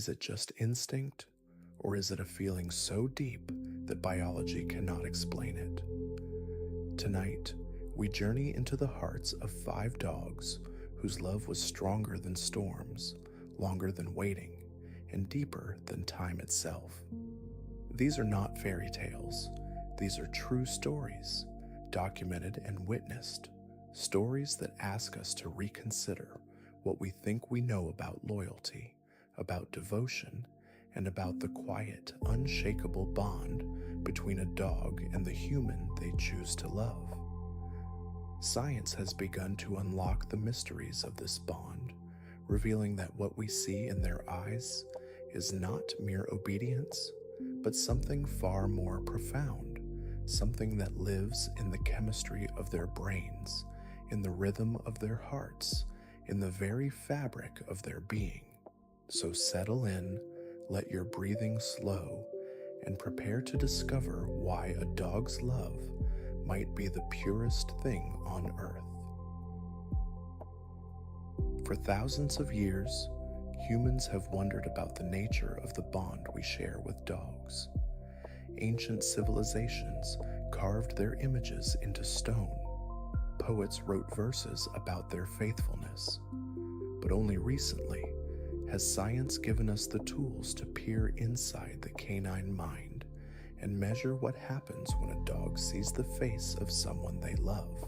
Is it just instinct, or is it a feeling so deep that biology cannot explain it? Tonight, we journey into the hearts of 5 dogs whose love was stronger than storms, longer than waiting, and deeper than time itself. These are not fairy tales. These are true stories, documented and witnessed, stories that ask us to reconsider what we think we know about loyalty, about devotion, and about the quiet, unshakable bond between a dog and the human they choose to love. Science has begun to unlock the mysteries of this bond, revealing that what we see in their eyes is not mere obedience, but something far more profound, something that lives in the chemistry of their brains, in the rhythm of their hearts, in the very fabric of their being. So settle in, let your breathing slow, and prepare to discover why a dog's love might be the purest thing on earth. For thousands of years, humans have wondered about the nature of the bond we share with dogs. Ancient civilizations carved their images into stone. Poets wrote verses about their faithfulness. But only recently has science given us the tools to peer inside the canine mind and measure what happens when a dog sees the face of someone they love.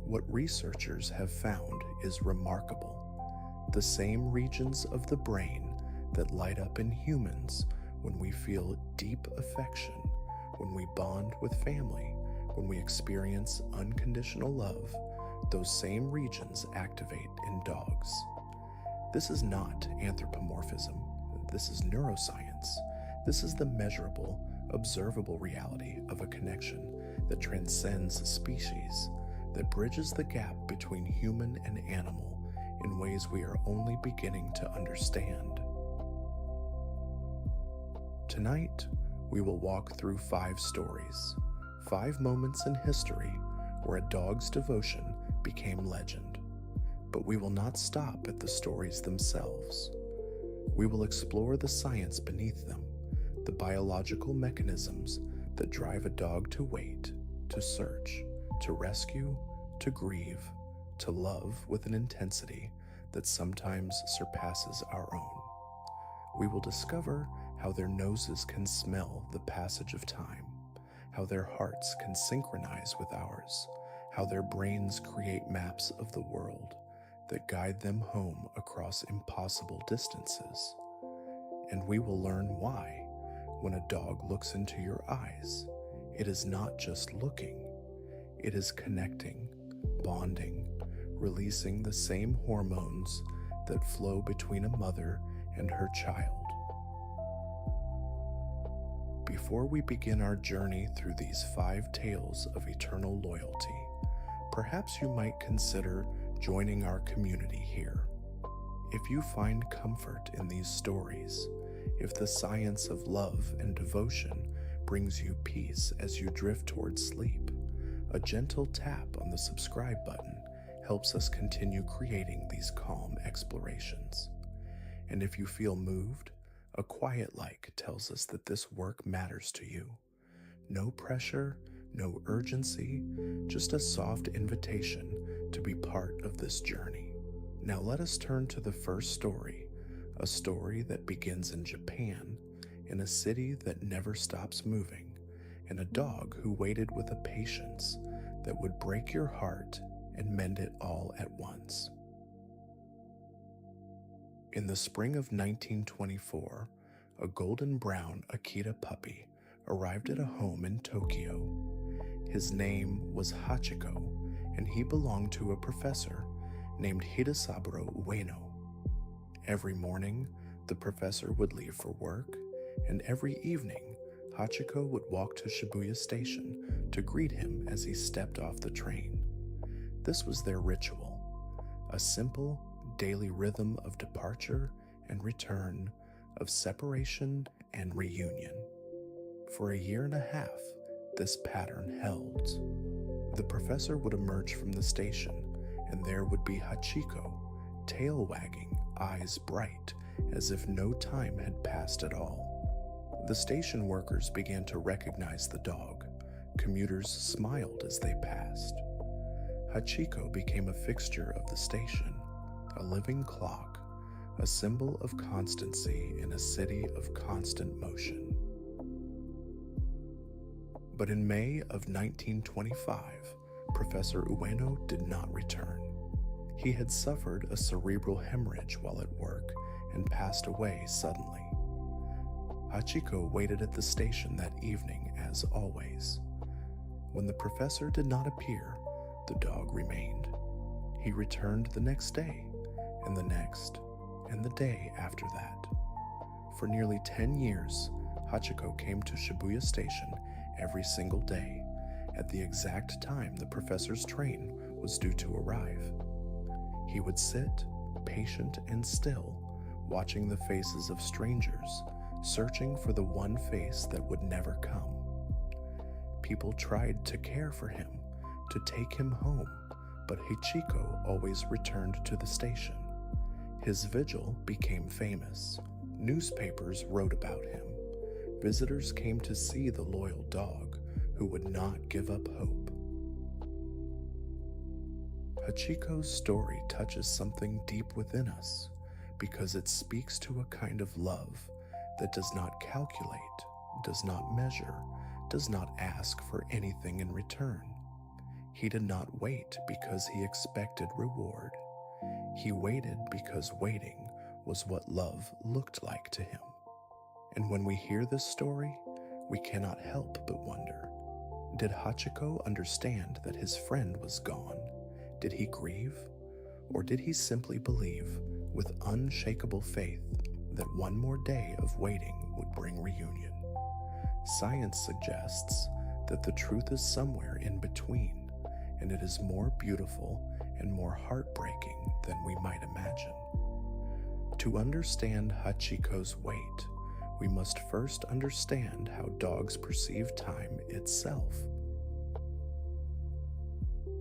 What researchers have found is remarkable. The same regions of the brain that light up in humans when we feel deep affection, when we bond with family, when we experience unconditional love, those same regions activate in dogs. This is not anthropomorphism. This is neuroscience. This is the measurable, observable reality of a connection that transcends species, that bridges the gap between human and animal in ways we are only beginning to understand. Tonight, we will walk through 5 stories, 5 moments in history where a dog's devotion became legend. But we will not stop at the stories themselves. We will explore the science beneath them, the biological mechanisms that drive a dog to wait, to search, to rescue, to grieve, to love with an intensity that sometimes surpasses our own. We will discover how their noses can smell the passage of time, how their hearts can synchronize with ours, how their brains create maps of the world that guide them home across impossible distances. And we will learn why, when a dog looks into your eyes, it is not just looking, it is connecting, bonding, releasing the same hormones that flow between a mother and her child. Before we begin our journey through these 5 tales of eternal loyalty, perhaps you might consider joining our community here. If you find comfort in these stories, if the science of love and devotion brings you peace as you drift towards sleep, a gentle tap on the subscribe button helps us continue creating these calm explorations. And if you feel moved, a quiet like tells us that this work matters to you. No pressure, no urgency, just a soft invitation to be part of this journey. Now let us turn to the first story, a story that begins in Japan, in a city that never stops moving, and a dog who waited with a patience that would break your heart and mend it all at once. In the spring of 1924, a golden brown Akita puppy arrived at a home in Tokyo. His name was Hachiko, and he belonged to a professor named Hidesaburo Ueno. Every morning, the professor would leave for work, and every evening, Hachiko would walk to Shibuya Station to greet him as he stepped off the train. This was their ritual, a simple, daily rhythm of departure and return, of separation and reunion. For a year and a half, this pattern held. The professor would emerge from the station, and there would be Hachiko, tail wagging, eyes bright, as if no time had passed at all. The station workers began to recognize the dog. Commuters smiled as they passed. Hachiko became a fixture of the station, a living clock, a symbol of constancy in a city of constant motion. But in May of 1925, Professor Ueno did not return. He had suffered a cerebral hemorrhage while at work and passed away suddenly. Hachiko waited at the station that evening as always. When the professor did not appear, the dog remained. He returned the next day, and the next, and the day after that. For nearly 10 years, Hachiko came to Shibuya Station every single day, at the exact time the professor's train was due to arrive. He would sit, patient and still, watching the faces of strangers, searching for the one face that would never come. People tried to care for him, to take him home, but Hachiko always returned to the station. His vigil became famous. Newspapers wrote about him. Visitors came to see the loyal dog who would not give up hope. Hachiko's story touches something deep within us because it speaks to a kind of love that does not calculate, does not measure, does not ask for anything in return. He did not wait because he expected reward. He waited because waiting was what love looked like to him. And when we hear this story, we cannot help but wonder, did Hachiko understand that his friend was gone? Did he grieve? Or did he simply believe, with unshakable faith, that one more day of waiting would bring reunion? Science suggests that the truth is somewhere in between, and it is more beautiful and more heartbreaking than we might imagine. To understand Hachiko's wait, we must first understand how dogs perceive time itself.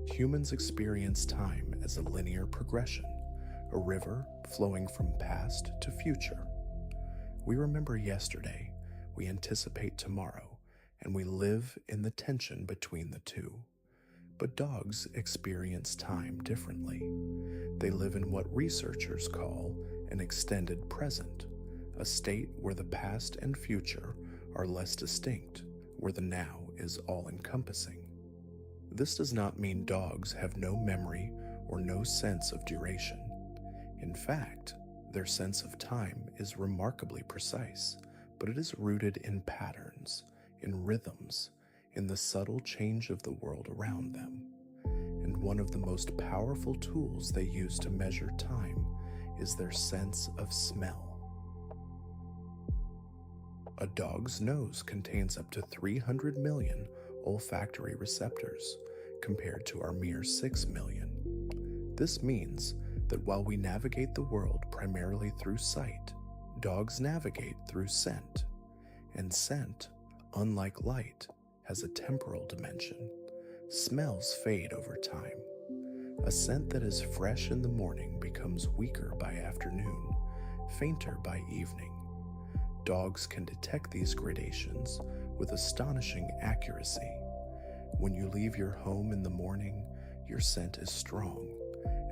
Humans experience time as a linear progression, a river flowing from past to future. We remember yesterday, we anticipate tomorrow, and we live in the tension between the two. But dogs experience time differently. They live in what researchers call an extended present, a state where the past and future are less distinct, where the now is all-encompassing. This does not mean dogs have no memory or no sense of duration. In fact, their sense of time is remarkably precise, but it is rooted in patterns, in rhythms, in the subtle change of the world around them. And one of the most powerful tools they use to measure time is their sense of smell. A dog's nose contains up to 300 million olfactory receptors, compared to our mere 6 million. This means that while we navigate the world primarily through sight, dogs navigate through scent. And scent, unlike light, has a temporal dimension. Smells fade over time. A scent that is fresh in the morning becomes weaker by afternoon, fainter by evening. Dogs can detect these gradations with astonishing accuracy. When you leave your home in the morning, your scent is strong.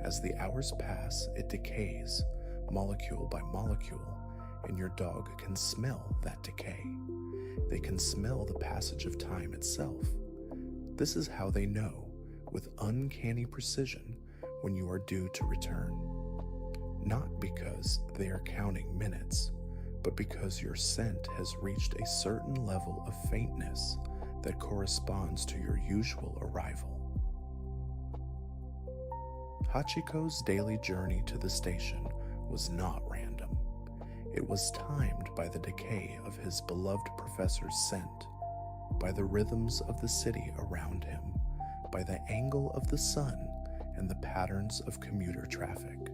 As the hours pass, it decays, molecule by molecule, and your dog can smell that decay. They can smell the passage of time itself. This is how they know, with uncanny precision, when you are due to return. Not because they are counting minutes, but because your scent has reached a certain level of faintness that corresponds to your usual arrival. Hachiko's daily journey to the station was not random. It was timed by the decay of his beloved professor's scent, by the rhythms of the city around him, by the angle of the sun and the patterns of commuter traffic.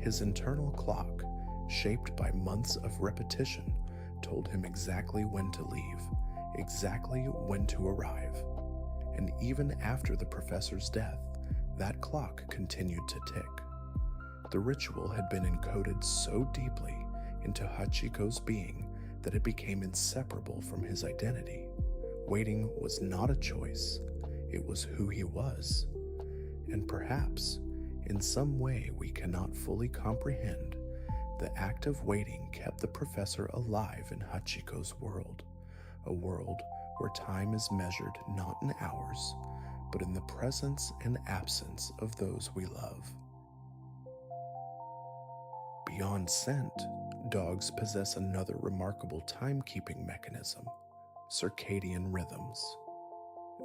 His internal clock, shaped by months of repetition, told him exactly when to leave, exactly when to arrive. And even after the professor's death, that clock continued to tick. The ritual had been encoded so deeply into Hachiko's being that it became inseparable from his identity. Waiting was not a choice, it was who he was. And perhaps, in some way we cannot fully comprehend, the act of waiting kept the professor alive in Hachiko's world, a world where time is measured not in hours, but in the presence and absence of those we love. Beyond scent, dogs possess another remarkable timekeeping mechanism: circadian rhythms.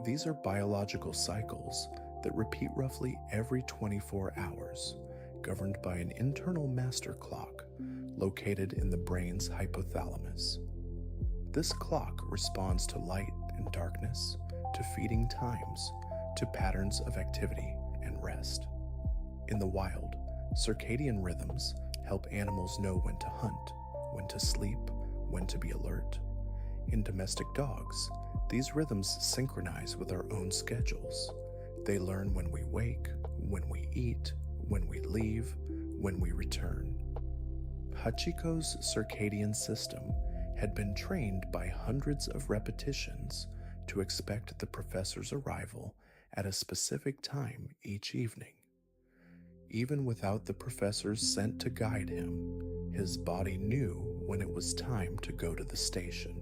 These are biological cycles that repeat roughly every 24 hours, governed by an internal master clock located in the brain's hypothalamus. This clock responds to light and darkness, to feeding times, to patterns of activity and rest. In the wild, circadian rhythms help animals know when to hunt, when to sleep, when to be alert. In domestic dogs, these rhythms synchronize with our own schedules. They learn when we wake, when we eat, when we leave, when we return. Hachiko's circadian system had been trained by hundreds of repetitions to expect the professor's arrival at a specific time each evening. Even without the professor's scent to guide him, his body knew when it was time to go to the station.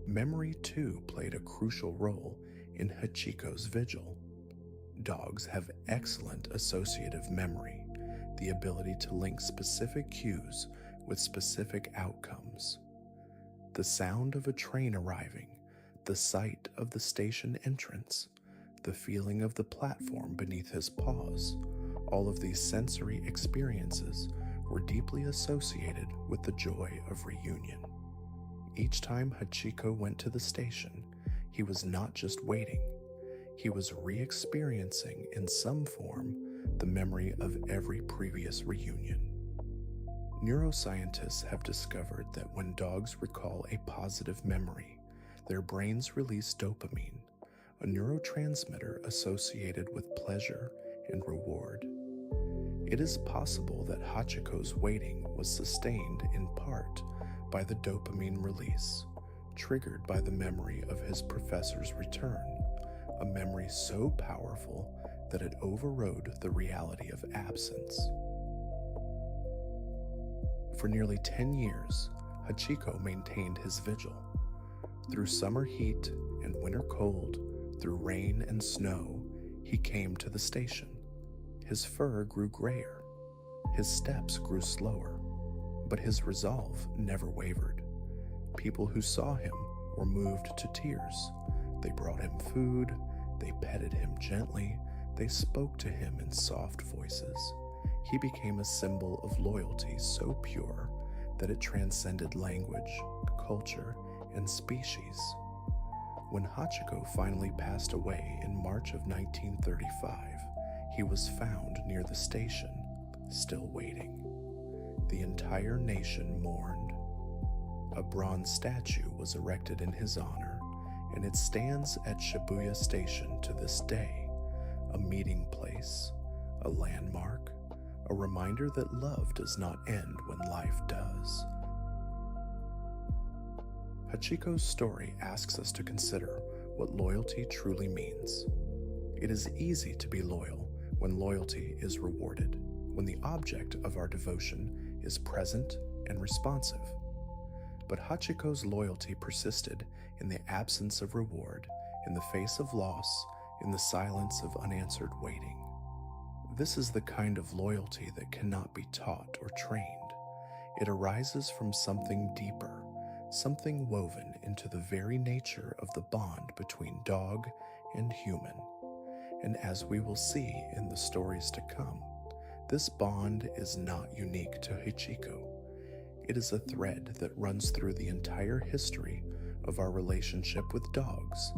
Memory, too, played a crucial role in Hachiko's Vigil. Dogs have excellent associative memory, the ability to link specific cues with specific outcomes. The sound of a train arriving, the sight of the station entrance, the feeling of the platform beneath his paws, all of these sensory experiences were deeply associated with the joy of reunion. Each time Hachiko went to the station, he was not just waiting, he was re-experiencing in some form the memory of every previous reunion. Neuroscientists have discovered that when dogs recall a positive memory, their brains release dopamine, a neurotransmitter associated with pleasure and reward. It is possible that Hachiko's waiting was sustained in part by the dopamine release, triggered by the memory of his professor's return, a memory so powerful that it overrode the reality of absence. For nearly 10 years, Hachiko maintained his vigil. Through summer heat and winter cold, through rain and snow, he came to the station. His fur grew grayer, his steps grew slower, but his resolve never wavered. People who saw him were moved to tears. They brought him food, they petted him gently, they spoke to him in soft voices. He became a symbol of loyalty so pure that it transcended language, culture, and species. When Hachiko finally passed away in March of 1935, he was found near the station, still waiting. The entire nation mourned. A bronze statue was erected in his honor, and it stands at Shibuya Station to this day, a meeting place, a landmark, a reminder that love does not end when life does. Hachiko's story asks us to consider what loyalty truly means. It is easy to be loyal when loyalty is rewarded, when the object of our devotion is present and responsive. But Hachiko's loyalty persisted in the absence of reward, in the face of loss, in the silence of unanswered waiting. This is the kind of loyalty that cannot be taught or trained. It arises from something deeper, something woven into the very nature of the bond between dog and human. And as we will see in the stories to come, this bond is not unique to Hachiko. It is a thread that runs through the entire history of our relationship with dogs,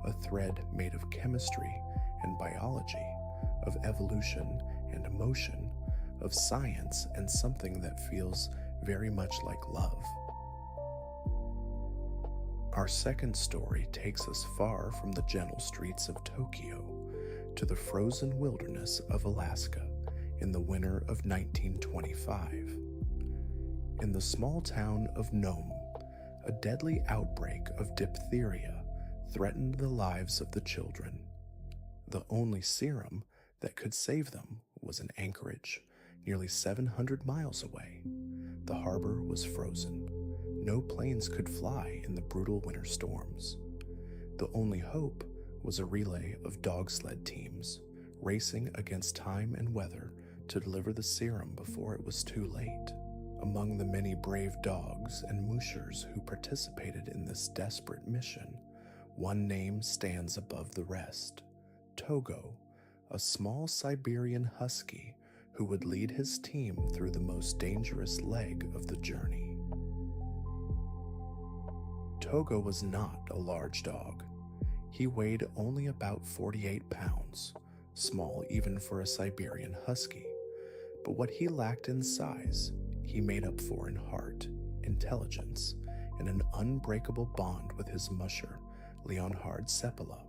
a thread made of chemistry and biology, of evolution and emotion, of science and something that feels very much like love. Our second story takes us far from the gentle streets of Tokyo to the frozen wilderness of Alaska in the winter of 1925. In the small town of Nome, a deadly outbreak of diphtheria threatened the lives of the children. The only serum that could save them was in Anchorage, nearly 700 miles away. The harbor was frozen. No planes could fly in the brutal winter storms. The only hope was a relay of dog sled teams racing against time and weather to deliver the serum before it was too late. Among the many brave dogs and mushers who participated in this desperate mission, one name stands above the rest: Togo, a small Siberian husky who would lead his team through the most dangerous leg of the journey. Togo was not a large dog. He weighed only about 48 pounds, small even for a Siberian husky. But what he lacked in size, he made up for in heart, intelligence, and an unbreakable bond with his musher, Leonhard Seppala.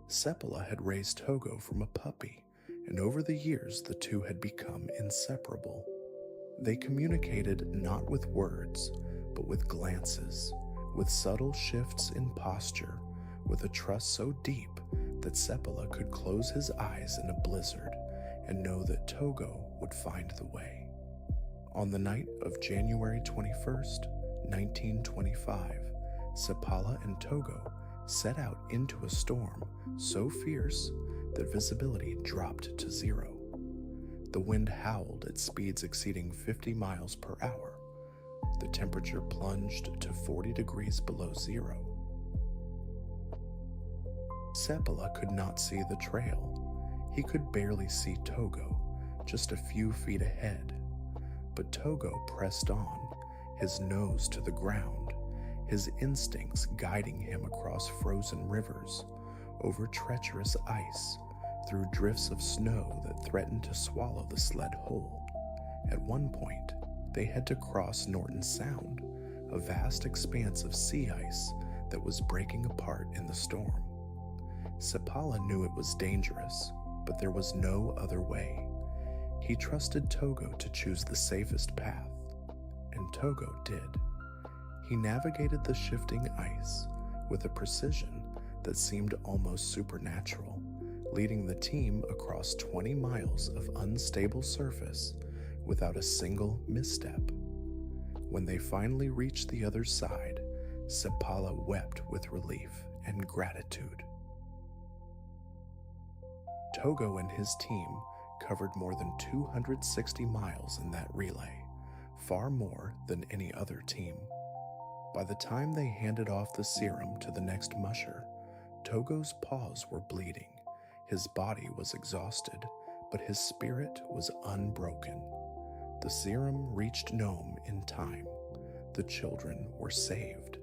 Seppala had raised Togo from a puppy, and over the years the two had become inseparable. They communicated not with words, but with glances, with subtle shifts in posture, with a trust so deep that Seppala could close his eyes in a blizzard and know that Togo would find the way. On the night of January 21st, 1925, Seppala and Togo set out into a storm so fierce that visibility dropped to zero. The wind howled at speeds exceeding 50 miles per hour. The temperature plunged to 40 degrees below zero. Seppala could not see the trail. He could barely see Togo, just a few feet ahead. But Togo pressed on, his nose to the ground, his instincts guiding him across frozen rivers, over treacherous ice, through drifts of snow that threatened to swallow the sled whole. At one point, they had to cross Norton Sound, a vast expanse of sea ice that was breaking apart in the storm. Seppala knew it was dangerous, but there was no other way. He trusted Togo to choose the safest path, and Togo did. He navigated the shifting ice with a precision that seemed almost supernatural, leading the team across 20 miles of unstable surface without a single misstep. When they finally reached the other side, Seppala wept with relief and gratitude. Togo and his team covered more than 260 miles in that relay, far more than any other team. By the time they handed off the serum to the next musher, Togo's paws were bleeding, his body was exhausted, but his spirit was unbroken. The serum reached Nome in time. The children were saved.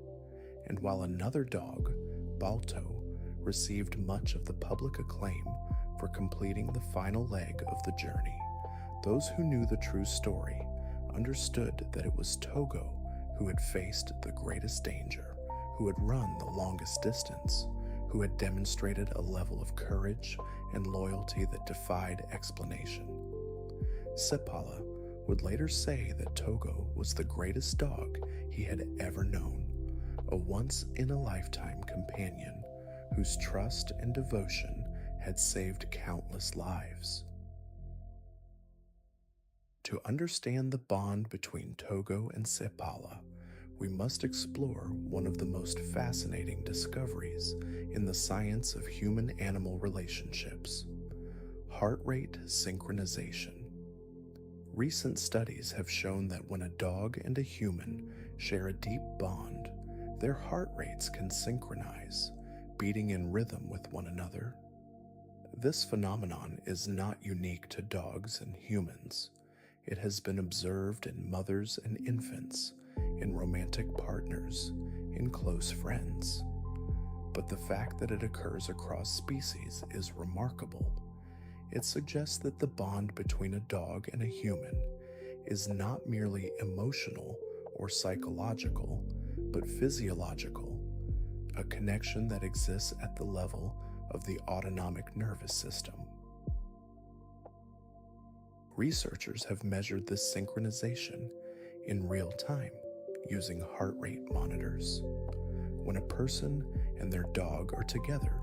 And while another dog, Balto, received much of the public acclaim for completing the final leg of the journey, those who knew the true story understood that it was Togo who had faced the greatest danger, who had run the longest distance, who had demonstrated a level of courage and loyalty that defied explanation. Seppala would later say that Togo was the greatest dog he had ever known, a once-in-a-lifetime companion whose trust and devotion had saved countless lives. To understand the bond between Togo and Seppala, we must explore one of the most fascinating discoveries in the science of human-animal relationships: heart rate synchronization. Recent studies have shown that when a dog and a human share a deep bond, their heart rates can synchronize, beating in rhythm with one another. This phenomenon is not unique to dogs and humans. It has been observed in mothers and infants, in romantic partners, in close friends. But the fact that it occurs across species is remarkable. It suggests that the bond between a dog and a human is not merely emotional or psychological, but physiological, a connection that exists at the level of the autonomic nervous system. Researchers have measured this synchronization in real time using heart rate monitors. When a person and their dog are together,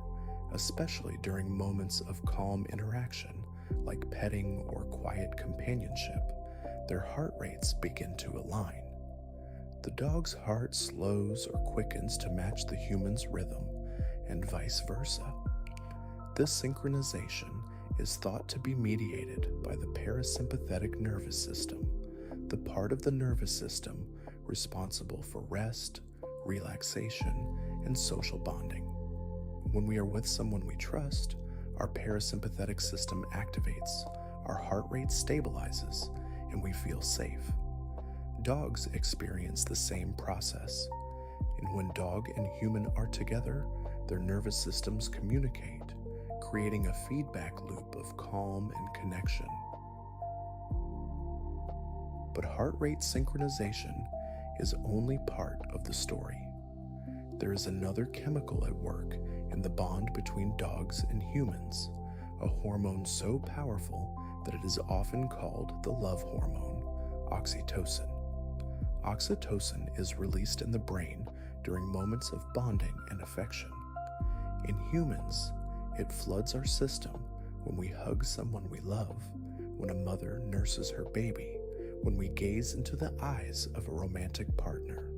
especially during moments of calm interaction like petting or quiet companionship, their heart rates begin to align. The dog's heart slows or quickens to match the human's rhythm, and vice versa. This synchronization is thought to be mediated by the parasympathetic nervous system, the part of the nervous system responsible for rest, relaxation, and social bonding. When we are with someone we trust, our parasympathetic system activates, our heart rate stabilizes, and we feel safe. Dogs experience the same process, and when dog and human are together, their nervous systems communicate, creating a feedback loop of calm and connection. But heart rate synchronization is only part of the story. There is another chemical at work in the bond between dogs and humans, a hormone so powerful that it is often called the love hormone, oxytocin. Oxytocin is released in the brain during moments of bonding and affection. In humans, it floods our system when we hug someone we love, when a mother nurses her baby, when we gaze into the eyes of a romantic partner.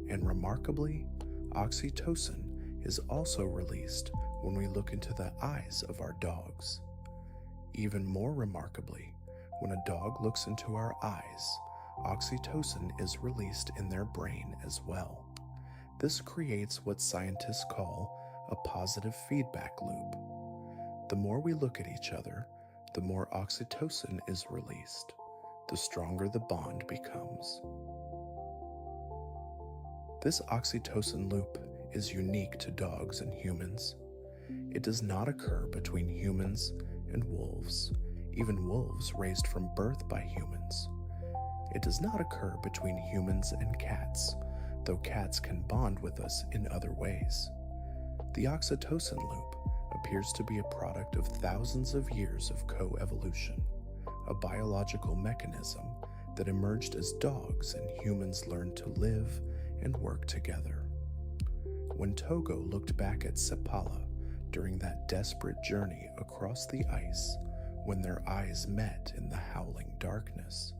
And remarkably, oxytocin is also released when we look into the eyes of our dogs. Even more remarkably, when a dog looks into our eyes, oxytocin is released in their brain as well. This creates what scientists call a positive feedback loop. The more we look at each other, the more oxytocin is released, the stronger the bond becomes. This oxytocin loop is unique to dogs and humans. It does not occur between humans and wolves, even wolves raised from birth by humans. It does not occur between humans and cats, though cats can bond with us in other ways. The oxytocin loop appears to be a product of thousands of years of coevolution, a biological mechanism that emerged as dogs and humans learned to live and work together. When Togo looked back at Sepala during that desperate journey across the ice, when their eyes met in the howling darkness,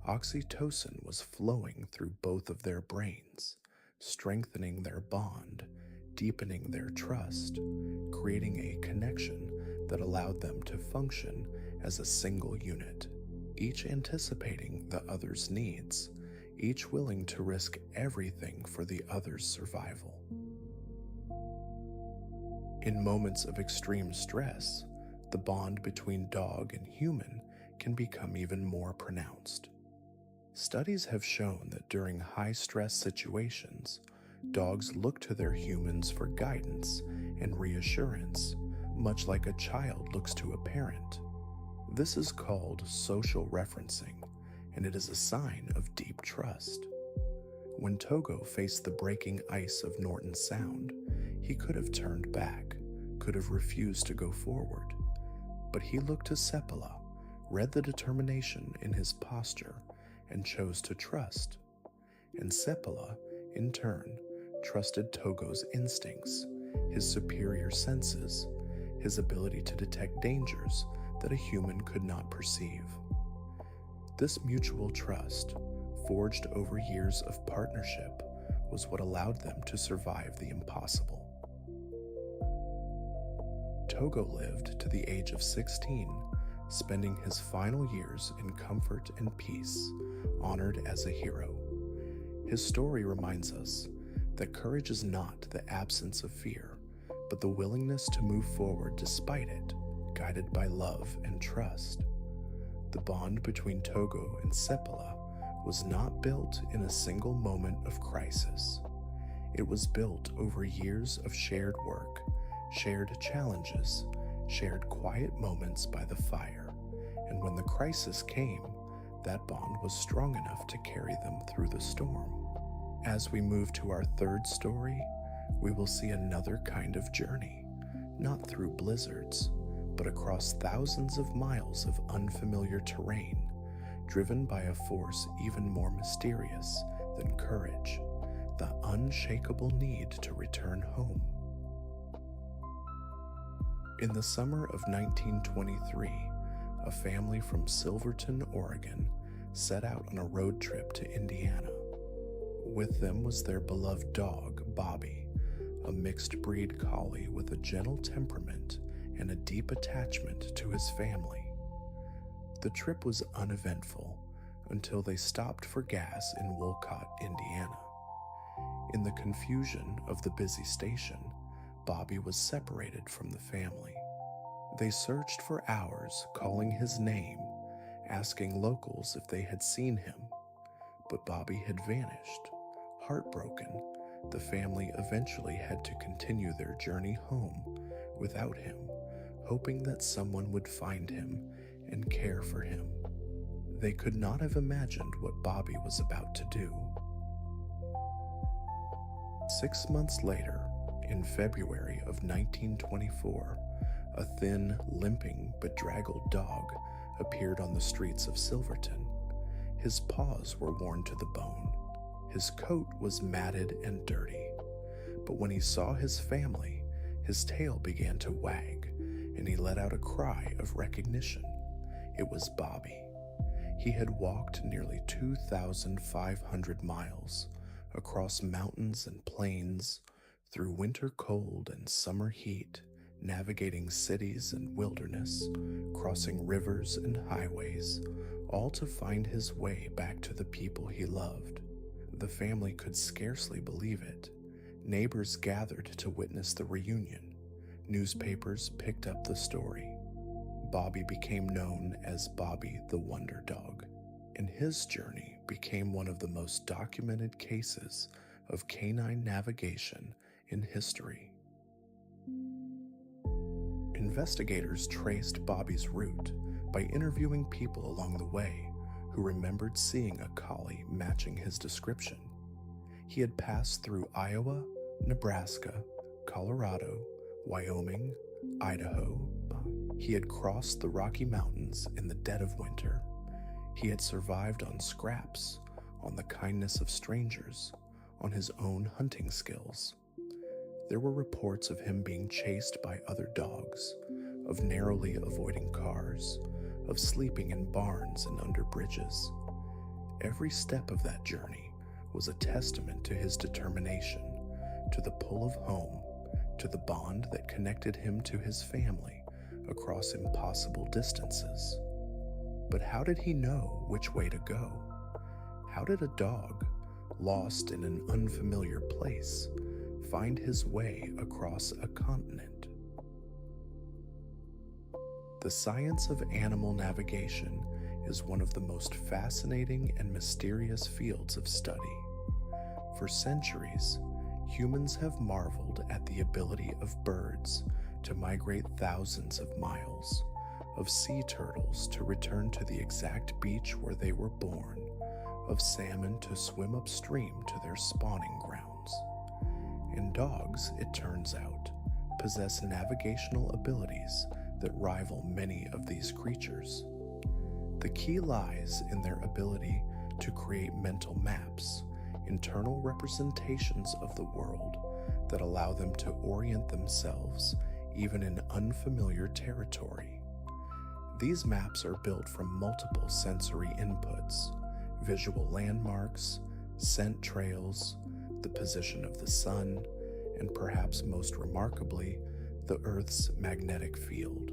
oxytocin was flowing through both of their brains, strengthening their bond, deepening their trust, creating a connection that allowed them to function as a single unit, each anticipating the other's needs, each willing to risk everything for the other's survival. In moments of extreme stress, the bond between dog and human can become even more pronounced. Studies have shown that during high-stress situations, dogs look to their humans for guidance and reassurance, much like a child looks to a parent. This is called social referencing, and it is a sign of deep trust. When Togo faced the breaking ice of Norton Sound, he could have turned back, could have refused to go forward. But he looked to Sepala, read the determination in his posture, and chose to trust. And Sepala, in turn, trusted Togo's instincts, his superior senses, his ability to detect dangers that a human could not perceive. This mutual trust, forged over years of partnership, was what allowed them to survive the impossible. Togo lived to the age of 16, spending his final years in comfort and peace, honored as a hero. His story reminds us that courage is not the absence of fear, but the willingness to move forward despite it, guided by love and trust. The bond between Togo and Sepala was not built in a single moment of crisis. It was built over years of shared work, shared challenges, shared quiet moments by the fire, and when the crisis came, that bond was strong enough to carry them through the storm. As we move to our third story, we will see another kind of journey, not through blizzards, but across thousands of miles of unfamiliar terrain, driven by a force even more mysterious than courage, the unshakable need to return home. In the summer of 1923, a family from Silverton, Oregon, set out on a road trip to Indiana. With them was their beloved dog, Bobbie, a mixed-breed collie with a gentle temperament and a deep attachment to his family. The trip was uneventful until they stopped for gas in Wolcott, Indiana. In the confusion of the busy station, Bobbie was separated from the family. They searched for hours, calling his name, asking locals if they had seen him, but Bobbie had vanished. Heartbroken, the family eventually had to continue their journey home without him, hoping that someone would find him and care for him. They could not have imagined what Bobbie was about to do. 6 months later, in February of 1924, a thin, limping, bedraggled dog appeared on the streets of Silverton. His paws were worn to the bone. His coat was matted and dirty. But when he saw his family, his tail began to wag, and he let out a cry of recognition. It was Bobbie. He had walked nearly 2,500 miles across mountains and plains, through winter cold and summer heat, navigating cities and wilderness, crossing rivers and highways, all to find his way back to the people he loved. The family could scarcely believe it. Neighbors gathered to witness the reunion. Newspapers picked up the story. Bobbie became known as Bobbie the Wonder Dog, and his journey became one of the most documented cases of canine navigation in history. Investigators traced Bobbie's route by interviewing people along the way who remembered seeing a collie matching his description. He had passed through Iowa, Nebraska, Colorado, Wyoming, Idaho. He had crossed the Rocky Mountains in the dead of winter. He had survived on scraps, on the kindness of strangers, on his own hunting skills. There were reports of him being chased by other dogs, of narrowly avoiding cars, of sleeping in barns and under bridges. Every step of that journey was a testament to his determination, to the pull of home, to the bond that connected him to his family across impossible distances. But how did he know which way to go? How did a dog, lost in an unfamiliar place, find his way across a continent? The science of animal navigation is one of the most fascinating and mysterious fields of study. For centuries, humans have marveled at the ability of birds to migrate thousands of miles, of sea turtles to return to the exact beach where they were born, of salmon to swim upstream to their spawning grounds. And dogs, it turns out, possess navigational abilities that rival many of these creatures. The key lies in their ability to create mental maps, internal representations of the world that allow them to orient themselves even in unfamiliar territory. These maps are built from multiple sensory inputs: visual landmarks, scent trails, the position of the sun, and perhaps most remarkably, the Earth's magnetic field.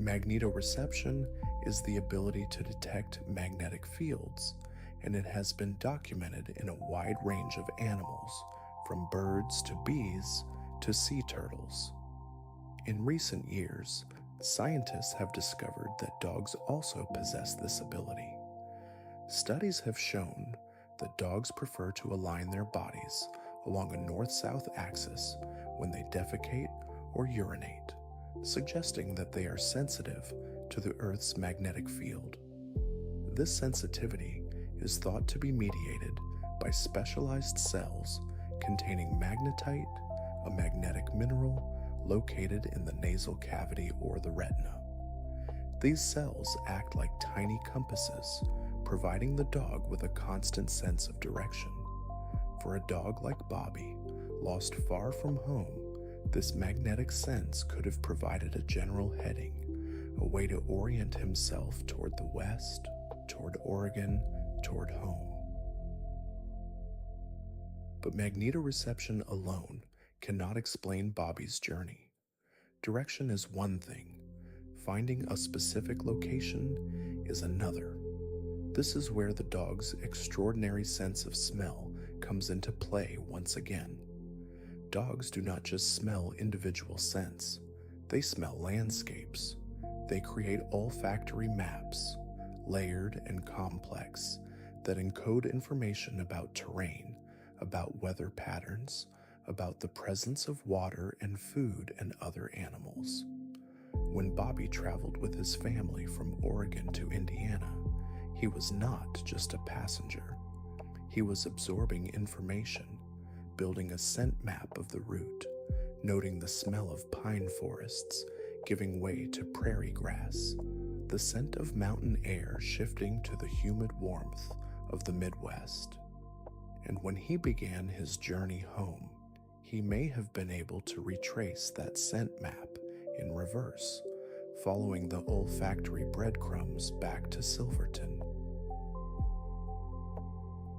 Magnetoreception is the ability to detect magnetic fields, and it has been documented in a wide range of animals, from birds to bees to sea turtles. In recent years, scientists have discovered that dogs also possess this ability. Studies have shown that dogs prefer to align their bodies along a north-south axis when they defecate or urinate, suggesting that they are sensitive to the Earth's magnetic field. This sensitivity is thought to be mediated by specialized cells containing magnetite, a magnetic mineral located in the nasal cavity or the retina. These cells act like tiny compasses, providing the dog with a constant sense of direction. For a dog like Bobbie, lost far from home, this magnetic sense could have provided a general heading, a way to orient himself toward the west, toward Oregon, toward home. But magnetoreception alone cannot explain Bobbie's journey. Direction is one thing. Finding a specific location is another. This is where the dog's extraordinary sense of smell comes into play once again. Dogs do not just smell individual scents, they smell landscapes. They create olfactory maps, layered and complex, that encode information about terrain, about weather patterns, about the presence of water and food and other animals. When Bobbie traveled with his family from Oregon to Indiana, he was not just a passenger. He was absorbing information, building a scent map of the route, noting the smell of pine forests giving way to prairie grass, the scent of mountain air shifting to the humid warmth of the Midwest. And when he began his journey home, he may have been able to retrace that scent map in reverse, following the olfactory breadcrumbs back to Silverton.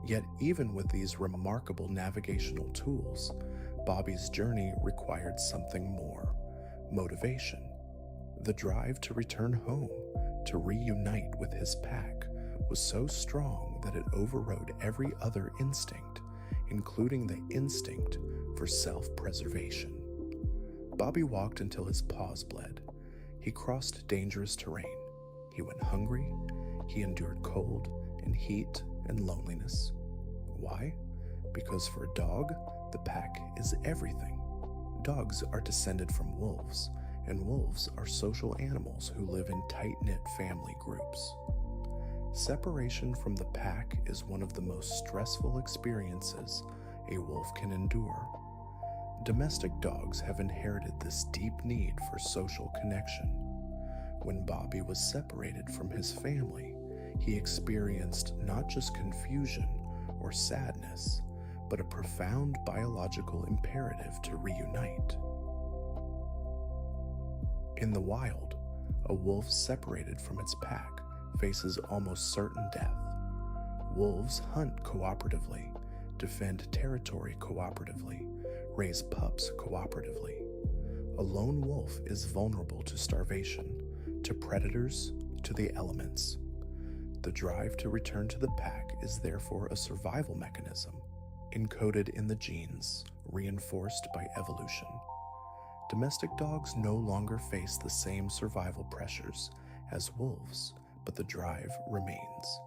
Yet even with these remarkable navigational tools, Bobbie's journey required something more: motivation. The drive to return home, to reunite with his pack, was so strong that it overrode every other instinct, including the instinct for self-preservation. Bobbie walked until his paws bled. He crossed dangerous terrain. He went hungry. He endured cold and heat and loneliness. Why? Because for a dog, the pack is everything. Dogs are descended from wolves, and wolves are social animals who live in tight-knit family groups. Separation from the pack is one of the most stressful experiences a wolf can endure. Domestic dogs have inherited this deep need for social connection. When Bobbie was separated from his family, he experienced not just confusion or sadness, but a profound biological imperative to reunite. In the wild, a wolf separated from its pack faces almost certain death. Wolves hunt cooperatively, defend territory cooperatively, raise pups cooperatively. A lone wolf is vulnerable to starvation, to predators, to the elements. The drive to return to the pack is therefore a survival mechanism, encoded in the genes, reinforced by evolution. Domestic dogs no longer face the same survival pressures as wolves, but the drive remains.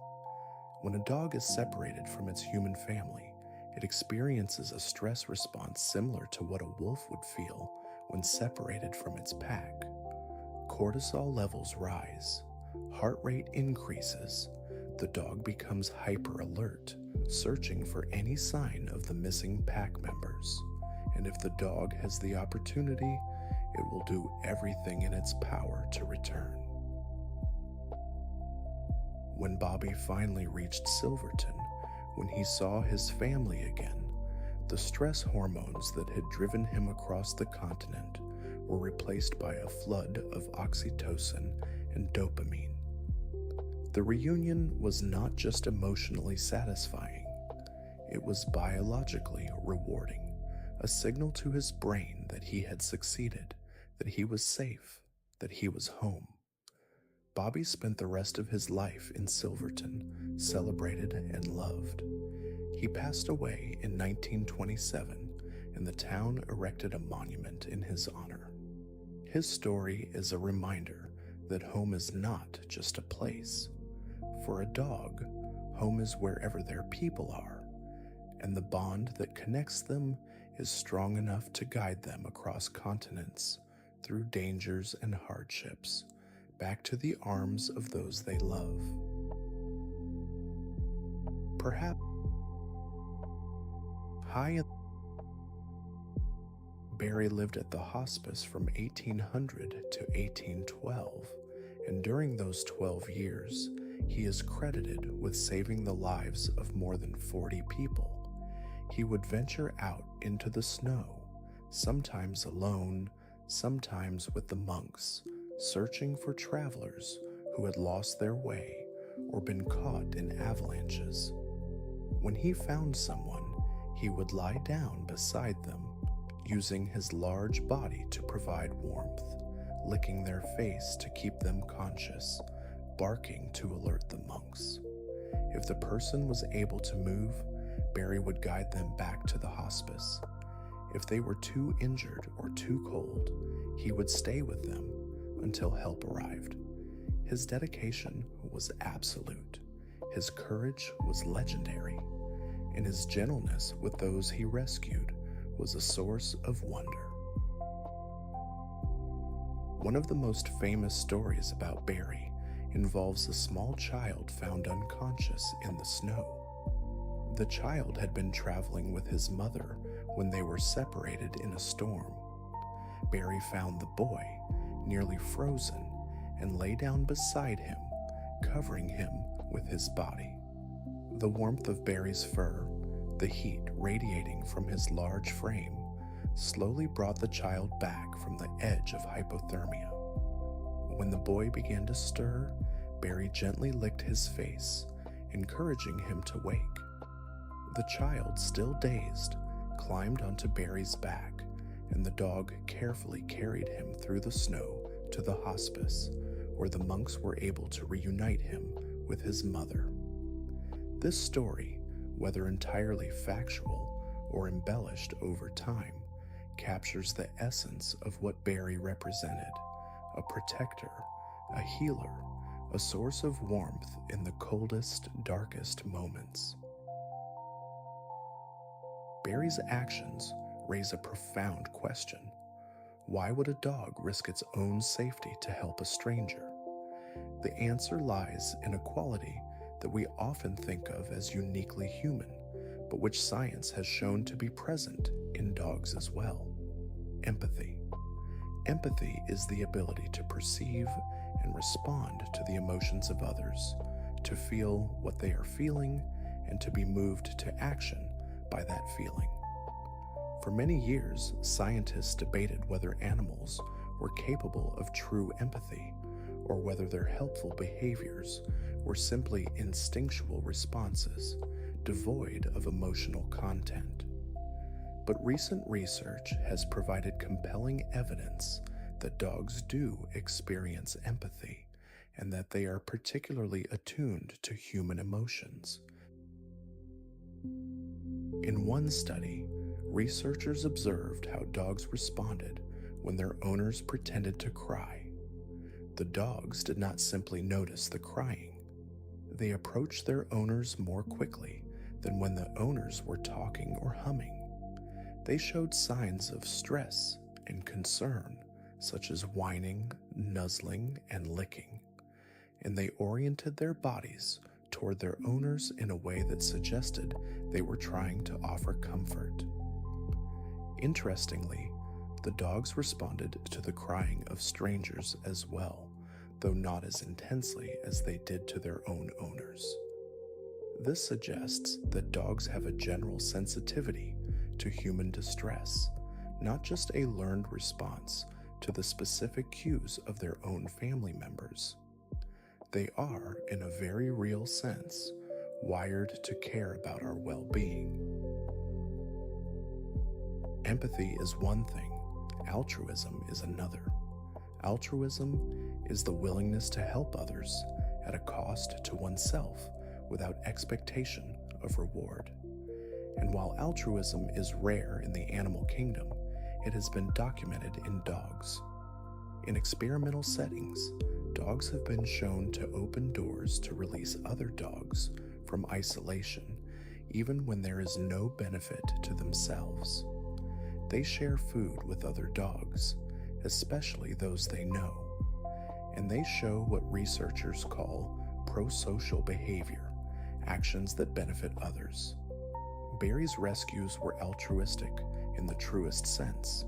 When a dog is separated from its human family, it experiences a stress response similar to what a wolf would feel when separated from its pack. Cortisol levels rise, heart rate increases, the dog becomes hyper-alert, searching for any sign of the missing pack members. And if the dog has the opportunity, it will do everything in its power to return. When Bobbie finally reached Silverton, when he saw his family again, the stress hormones that had driven him across the continent were replaced by a flood of oxytocin and dopamine. The reunion was not just emotionally satisfying, it was biologically rewarding. A signal to his brain that he had succeeded, that he was safe, that he was home. Bobbie spent the rest of his life in Silverton, celebrated and loved. He passed away in 1927, and the town erected a monument in his honor. His story is a reminder that home is not just a place. For a dog, home is wherever their people are, and the bond that connects them is strong enough to guide them across continents, through dangers and hardships, back to the arms of those they love. Perhaps high in Barry lived at the hospice from 1800 to 1812, and during those 12 years, he is credited with saving the lives of more than 40 people. He would venture out into the snow, sometimes alone, sometimes with the monks, searching for travelers who had lost their way or been caught in avalanches. When he found someone, he would lie down beside them, using his large body to provide warmth, licking their face to keep them conscious, barking to alert the monks. If the person was able to move, Barry would guide them back to the hospice. If they were too injured or too cold, he would stay with them until help arrived. His dedication was absolute. His courage was legendary, and his gentleness with those he rescued was a source of wonder. One of the most famous stories about Barry involves a small child found unconscious in the snow. The child had been traveling with his mother when they were separated in a storm. Barry found the boy, nearly frozen, and lay down beside him, covering him with his body. The warmth of Barry's fur, the heat radiating from his large frame, slowly brought the child back from the edge of hypothermia. When the boy began to stir, Barry gently licked his face, encouraging him to wake. The child, still dazed, climbed onto Barry's back, and the dog carefully carried him through the snow to the hospice, where the monks were able to reunite him with his mother. This story, whether entirely factual or embellished over time, captures the essence of what Barry represented: a protector, a healer, a source of warmth in the coldest, darkest moments. Barry's actions raise a profound question. Why would a dog risk its own safety to help a stranger? The answer lies in a quality that we often think of as uniquely human, but which science has shown to be present in dogs as well: empathy. Empathy is the ability to perceive and respond to the emotions of others, to feel what they are feeling, and to be moved to action by that feeling. For many years, scientists debated whether animals were capable of true empathy, or whether their helpful behaviors were simply instinctual responses, devoid of emotional content. But recent research has provided compelling evidence that dogs do experience empathy, and that they are particularly attuned to human emotions. In one study, researchers observed how dogs responded when their owners pretended to cry. The dogs did not simply notice the crying. They approached their owners more quickly than when the owners were talking or humming. They showed signs of stress and concern, such as whining, nuzzling, and licking, and they oriented their bodies toward their owners in a way that suggested they were trying to offer comfort. Interestingly, the dogs responded to the crying of strangers as well, though not as intensely as they did to their own owners. This suggests that dogs have a general sensitivity to human distress, not just a learned response to the specific cues of their own family members. They are, in a very real sense, wired to care about our well-being. Empathy is one thing, altruism is another. Altruism is the willingness to help others at a cost to oneself without expectation of reward. And while altruism is rare in the animal kingdom, it has been documented in dogs. In experimental settings, dogs have been shown to open doors to release other dogs from isolation, even when there is no benefit to themselves. They share food with other dogs, especially those they know, and they show what researchers call pro-social behavior, actions that benefit others. Barry's rescues were altruistic in the truest sense.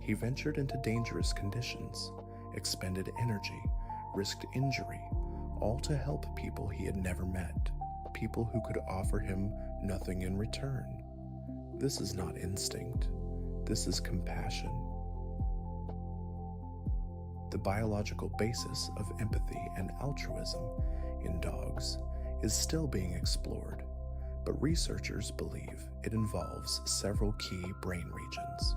He ventured into dangerous conditions, expended energy, risked injury, all to help people he had never met, people who could offer him nothing in return. This is not instinct. This is compassion. The biological basis of empathy and altruism in dogs is still being explored, but researchers believe it involves several key brain regions.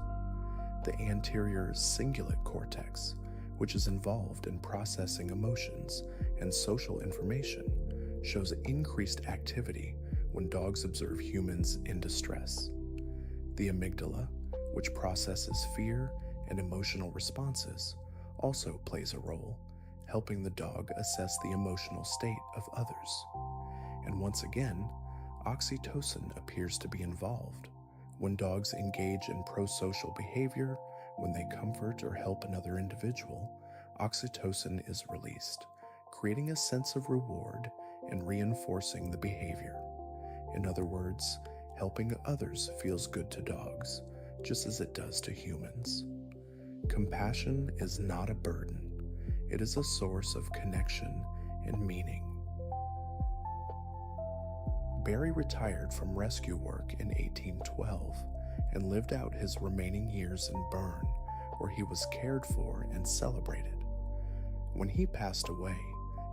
The anterior cingulate cortex, which is involved in processing emotions and social information, shows increased activity when dogs observe humans in distress. The amygdala, which processes fear and emotional responses, also plays a role, helping the dog assess the emotional state of others. And once again, oxytocin appears to be involved. When dogs engage in pro-social behavior, when they comfort or help another individual, oxytocin is released, creating a sense of reward and reinforcing the behavior. In other words, helping others feels good to dogs, just as it does to humans. Compassion is not a burden. It is a source of connection and meaning. Barry retired from rescue work in 1812 and lived out his remaining years in Bern, where he was cared for and celebrated. When he passed away,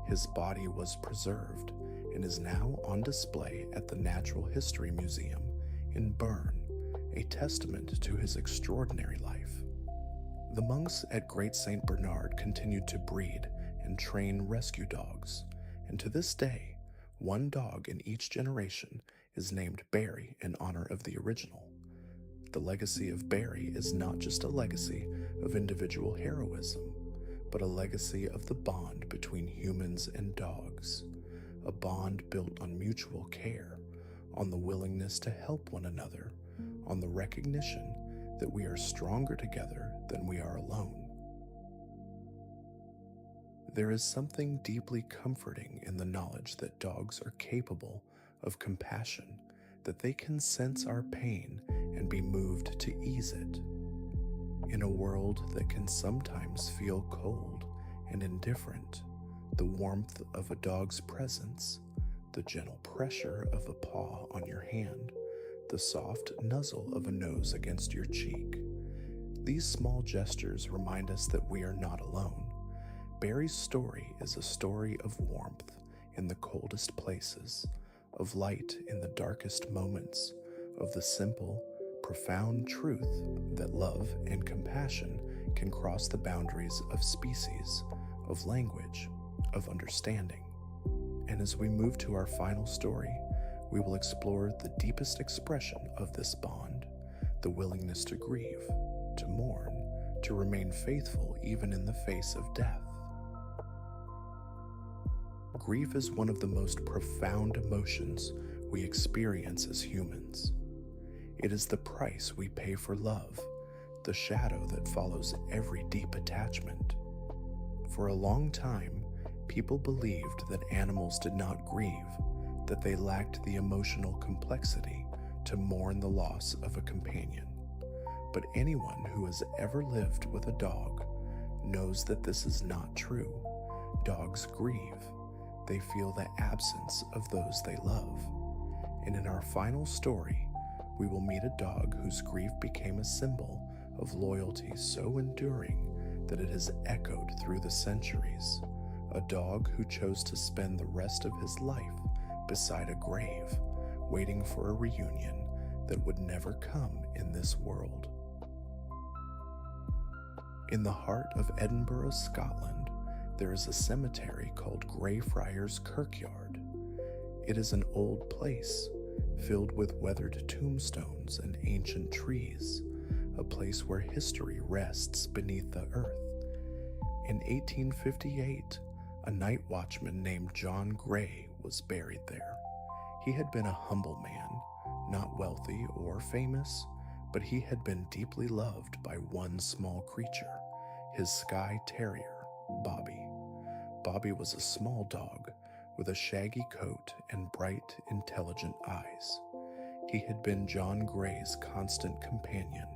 his body was preserved and is now on display at the Natural History Museum in Bern, a testament to his extraordinary life. The monks at Great St. Bernard continued to breed and train rescue dogs, and to this day, one dog in each generation is named Barry in honor of the original. The legacy of Barry is not just a legacy of individual heroism, but a legacy of the bond between humans and dogs, a bond built on mutual care, on the willingness to help one another, on the recognition that we are stronger together than we are alone. There is something deeply comforting in the knowledge that dogs are capable of compassion, that they can sense our pain and be moved to ease it. In a world that can sometimes feel cold and indifferent, the warmth of a dog's presence, the gentle pressure of a paw on your hand, the soft nuzzle of a nose against your cheek. These small gestures remind us that we are not alone. Barry's story is a story of warmth in the coldest places, of light in the darkest moments, of the simple, profound truth that love and compassion can cross the boundaries of species, of language, of understanding. And as we move to our final story, we will explore the deepest expression of this bond, the willingness to grieve, to mourn, to remain faithful even in the face of death. Grief is one of the most profound emotions we experience as humans. It is the price we pay for love, the shadow that follows every deep attachment. For a long time, people believed that animals did not grieve, that they lacked the emotional complexity to mourn the loss of a companion. But anyone who has ever lived with a dog knows that this is not true. Dogs grieve. They feel the absence of those they love. And in our final story, we will meet a dog whose grief became a symbol of loyalty so enduring that it has echoed through the centuries. A dog who chose to spend the rest of his life beside a grave, waiting for a reunion that would never come in this world. In the heart of Edinburgh, Scotland, there is a cemetery called Greyfriars Kirkyard. It is an old place, filled with weathered tombstones and ancient trees, a place where history rests beneath the earth. In 1858, a night watchman named John Gray was buried there. He had been a humble man, not wealthy or famous, but he had been deeply loved by one small creature, his Skye Terrier, Bobbie. Bobbie was a small dog with a shaggy coat and bright, intelligent eyes. He had been John Gray's constant companion,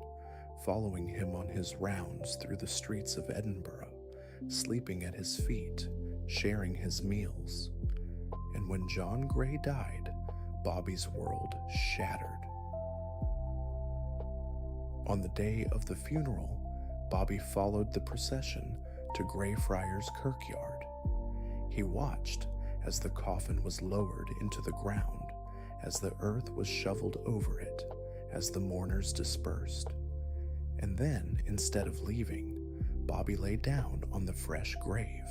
following him on his rounds through the streets of Edinburgh, sleeping at his feet, sharing his meals. And when John Gray died, Bobbie's world shattered. On the day of the funeral, Bobbie followed the procession to Greyfriars kirkyard. He watched as the coffin was lowered into the ground, as the earth was shoveled over it, as the mourners dispersed. And then, instead of leaving, Bobbie lay down on the fresh grave.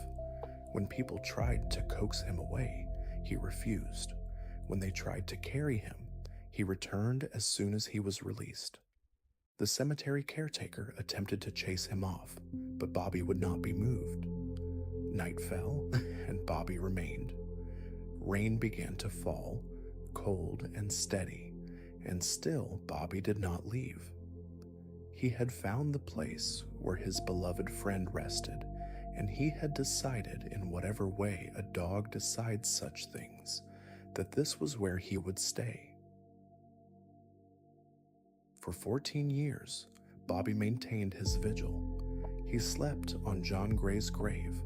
When people tried to coax him away, he refused. When they tried to carry him, he returned as soon as he was released. The cemetery caretaker attempted to chase him off, but Bobbie would not be moved. Night fell, and Bobbie remained. Rain began to fall, cold and steady, and still Bobbie did not leave. He had found the place where his beloved friend rested, and he had decided, in whatever way a dog decides such things, that this was where he would stay. For 14 years, Bobbie maintained his vigil. He slept on John Gray's grave,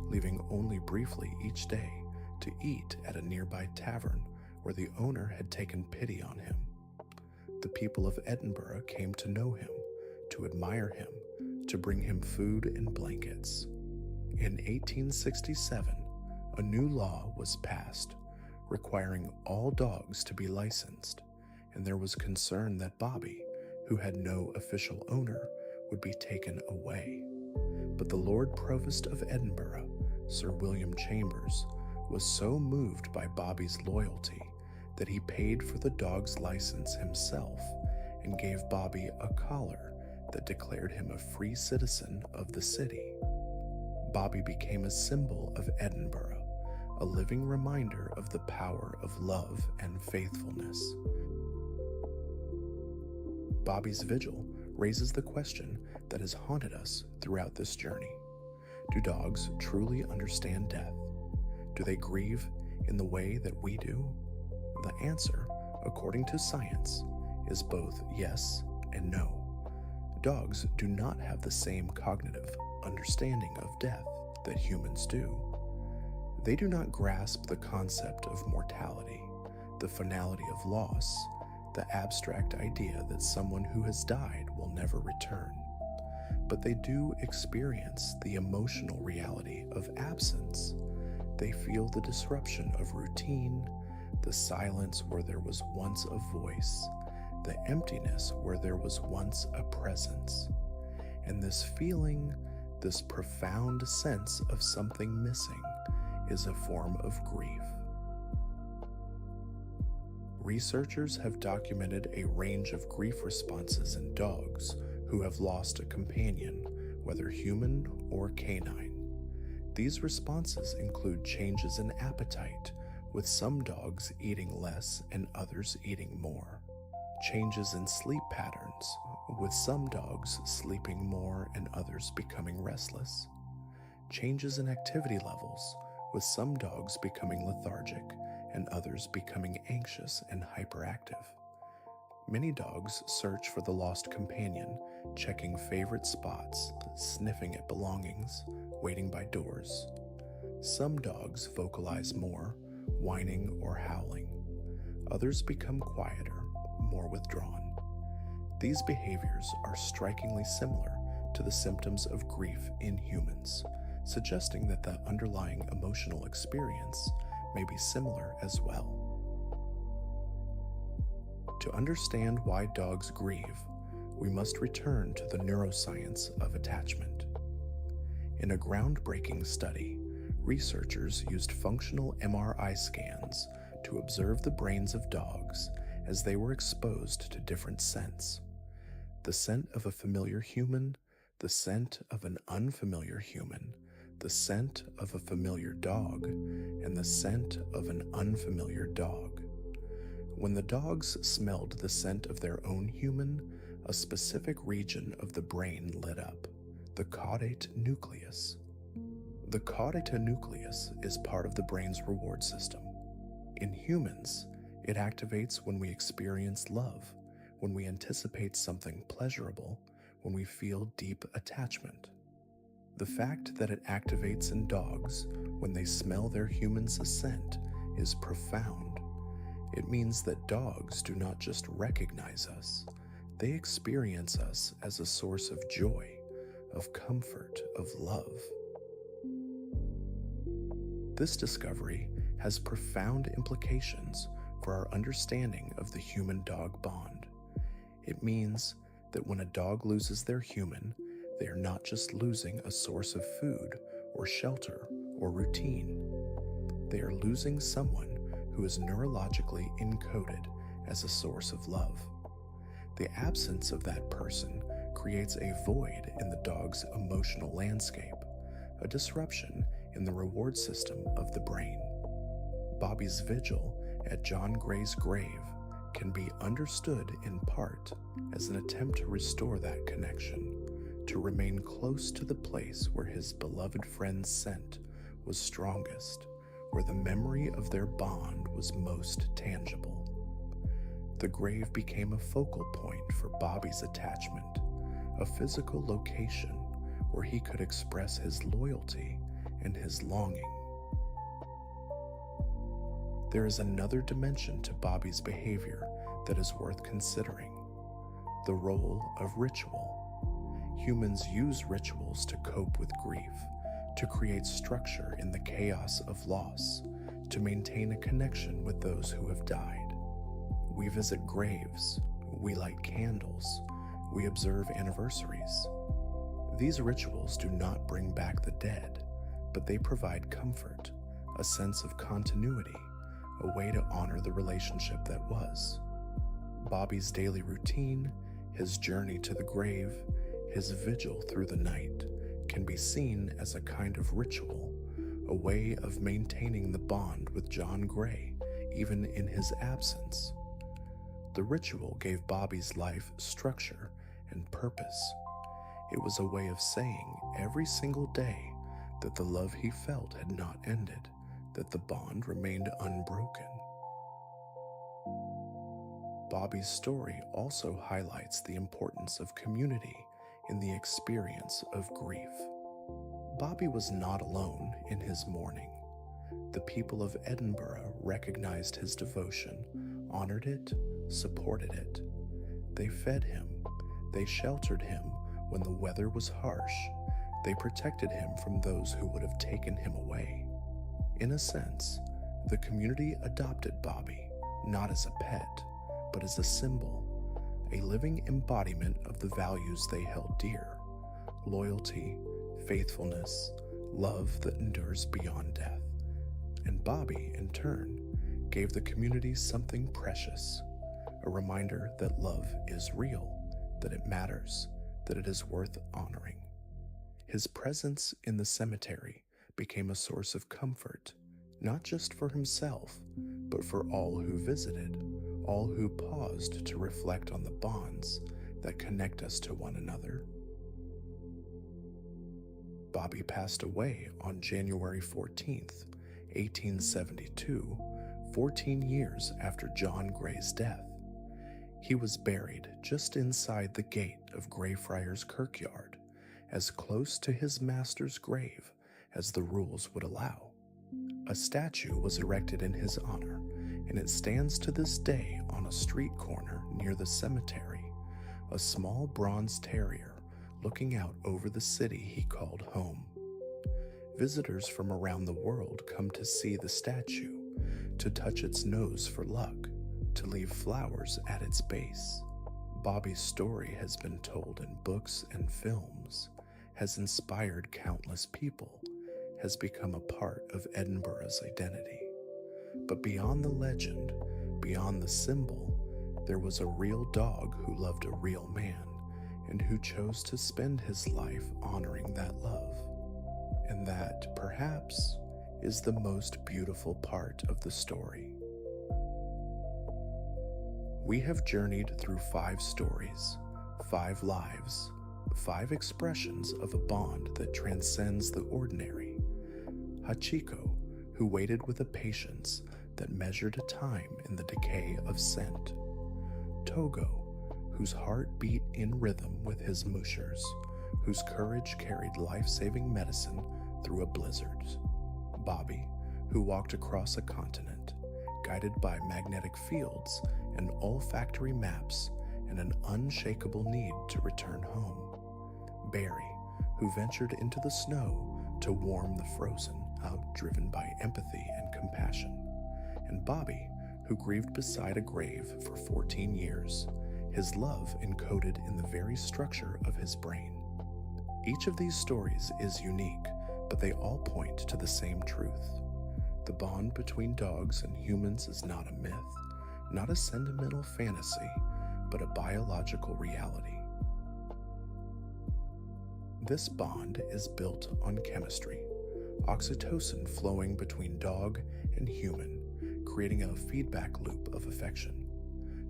leaving only briefly each day to eat at a nearby tavern where the owner had taken pity on him. The people of Edinburgh came to know him, to admire him, to bring him food and blankets. In 1867, a new law was passed requiring all dogs to be licensed, and there was concern that Bobbie, who had no official owner, would be taken away. But the Lord Provost of Edinburgh, Sir William Chambers, was so moved by Bobbie's loyalty that he paid for the dog's license himself and gave Bobbie a collar that declared him a free citizen of the city. Bobbie became a symbol of Edinburgh, a living reminder of the power of love and faithfulness. Bobbie's vigil raises the question that has haunted us throughout this journey. Do dogs truly understand death? Do they grieve in the way that we do? The answer, according to science, is both yes and no. Dogs do not have the same cognitive understanding of death that humans do. They do not grasp the concept of mortality, the finality of loss, the abstract idea that someone who has died will never return. But they do experience the emotional reality of absence. They feel the disruption of routine, the silence where there was once a voice, the emptiness where there was once a presence. And this feeling, this profound sense of something missing, is a form of grief. Researchers have documented a range of grief responses in dogs who have lost a companion, whether human or canine. These responses include changes in appetite, with some dogs eating less and others eating more. Changes in sleep patterns, with some dogs sleeping more and others becoming restless. Changes in activity levels, with some dogs becoming lethargic and others becoming anxious and hyperactive. Many dogs search for the lost companion, checking favorite spots, sniffing at belongings, waiting by doors. Some dogs vocalize more, whining or howling. Others become quieter, more withdrawn. These behaviors are strikingly similar to the symptoms of grief in humans, suggesting that the underlying emotional experience may be similar as well. To understand why dogs grieve, we must return to the neuroscience of attachment. In a groundbreaking study, researchers used functional MRI scans to observe the brains of dogs as they were exposed to different scents. The scent of a familiar human, the scent of an unfamiliar human, the scent of a familiar dog, and the scent of an unfamiliar dog. When the dogs smelled the scent of their own human, a specific region of the brain lit up, the caudate nucleus. The caudate nucleus is part of the brain's reward system. In humans, it activates when we experience love, when we anticipate something pleasurable, when we feel deep attachment. The fact that it activates in dogs when they smell their human's scent is profound. It means that dogs do not just recognize us, they experience us as a source of joy, of comfort, of love. This discovery has profound implications for our understanding of the human-dog bond. It means that when a dog loses their human, they are not just losing a source of food or shelter or routine. They are losing someone who is neurologically encoded as a source of love. The absence of that person creates a void in the dog's emotional landscape, a disruption in the reward system of the brain. Bobbie's vigil at John Gray's grave can be understood in part as an attempt to restore that connection, to remain close to the place where his beloved friend's scent was strongest, where the memory of their bond was most tangible. The grave became a focal point for Bobbie's attachment, a physical location where he could express his loyalty and his longing. There is another dimension to Bobbie's behavior that is worth considering: the role of ritual. Humans use rituals to cope with grief, to create structure in the chaos of loss, to maintain a connection with those who have died. We visit graves, we light candles, we observe anniversaries. These rituals do not bring back the dead, but they provide comfort, a sense of continuity, a way to honor the relationship that was. Bobbie's daily routine, his journey to the grave, his vigil through the night, can be seen as a kind of ritual, a way of maintaining the bond with John Gray, even in his absence. The ritual gave Bobbie's life structure and purpose. It was a way of saying every single day that the love he felt had not ended, that the bond remained unbroken. Bobbie's story also highlights the importance of community in the experience of grief. Bobbie was not alone in his mourning. The people of Edinburgh recognized his devotion, honored it, supported it. They fed him, they sheltered him when the weather was harsh, they protected him from those who would have taken him away. In a sense, the community adopted Bobbie, not as a pet, but as a symbol, a living embodiment of the values they held dear: loyalty, faithfulness, love that endures beyond death. And Bobbie, in turn, gave the community something precious, a reminder that love is real, that it matters, that it is worth honoring. His presence in the cemetery became a source of comfort, not just for himself, but for all who visited, all who paused to reflect on the bonds that connect us to one another. Bobbie passed away on January 14th, 1872, 14 years after John Gray's death. He was buried just inside the gate of Greyfriars kirkyard, as close to his master's grave as the rules would allow. A statue was erected in his honor, and it stands to this day on a street corner near the cemetery, a small bronze terrier looking out over the city he called home. Visitors from around the world come to see the statue, to touch its nose for luck, to leave flowers at its base. Bobbie's story has been told in books and films, has inspired countless people, has become a part of Edinburgh's identity. But beyond the legend, beyond the symbol, there was a real dog who loved a real man, and who chose to spend his life honoring that love. And that, perhaps, is the most beautiful part of the story. We have journeyed through 5 stories, 5 lives, 5 expressions of a bond that transcends the ordinary. Hachiko, who waited with a patience that measured time in the decay of scent. Togo, whose heart beat in rhythm with his mushers, whose courage carried life-saving medicine through a blizzard. Bobbie, who walked across a continent, guided by magnetic fields and olfactory maps and an unshakable need to return home. Barry, who ventured into the snow to warm the frozen, driven by empathy and compassion. And Bobbie, who grieved beside a grave for 14 years, his love encoded in the very structure of his brain. Each of these stories is unique, but they all point to the same truth. The bond between dogs and humans is not a myth, not a sentimental fantasy, but a biological reality. This bond is built on chemistry, oxytocin flowing between dog and human, creating a feedback loop of affection.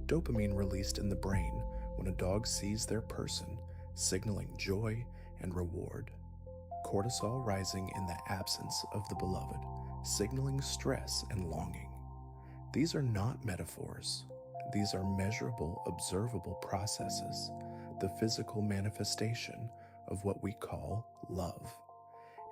Dopamine released in the brain when a dog sees their person, signaling joy and reward. Cortisol rising in the absence of the beloved, signaling stress and longing. These are not metaphors. These are measurable, observable processes, the physical manifestation of what we call love.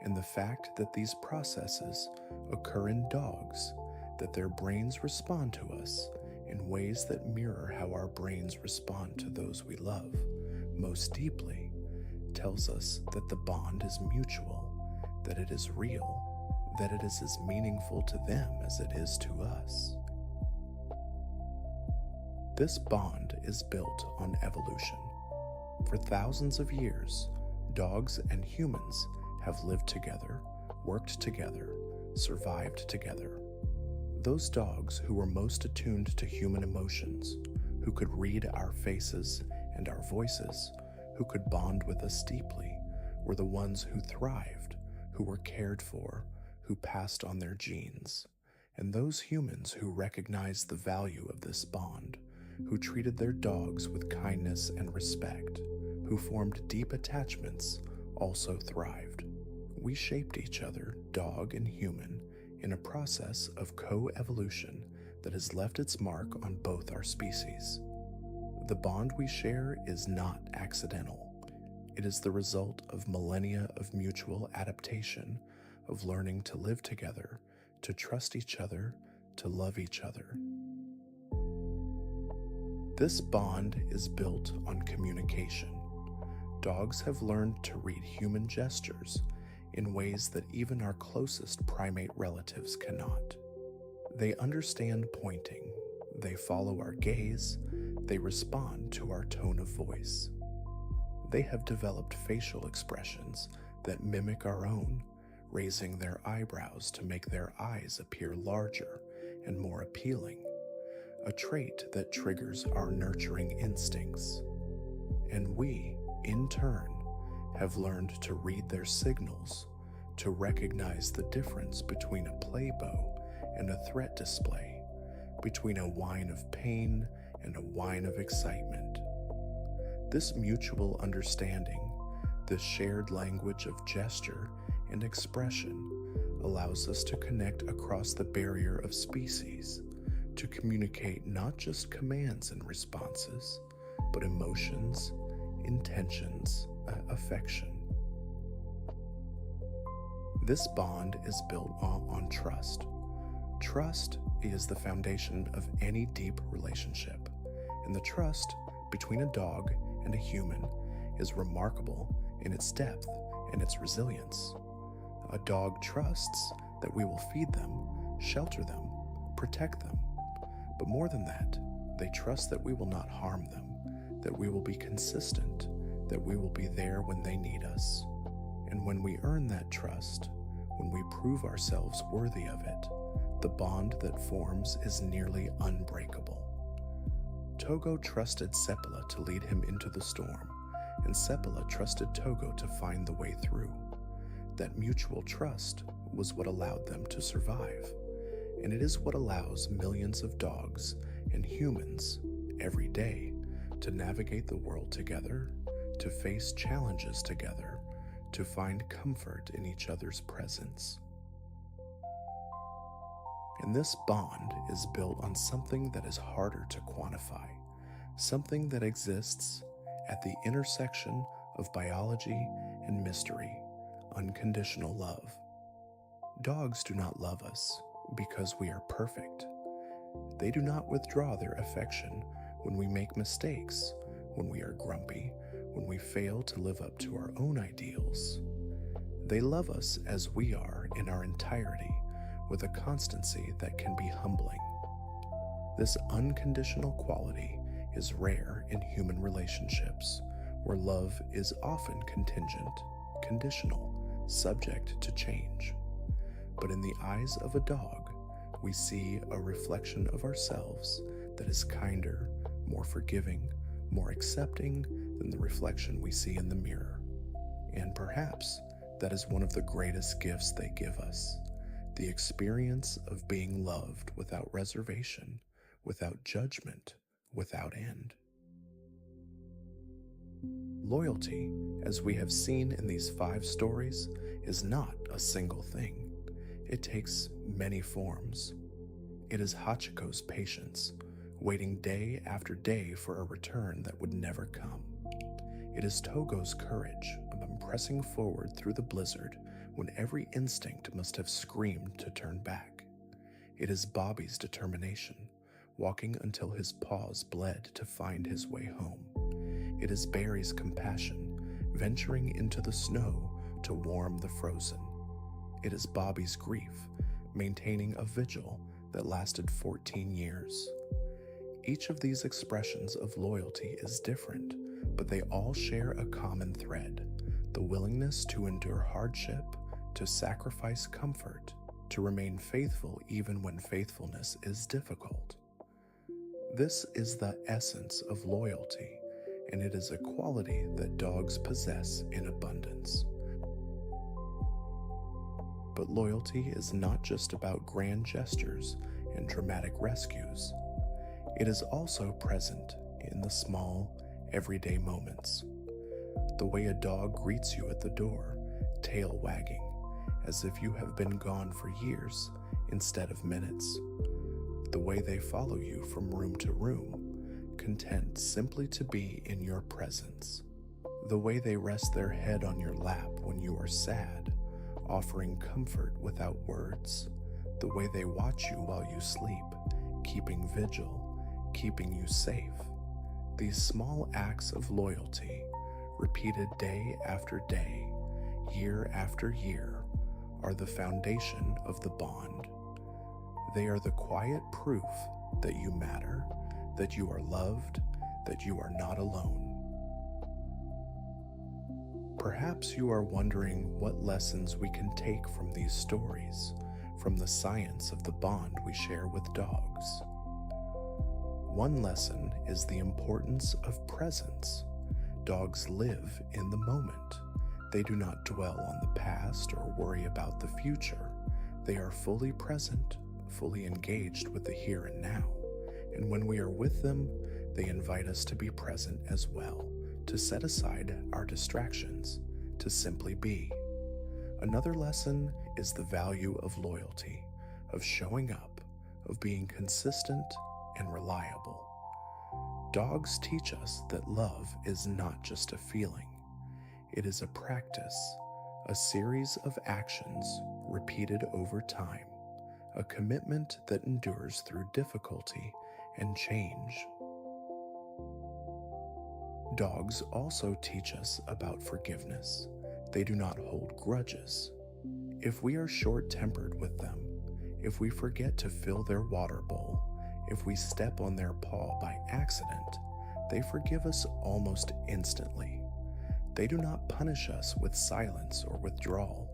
And the fact that these processes occur in dogs, that their brains respond to us in ways that mirror how our brains respond to those we love most deeply, tells us that the bond is mutual, that it is real, that it is as meaningful to them as it is to us. This bond is built on evolution. For thousands of years, dogs and humans have lived together, worked together, survived together. Those dogs who were most attuned to human emotions, who could read our faces and our voices, who could bond with us deeply, were the ones who thrived, who were cared for, who passed on their genes. And those humans who recognized the value of this bond, who treated their dogs with kindness and respect, who formed deep attachments, also thrived. We shaped each other, dog and human, in a process of co-evolution that has left its mark on both our species. The bond we share is not accidental. It is the result of millennia of mutual adaptation, of learning to live together, to trust each other, to love each other. This bond is built on communication. Dogs have learned to read human gestures in ways that even our closest primate relatives cannot. They understand pointing, they follow our gaze, they respond to our tone of voice. They have developed facial expressions that mimic our own, raising their eyebrows to make their eyes appear larger and more appealing, a trait that triggers our nurturing instincts. And we, in turn, have learned to read their signals, to recognize the difference between a play bow and a threat display, between a whine of pain and a whine of excitement. This mutual understanding, this shared language of gesture and expression, allows us to connect across the barrier of species, to communicate not just commands and responses, but emotions, intentions, affection. This bond is built on trust. Trust is the foundation of any deep relationship, and the trust between a dog and a human is remarkable in its depth and its resilience. A dog trusts that we will feed them, shelter them, protect them. But more than that, they trust that we will not harm them, that we will be consistent, that we will be there when they need us. And when we earn that trust, when we prove ourselves worthy of it, the bond that forms is nearly unbreakable. Togo trusted Seppala to lead him into the storm, and Seppala trusted Togo to find the way through. That mutual trust was what allowed them to survive, and it is what allows millions of dogs and humans every day to navigate the world together, to face challenges together, to find comfort in each other's presence. And this bond is built on something that is harder to quantify, something that exists at the intersection of biology and mystery, unconditional love. Dogs do not love us because we are perfect. They do not withdraw their affection when we make mistakes, when we are grumpy, when we fail to live up to our own ideals. They love us as we are in our entirety, with a constancy that can be humbling. This unconditional quality is rare in human relationships, where love is often contingent, conditional, subject to change. But in the eyes of a dog, we see a reflection of ourselves that is kinder, more forgiving, more accepting than the reflection we see in the mirror. And perhaps that is one of the greatest gifts they give us, the experience of being loved without reservation, without judgment, without end. Loyalty, as we have seen in these 5 stories, is not a single thing. It takes many forms. It is Hachiko's patience, waiting day after day for a return that would never come. It is Togo's courage of pressing forward through the blizzard when every instinct must have screamed to turn back. It is Bobbie's determination, walking until his paws bled to find his way home. It is Barry's compassion, venturing into the snow to warm the frozen. It is Bobbie's grief, maintaining a vigil that lasted 14 years. Each of these expressions of loyalty is different, but they all share a common thread: the willingness to endure hardship, to sacrifice comfort, to remain faithful even when faithfulness is difficult. This is the essence of loyalty, and it is a quality that dogs possess in abundance. But loyalty is not just about grand gestures and dramatic rescues. It is also present in the small, everyday moments. The way a dog greets you at the door, tail wagging, as if you have been gone for years instead of minutes. The way they follow you from room to room, content simply to be in your presence. The way they rest their head on your lap when you are sad, offering comfort without words. The way they watch you while you sleep, keeping vigil, keeping you safe. These small acts of loyalty, repeated day after day, year after year, are the foundation of the bond. They are the quiet proof that you matter, that you are loved, that you are not alone. Perhaps you are wondering what lessons we can take from these stories, from the science of the bond we share with dogs. One lesson is the importance of presence. Dogs live in the moment. They do not dwell on the past or worry about the future. They are fully present, fully engaged with the here and now. And when we are with them, they invite us to be present as well, to set aside our distractions, to simply be. Another lesson is the value of loyalty, of showing up, of being consistent and reliable. Dogs teach us that love is not just a feeling. It is a practice, a series of actions repeated over time, a commitment that endures through difficulty and change. Dogs also teach us about forgiveness. They do not hold grudges. If we are short-tempered with them, if we forget to fill their water bowl, if we step on their paw by accident, they forgive us almost instantly. They do not punish us with silence or withdrawal.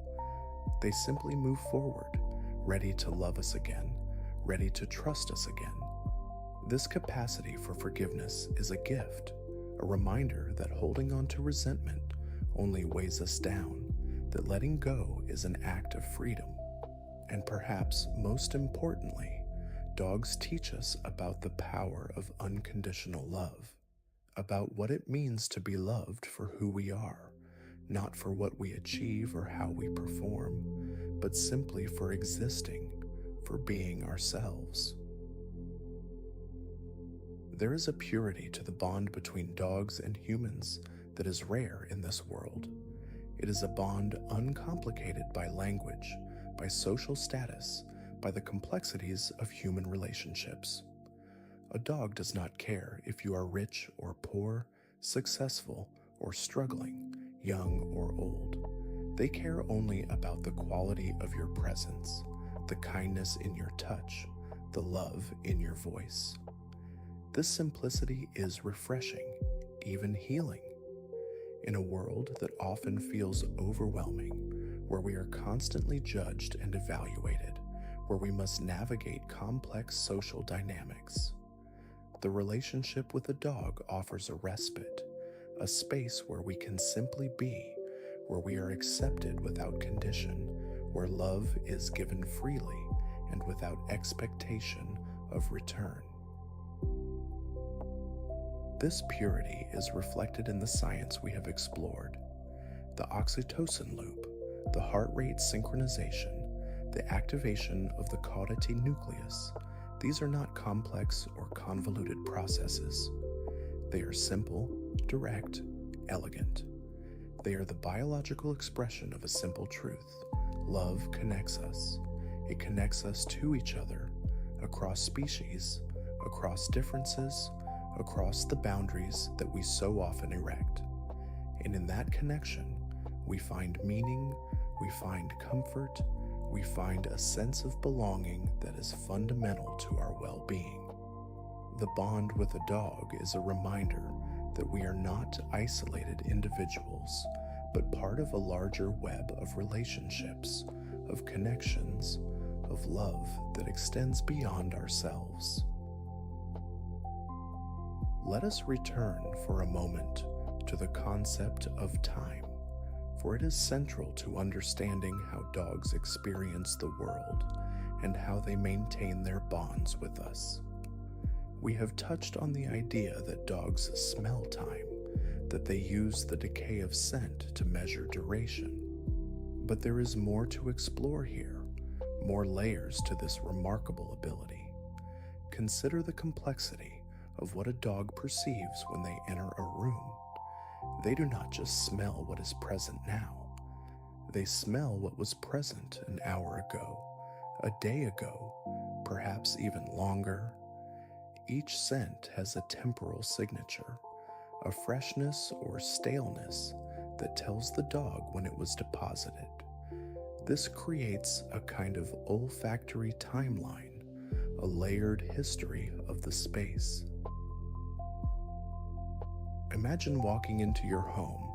They simply move forward, ready to love us again, ready to trust us again. This capacity for forgiveness is a gift, a reminder that holding on to resentment only weighs us down, that letting go is an act of freedom. And perhaps most importantly, dogs teach us about the power of unconditional love, about what it means to be loved for who we are, not for what we achieve or how we perform, but simply for existing, for being ourselves. There is a purity to the bond between dogs and humans that is rare in this world. It is a bond uncomplicated by language, by social status, by the complexities of human relationships. A dog does not care if you are rich or poor, successful or struggling, young or old. They care only about the quality of your presence, the kindness in your touch, the love in your voice. This simplicity is refreshing, even healing. In a world that often feels overwhelming, where we are constantly judged and evaluated, where we must navigate complex social dynamics, the relationship with a dog offers a respite, a space where we can simply be, where we are accepted without condition, where love is given freely and without expectation of return. This purity is reflected in the science we have explored. The oxytocin loop, the heart rate synchronization, the activation of the caudate nucleus. These are not complex or convoluted processes. They are simple, direct, elegant. They are the biological expression of a simple truth. Love connects us. It connects us to each other, across species, across differences, across the boundaries that we so often erect. And in that connection, we find meaning, we find comfort, we find a sense of belonging that is fundamental to our well-being. The bond with a dog is a reminder that we are not isolated individuals, but part of a larger web of relationships, of connections, of love that extends beyond ourselves. Let us return for a moment to the concept of time, for it is central to understanding how dogs experience the world and how they maintain their bonds with us. We have touched on the idea that dogs smell time, that they use the decay of scent to measure duration. But there is more to explore here, more layers to this remarkable ability. Consider the complexity of what a dog perceives when they enter a room. They do not just smell what is present now. They smell what was present an hour ago, a day ago, perhaps even longer. Each scent has a temporal signature, a freshness or staleness that tells the dog when it was deposited. This creates a kind of olfactory timeline, a layered history of the space. Imagine walking into your home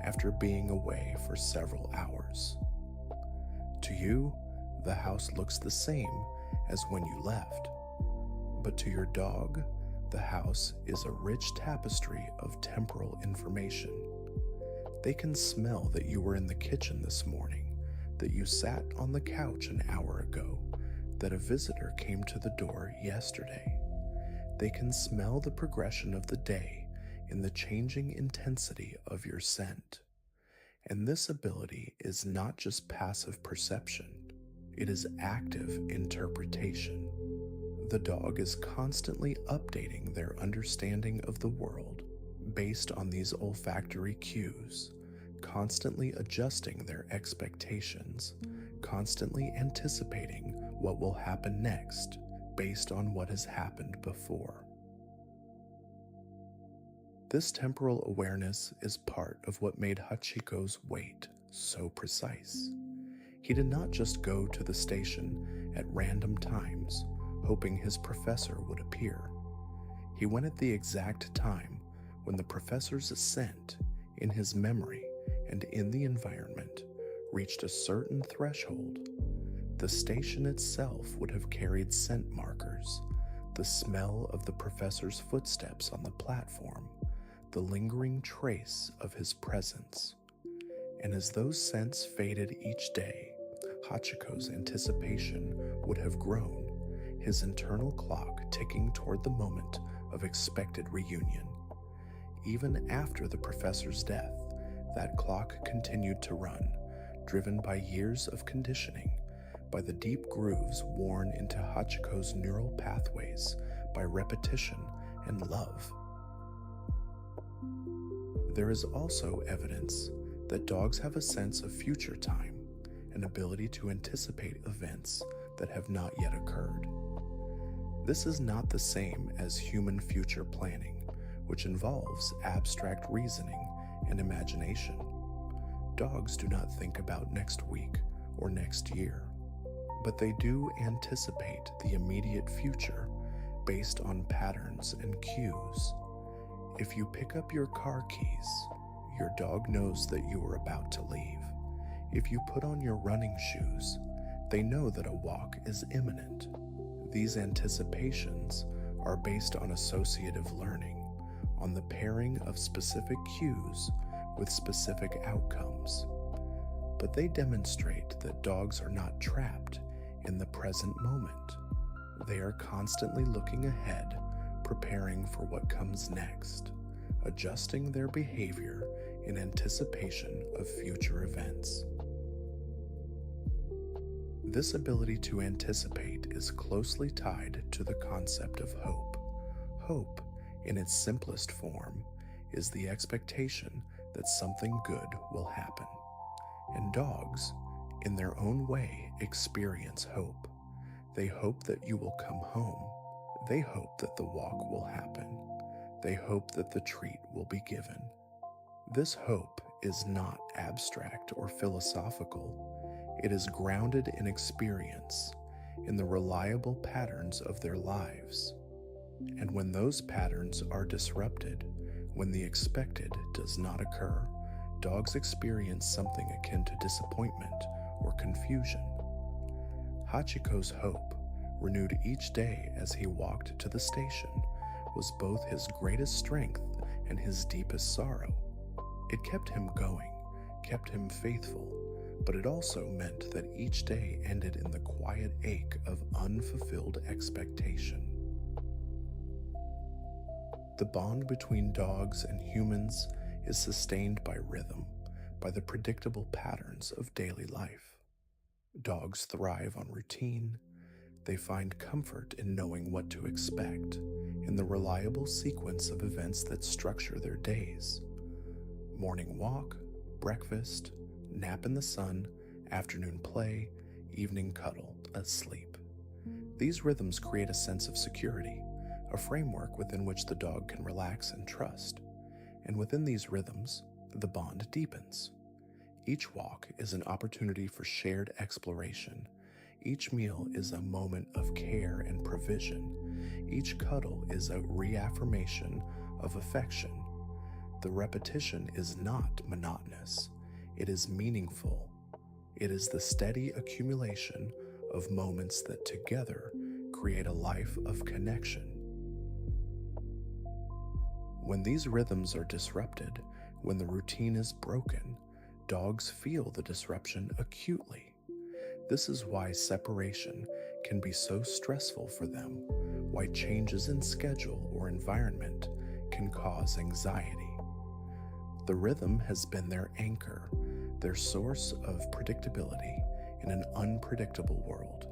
after being away for several hours. To you, the house looks the same as when you left, but to your dog, the house is a rich tapestry of temporal information. They can smell that you were in the kitchen this morning, that you sat on the couch an hour ago, that a visitor came to the door yesterday. They can smell the progression of the day in the changing intensity of your scent. And this ability is not just passive perception, it is active interpretation. The dog is constantly updating their understanding of the world based on these olfactory cues, constantly adjusting their expectations, constantly anticipating what will happen next based on what has happened before. This temporal awareness is part of what made Hachiko's wait so precise. He did not just go to the station at random times, hoping his professor would appear. He went at the exact time when the professor's scent, in his memory and in the environment, reached a certain threshold. The station itself would have carried scent markers, the smell of the professor's footsteps on the platform, the lingering trace of his presence. And as those scents faded each day, Hachiko's anticipation would have grown, his internal clock ticking toward the moment of expected reunion. Even after the professor's death, that clock continued to run, driven by years of conditioning, by the deep grooves worn into Hachiko's neural pathways, by repetition and love. There is also evidence that dogs have a sense of future time, an ability to anticipate events that have not yet occurred. This is not the same as human future planning, which involves abstract reasoning and imagination. Dogs do not think about next week or next year, but they do anticipate the immediate future based on patterns and cues. If you pick up your car keys, your dog knows that you are about to leave. If you put on your running shoes, they know that a walk is imminent. These anticipations are based on associative learning, on the pairing of specific cues with specific outcomes. But they demonstrate that dogs are not trapped in the present moment. They are constantly looking ahead, preparing for what comes next, adjusting their behavior in anticipation of future events. This ability to anticipate is closely tied to the concept of hope. Hope, in its simplest form, is the expectation that something good will happen. And dogs, in their own way, experience hope. They hope that you will come home. They hope that the walk will happen. They hope that the treat will be given. This hope is not abstract or philosophical. It is grounded in experience, in the reliable patterns of their lives. And when those patterns are disrupted, when the expected does not occur, dogs experience something akin to disappointment or confusion. Hachiko's hope, renewed each day as he walked to the station, was both his greatest strength and his deepest sorrow. It kept him going, kept him faithful, but it also meant that each day ended in the quiet ache of unfulfilled expectation. The bond between dogs and humans is sustained by rhythm, by the predictable patterns of daily life. Dogs thrive on routine. They find comfort in knowing what to expect, in the reliable sequence of events that structure their days. Morning walk, breakfast, nap in the sun, afternoon play, evening cuddle, asleep. These rhythms create a sense of security, a framework within which the dog can relax and trust. And within these rhythms, the bond deepens. Each walk is an opportunity for shared exploration. Each meal is a moment of care and provision. Each cuddle is a reaffirmation of affection. The repetition is not monotonous. It is meaningful. It is the steady accumulation of moments that together create a life of connection. When these rhythms are disrupted, when the routine is broken, dogs feel the disruption acutely. This is why separation can be so stressful for them, why changes in schedule or environment can cause anxiety. The rhythm has been their anchor, their source of predictability in an unpredictable world,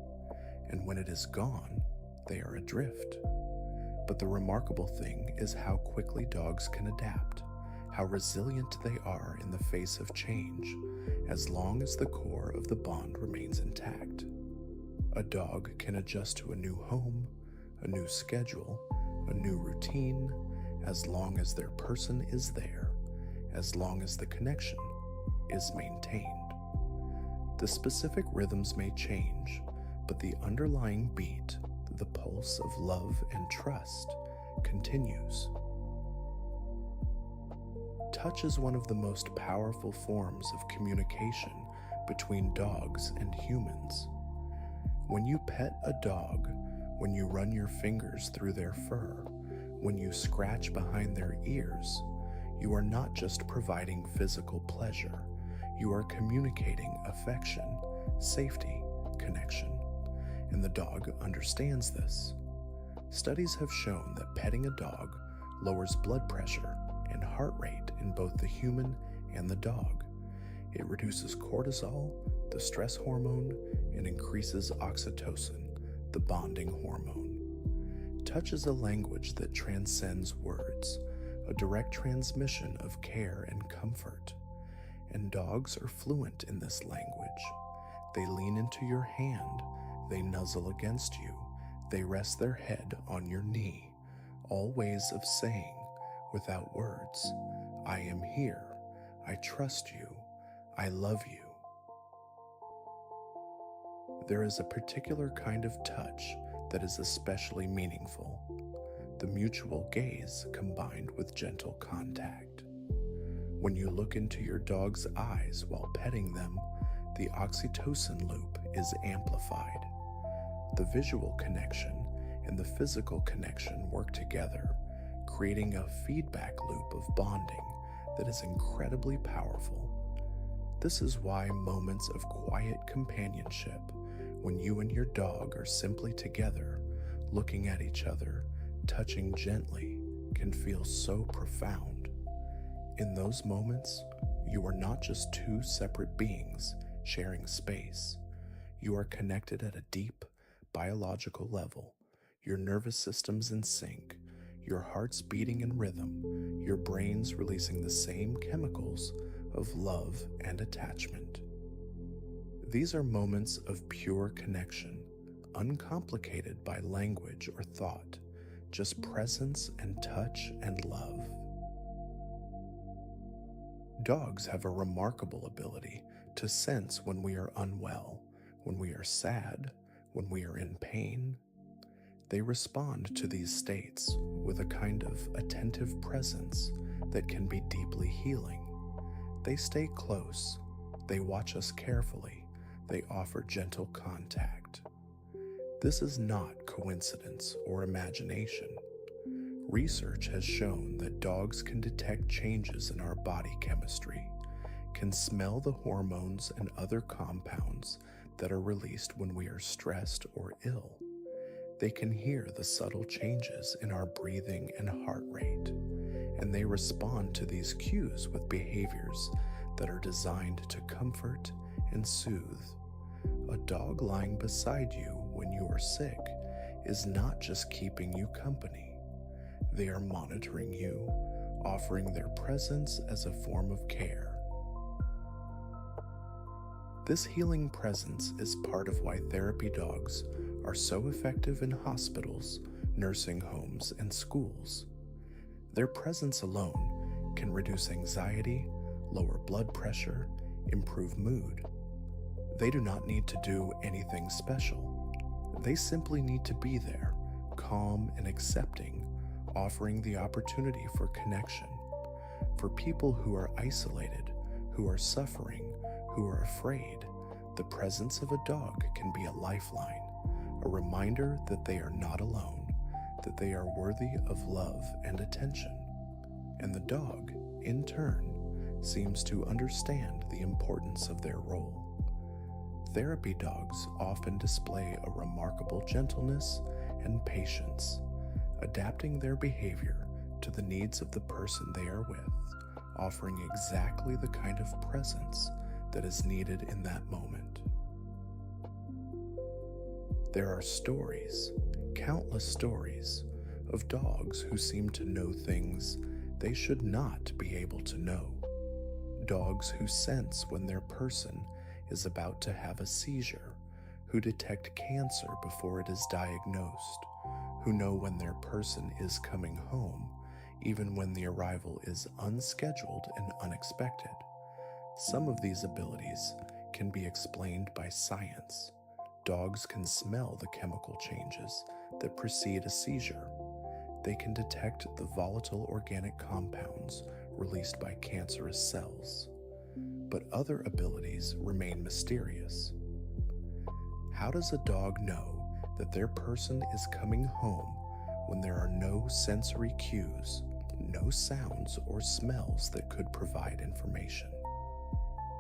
and when it is gone, they are adrift. But the remarkable thing is how quickly dogs can adapt, how resilient they are in the face of change, as long as the core of the bond remains intact. A dog can adjust to a new home, a new schedule, a new routine, as long as their person is there, as long as the connection is maintained. The specific rhythms may change, but the underlying beat, the pulse of love and trust, continues. Touch is one of the most powerful forms of communication between dogs and humans. When you pet a dog, when you run your fingers through their fur, when you scratch behind their ears, you are not just providing physical pleasure, you are communicating affection, safety, connection, and the dog understands this. Studies have shown that petting a dog lowers blood pressure and heart rate in both the human and the dog. It reduces cortisol, the stress hormone, and increases oxytocin, the bonding hormone. Touch is a language that transcends words, a direct transmission of care and comfort. And dogs are fluent in this language. They lean into your hand, they nuzzle against you, they rest their head on your knee, all ways of saying, without words, I am here, I trust you, I love you. There is a particular kind of touch that is especially meaningful, the mutual gaze combined with gentle contact. When you look into your dog's eyes while petting them, the oxytocin loop is amplified. The visual connection and the physical connection work together, creating a feedback loop of bonding that is incredibly powerful. This is why moments of quiet companionship, when you and your dog are simply together, looking at each other, touching gently, can feel so profound. In those moments, you are not just two separate beings sharing space. You are connected at a deep, biological level, your nervous system's in sync, your heart's beating in rhythm, your brain's releasing the same chemicals of love and attachment. These are moments of pure connection, uncomplicated by language or thought, just presence and touch and love. Dogs have a remarkable ability to sense when we are unwell, when we are sad, when we are in pain. They respond to these states with a kind of attentive presence that can be deeply healing. They stay close, they watch us carefully, they offer gentle contact. This is not coincidence or imagination. Research has shown that dogs can detect changes in our body chemistry, can smell the hormones and other compounds that are released when we are stressed or ill. They can hear the subtle changes in our breathing and heart rate, and they respond to these cues with behaviors that are designed to comfort and soothe. A dog lying beside you when you are sick is not just keeping you company. They are monitoring you, offering their presence as a form of care. This healing presence is part of why therapy dogs are so effective in hospitals, nursing homes, and schools. Their presence alone can reduce anxiety, lower blood pressure, improve mood. They do not need to do anything special. They simply need to be there, calm and accepting, offering the opportunity for connection. For people who are isolated, who are suffering, who are afraid, the presence of a dog can be a lifeline, a reminder that they are not alone, that they are worthy of love and attention. And the dog, in turn, seems to understand the importance of their role. Therapy dogs often display a remarkable gentleness and patience, adapting their behavior to the needs of the person they are with, offering exactly the kind of presence that is needed in that moment. There are stories, countless stories, of dogs who seem to know things they should not be able to know. Dogs who sense when their person is about to have a seizure, who detect cancer before it is diagnosed, who know when their person is coming home, even when the arrival is unscheduled and unexpected. Some of these abilities can be explained by science. Dogs can smell the chemical changes that precede a seizure. They can detect the volatile organic compounds released by cancerous cells. But other abilities remain mysterious. How does a dog know that their person is coming home when there are no sensory cues, no sounds or smells that could provide information?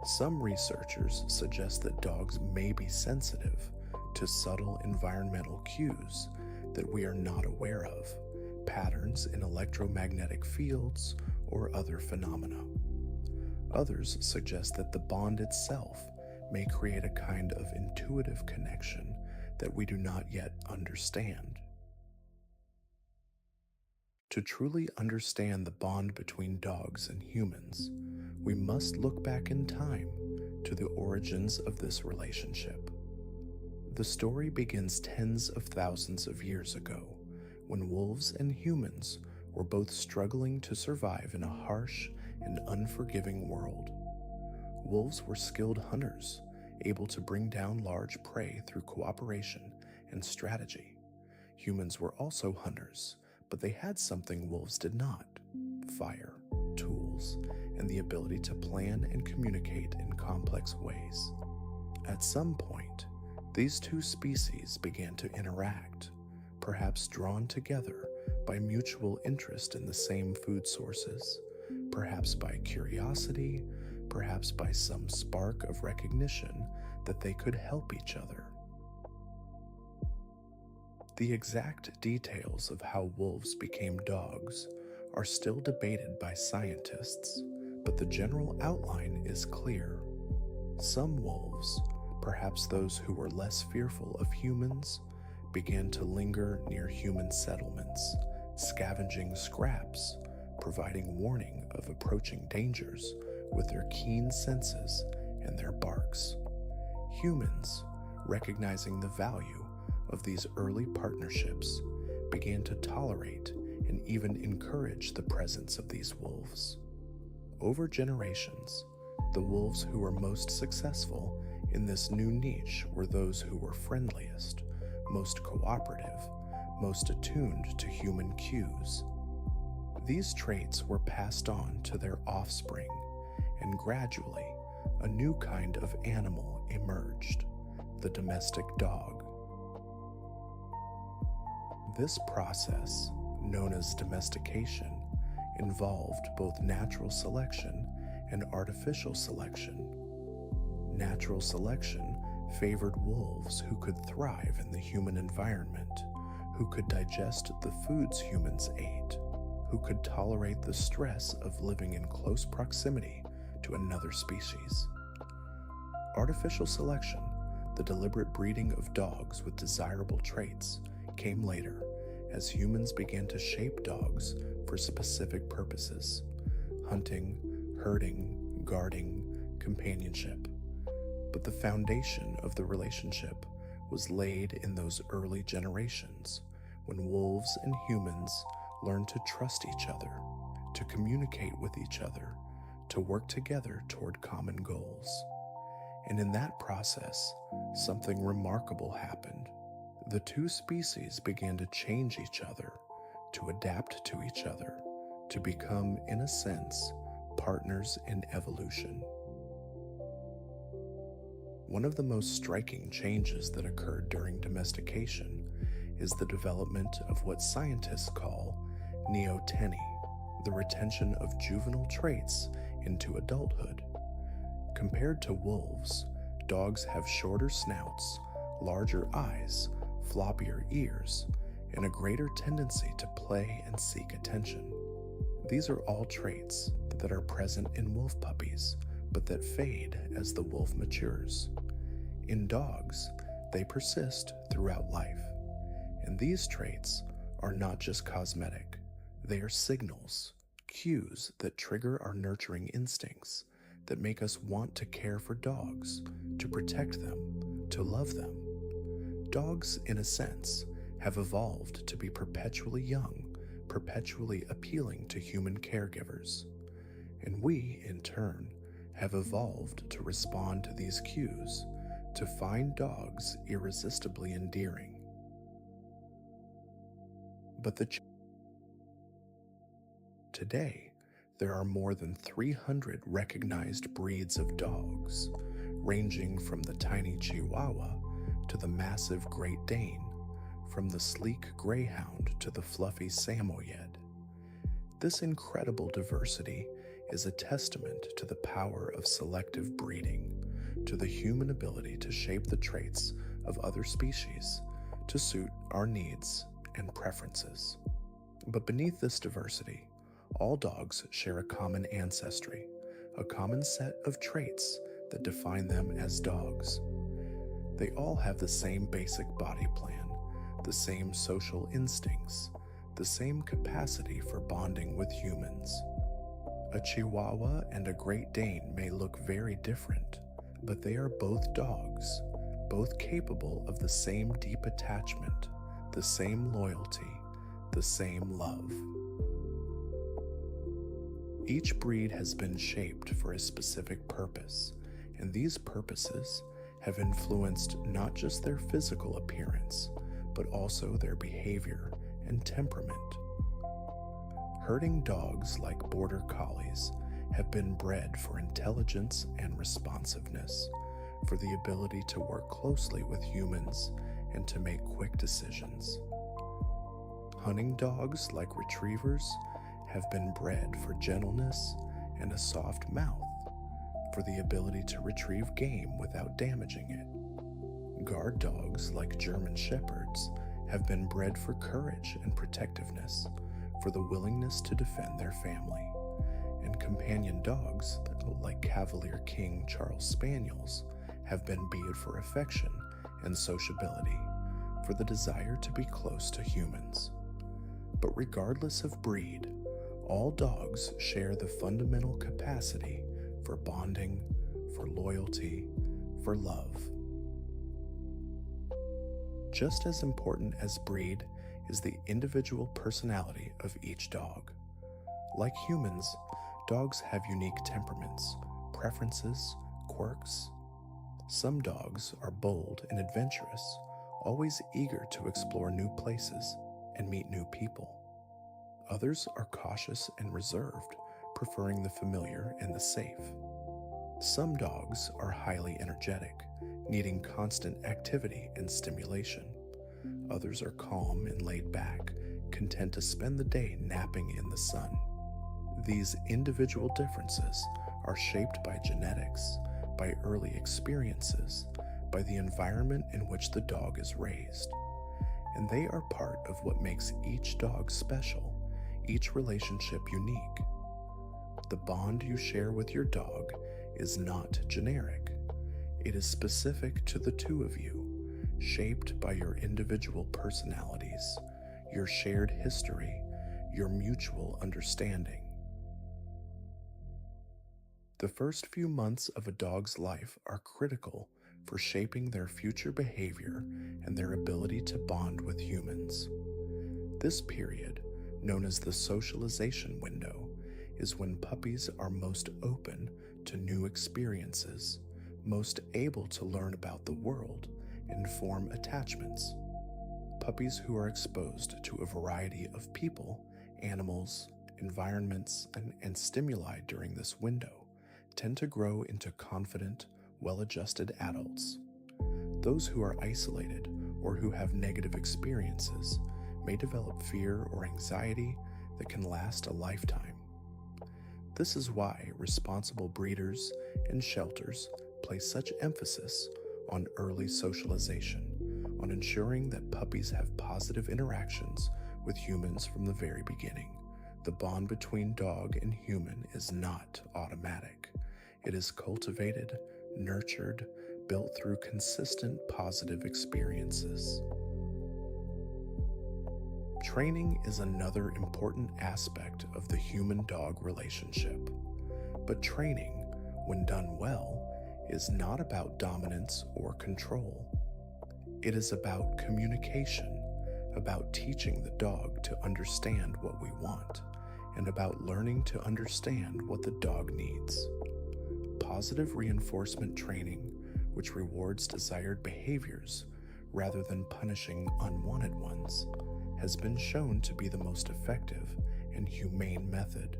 Some researchers suggest that dogs may be sensitive to subtle environmental cues that we are not aware of, patterns in electromagnetic fields, or other phenomena. Others suggest that the bond itself may create a kind of intuitive connection that we do not yet understand. To truly understand the bond between dogs and humans, we must look back in time to the origins of this relationship. The story begins tens of thousands of years ago, when wolves and humans were both struggling to survive in a harsh and unforgiving world. Wolves were skilled hunters, able to bring down large prey through cooperation and strategy. Humans were also hunters, but they had something wolves did not: fire, tools, and the ability to plan and communicate in complex ways. At some point, these two species began to interact, perhaps drawn together by mutual interest in the same food sources, perhaps by curiosity, perhaps by some spark of recognition that they could help each other. The exact details of how wolves became dogs are still debated by scientists, but the general outline is clear. Some wolves, perhaps those who were less fearful of humans, began to linger near human settlements, scavenging scraps, providing warning of approaching dangers with their keen senses and their barks. Humans, recognizing the value of these early partnerships, began to tolerate and even encourage the presence of these wolves. Over generations, the wolves who were most successful in this new niche were those who were friendliest, most cooperative, most attuned to human cues. These traits were passed on to their offspring, and gradually, a new kind of animal emerged: the domestic dog. This process, known as domestication, involved both natural selection and artificial selection. Natural selection favored wolves who could thrive in the human environment, who could digest the foods humans ate, who could tolerate the stress of living in close proximity to another species. Artificial selection, the deliberate breeding of dogs with desirable traits, came later as humans began to shape dogs for specific purposes: hunting, herding, guarding, companionship. But the foundation of the relationship was laid in those early generations, when wolves and humans learned to trust each other, to communicate with each other, to work together toward common goals. And in that process, something remarkable happened. The two species began to change each other, to adapt to each other, to become, in a sense, partners in evolution. One of the most striking changes that occurred during domestication is the development of what scientists call neoteny, the retention of juvenile traits into adulthood. Compared to wolves, dogs have shorter snouts, larger eyes, floppier ears, and a greater tendency to play and seek attention. These are all traits that are present in wolf puppies, but that fade as the wolf matures. In dogs, they persist throughout life. And these traits are not just cosmetic. They are signals, cues that trigger our nurturing instincts, that make us want to care for dogs, to protect them, to love them. Dogs, in a sense, have evolved to be perpetually young, perpetually appealing to human caregivers. And we, in turn, have evolved to respond to these cues, to find dogs irresistibly endearing. But today, there are more than 300 recognized breeds of dogs, ranging from the tiny Chihuahua to the massive Great Dane, from the sleek Greyhound to the fluffy Samoyed. This incredible diversity is a testament to the power of selective breeding, to the human ability to shape the traits of other species to suit our needs and preferences. But beneath this diversity, all dogs share a common ancestry, a common set of traits that define them as dogs. They all have the same basic body plan, the same social instincts, the same capacity for bonding with humans. A Chihuahua and a Great Dane may look very different, but they are both dogs, both capable of the same deep attachment, the same loyalty, the same love. Each breed has been shaped for a specific purpose, and these purposes have influenced not just their physical appearance, but also their behavior and temperament. Herding dogs like border collies have been bred for intelligence and responsiveness, for the ability to work closely with humans and to make quick decisions. Hunting dogs like retrievers have been bred for gentleness and a soft mouth, for the ability to retrieve game without damaging it. Guard dogs like German Shepherds have been bred for courage and protectiveness, for the willingness to defend their family. And companion dogs like Cavalier King Charles Spaniels have been bred for affection and sociability, for the desire to be close to humans. But regardless of breed, all dogs share the fundamental capacity for bonding, for loyalty, for love. Just as important as breed is the individual personality of each dog. Like humans, dogs have unique temperaments, preferences, quirks. Some dogs are bold and adventurous, always eager to explore new places and meet new people. Others are cautious and reserved, preferring the familiar and the safe. Some dogs are highly energetic, needing constant activity and stimulation. Others are calm and laid back, content to spend the day napping in the sun. These individual differences are shaped by genetics, by early experiences, by the environment in which the dog is raised. And they are part of what makes each dog special, each relationship unique. The bond you share with your dog is not generic. It is specific to the two of you, shaped by your individual personalities, your shared history, your mutual understanding. The first few months of a dog's life are critical for shaping their future behavior and their ability to bond with humans. This period, known as the socialization window, is when puppies are most open to new experiences, most able to learn about the world and form attachments. Puppies who are exposed to a variety of people, animals, environments, and stimuli during this window tend to grow into confident, well-adjusted adults. Those who are isolated or who have negative experiences may develop fear or anxiety that can last a lifetime. This is why responsible breeders and shelters place such emphasis on early socialization, on ensuring that puppies have positive interactions with humans from the very beginning. The bond between dog and human is not automatic. It is cultivated, nurtured, built through consistent positive experiences. Training is another important aspect of the human-dog relationship. But training, when done well, is not about dominance or control. It is about communication, about teaching the dog to understand what we want, and about learning to understand what the dog needs. Positive reinforcement training, which rewards desired behaviors rather than punishing unwanted ones, has been shown to be the most effective and humane method.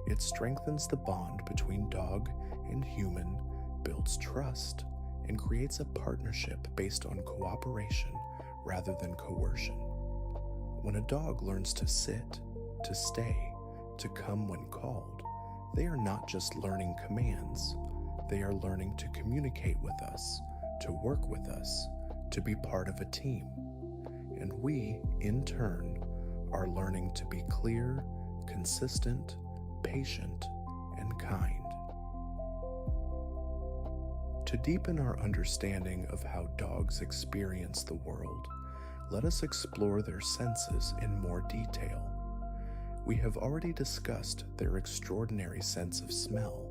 It strengthens the bond between dog and human, builds trust, and creates a partnership based on cooperation rather than coercion. When a dog learns to sit, to stay, to come when called, they are not just learning commands, they are learning to communicate with us, to work with us, to be part of a team. And we, in turn, are learning to be clear, consistent, patient, and kind. To deepen our understanding of how dogs experience the world, let us explore their senses in more detail. We have already discussed their extraordinary sense of smell,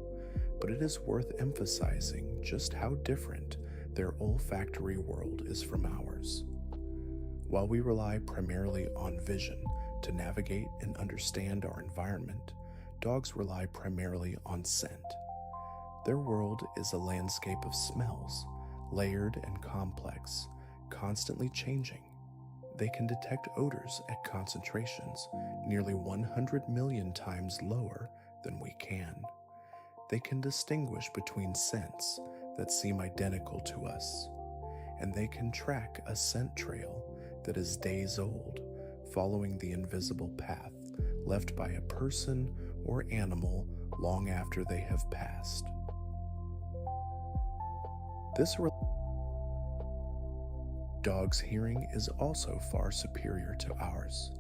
but it is worth emphasizing just how different their olfactory world is from ours. While we rely primarily on vision to navigate and understand our environment, dogs rely primarily on scent. Their world is a landscape of smells, layered and complex, constantly changing. They can detect odors at concentrations nearly 100 million times lower than we can. They can distinguish between scents that seem identical to us, and they can track a scent trail that is days old, following the invisible path left by a person or animal long after they have passed. Dogs' hearing is also far superior to ours.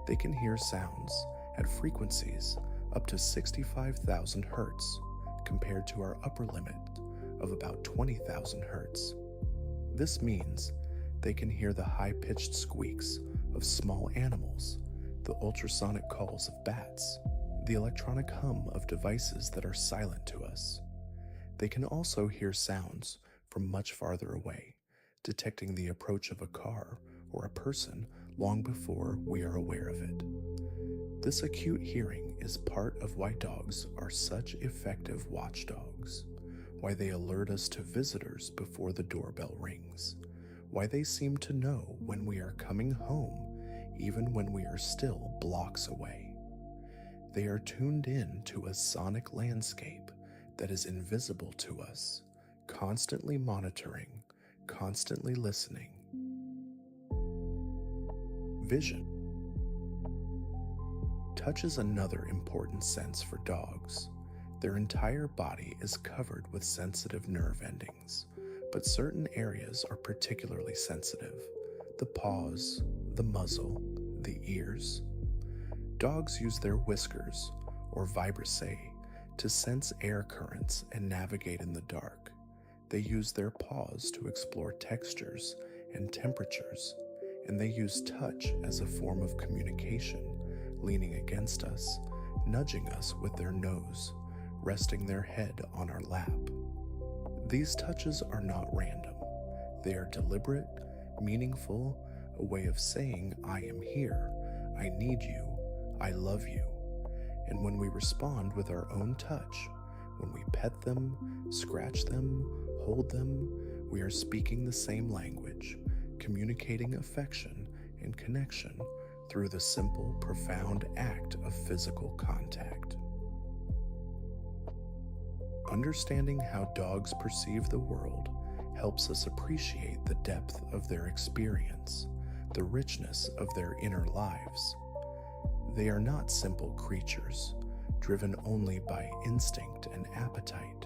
They can hear sounds at frequencies up to 65,000 hertz compared to our upper limit of about 20,000 hertz. This means they can hear the high-pitched squeaks of small animals, the ultrasonic calls of bats, the electronic hum of devices that are silent to us. They can also hear sounds from much farther away, detecting the approach of a car or a person long before we are aware of it. This acute hearing is part of why dogs are such effective watchdogs, why they alert us to visitors before the doorbell rings, why they seem to know when we are coming home even when we are still blocks away. They are tuned in to a sonic landscape that is invisible to us, constantly monitoring, constantly listening. Vision. Touch is another important sense for dogs. Their entire body is covered with sensitive nerve endings, but certain areas are particularly sensitive: the paws, the muzzle, the ears. Dogs use their whiskers, or vibrissae, to sense air currents and navigate in the dark. They use their paws to explore textures and temperatures, and they use touch as a form of communication, leaning against us, nudging us with their nose, resting their head on our lap. These touches are not random. They are deliberate, meaningful, a way of saying, I am here, I need you, I love you. And when we respond with our own touch, when we pet them, scratch them, hold them, we are speaking the same language, communicating affection and connection through the simple, profound act of physical contact. Understanding how dogs perceive the world helps us appreciate the depth of their experience, the richness of their inner lives. They are not simple creatures, driven only by instinct and appetite.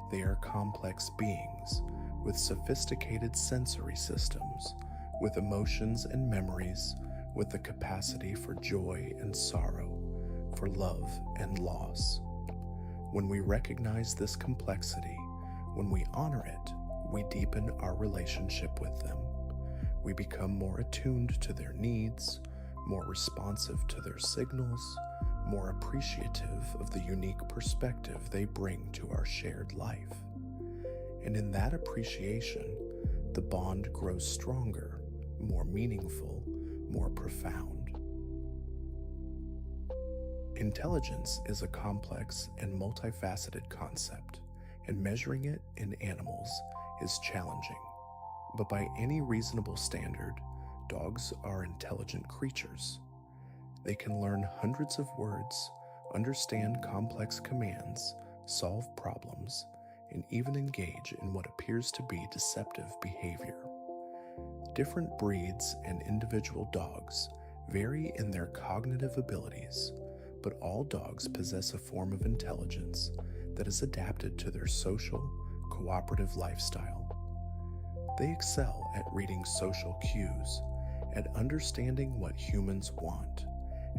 They are complex beings with sophisticated sensory systems, with emotions and memories, with the capacity for joy and sorrow, for love and loss. When we recognize this complexity, when we honor it, we deepen our relationship with them. We become more attuned to their needs, more responsive to their signals, more appreciative of the unique perspective they bring to our shared life. And in that appreciation, the bond grows stronger, more meaningful, more profound. Intelligence is a complex and multifaceted concept, and measuring it in animals is challenging. But by any reasonable standard, dogs are intelligent creatures. They can learn hundreds of words, understand complex commands, solve problems, and even engage in what appears to be deceptive behavior. Different breeds and individual dogs vary in their cognitive abilities, but all dogs possess a form of intelligence that is adapted to their social, cooperative lifestyle. They excel at reading social cues, at understanding what humans want,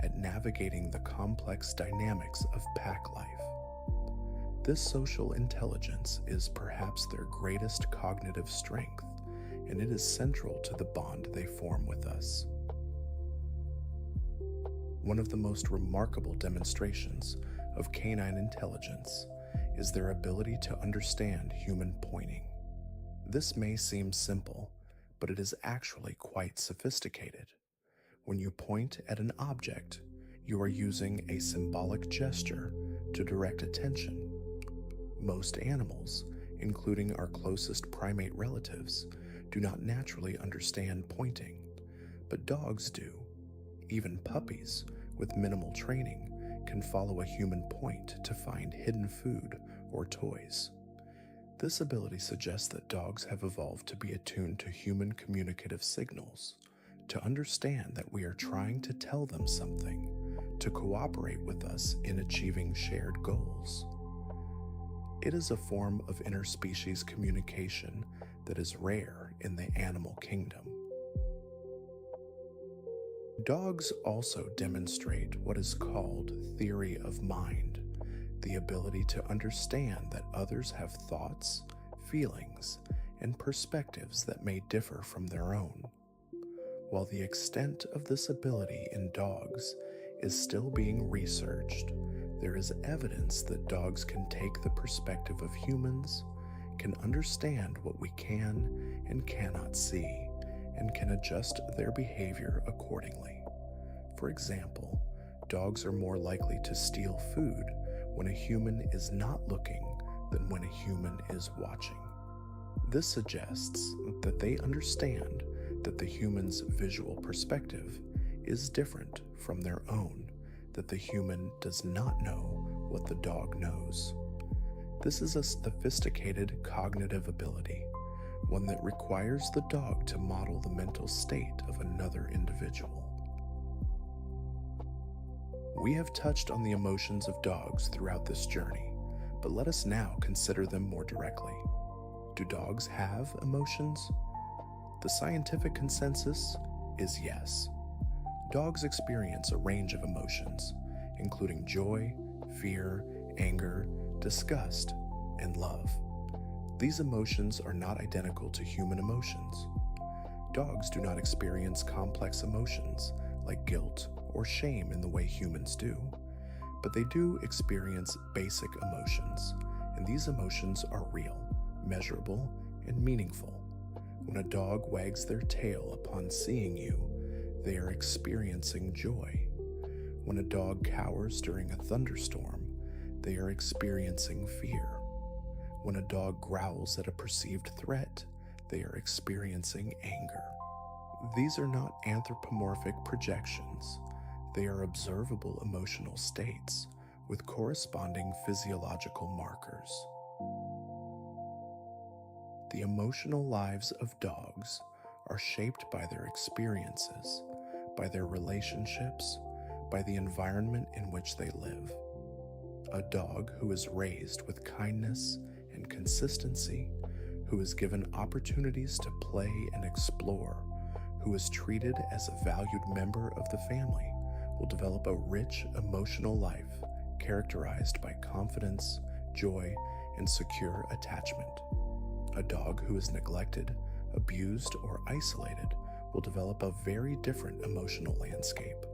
at navigating the complex dynamics of pack life. This social intelligence is perhaps their greatest cognitive strength, and it is central to the bond they form with us. One of the most remarkable demonstrations of canine intelligence is their ability to understand human pointing. This may seem simple, but it is actually quite sophisticated. When you point at an object, you are using a symbolic gesture to direct attention. Most animals, including our closest primate relatives, do not naturally understand pointing, but dogs do. Even puppies, with minimal training, can follow a human point to find hidden food or toys. This ability suggests that dogs have evolved to be attuned to human communicative signals, to understand that we are trying to tell them something, to cooperate with us in achieving shared goals. It is a form of interspecies communication that is rare in the animal kingdom. Dogs also demonstrate what is called theory of mind, the ability to understand that others have thoughts, feelings, and perspectives that may differ from their own. While the extent of this ability in dogs is still being researched, there is evidence that dogs can take the perspective of humans, can understand what we can and cannot see, and can adjust their behavior accordingly. For example, dogs are more likely to steal food when a human is not looking than when a human is watching. This suggests that they understand that the human's visual perspective is different from their own, that the human does not know what the dog knows. This is a sophisticated cognitive ability, one that requires the dog to model the mental state of another individual. We have touched on the emotions of dogs throughout this journey, but let us now consider them more directly. Do dogs have emotions? The scientific consensus is yes. Dogs experience a range of emotions, including joy, fear, anger, disgust, and love. These emotions are not identical to human emotions. Dogs do not experience complex emotions like guilt or shame in the way humans do, but they do experience basic emotions, and these emotions are real, measurable, and meaningful. When a dog wags their tail upon seeing you, they are experiencing joy. When a dog cowers during a thunderstorm, they are experiencing fear. When a dog growls at a perceived threat, they are experiencing anger. These are not anthropomorphic projections. They are observable emotional states with corresponding physiological markers. The emotional lives of dogs are shaped by their experiences, by their relationships, by the environment in which they live. A dog who is raised with kindness and consistency, who is given opportunities to play and explore, who is treated as a valued member of the family, will develop a rich emotional life characterized by confidence, joy, and secure attachment. A dog who is neglected, abused, or isolated will develop a very different emotional landscape,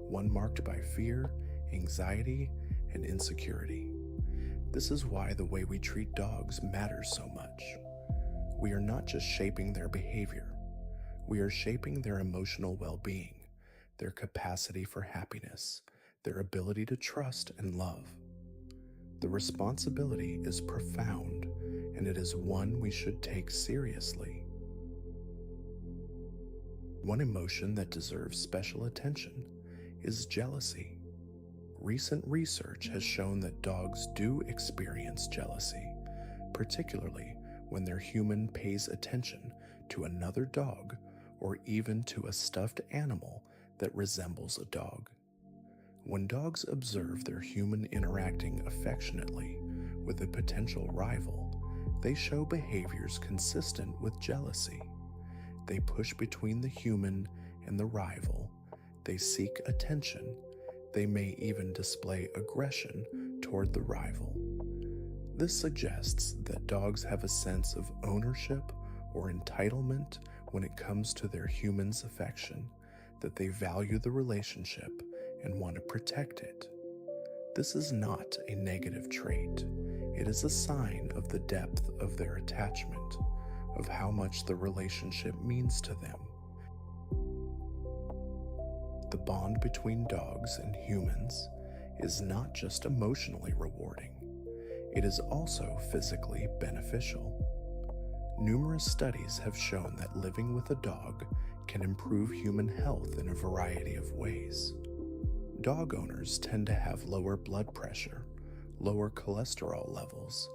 one marked by fear, anxiety, and insecurity. This is why the way we treat dogs matters so much. We are not just shaping their behavior, we are shaping their emotional well-being, their capacity for happiness, their ability to trust and love. The responsibility is profound, and it is one we should take seriously. One emotion that deserves special attention is jealousy. Recent research has shown that dogs do experience jealousy, particularly when their human pays attention to another dog or even to a stuffed animal that resembles a dog. When dogs observe their human interacting affectionately with a potential rival, they show behaviors consistent with jealousy. They push between the human and the rival. They seek attention. They may even display aggression toward the rival. This suggests that dogs have a sense of ownership or entitlement when it comes to their human's affection, that they value the relationship and want to protect it. This is not a negative trait. It is a sign of the depth of their attachment, of how much the relationship means to them. The bond between dogs and humans is not just emotionally rewarding, it is also physically beneficial. Numerous studies have shown that living with a dog can improve human health in a variety of ways. Dog owners tend to have lower blood pressure, lower cholesterol levels,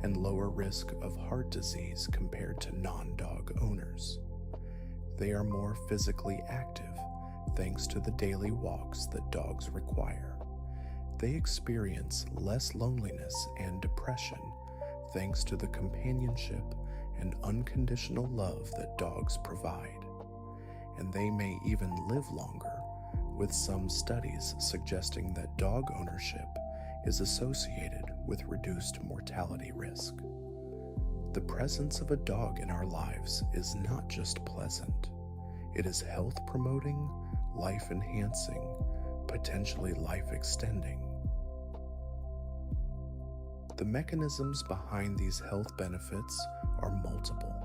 and lower risk of heart disease compared to non-dog owners. They are more physically active thanks to the daily walks that dogs require. They experience less loneliness and depression thanks to the companionship and unconditional love that dogs provide. And they may even live longer, with some studies suggesting that dog ownership is associated with reduced mortality risk. The presence of a dog in our lives is not just pleasant. It is health-promoting, life-enhancing, potentially life-extending. The mechanisms behind these health benefits are multiple.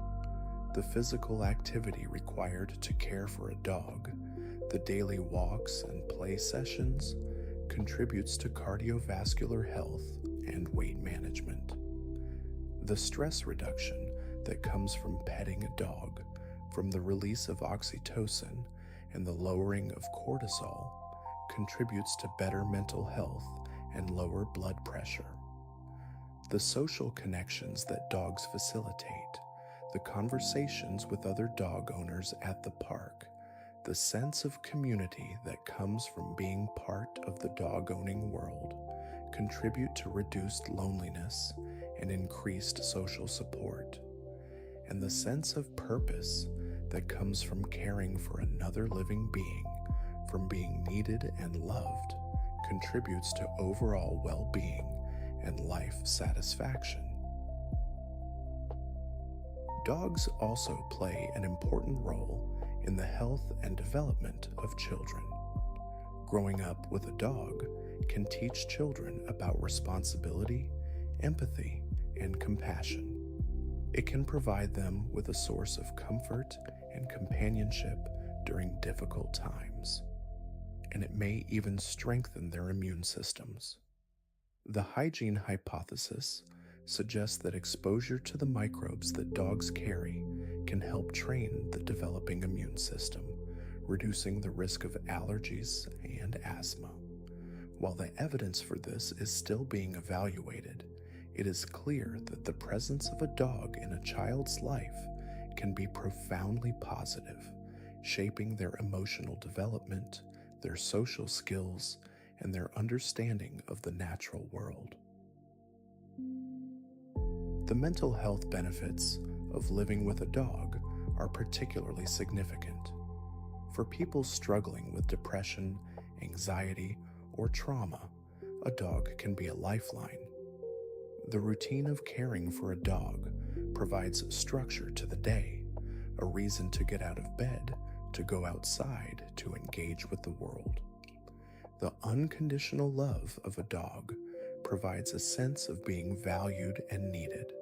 The physical activity required to care for a dog, the daily walks and play sessions, contributes to cardiovascular health and weight management. The stress reduction that comes from petting a dog, from the release of oxytocin and the lowering of cortisol, contributes to better mental health and lower blood pressure. The social connections that dogs facilitate, the conversations with other dog owners at the park, the sense of community that comes from being part of the dog-owning world contribute to reduced loneliness and increased social support. And the sense of purpose that comes from caring for another living being, from being needed and loved, contributes to overall well-being and life satisfaction. Dogs also play an important role in the health and development of children. Growing up with a dog can teach children about responsibility, empathy, and compassion. It can provide them with a source of comfort and companionship during difficult times, and it may even strengthen their immune systems. The hygiene hypothesis suggests that exposure to the microbes that dogs carry can help train the developing immune system, reducing the risk of allergies and asthma. While the evidence for this is still being evaluated, it is clear that the presence of a dog in a child's life can be profoundly positive, shaping their emotional development, their social skills, and their understanding of the natural world. The mental health benefits of living with a dog are particularly significant. For people struggling with depression, anxiety, or trauma, a dog can be a lifeline. The routine of caring for a dog provides structure to the day, a reason to get out of bed, to go outside, to engage with the world. The unconditional love of a dog provides a sense of being valued and needed,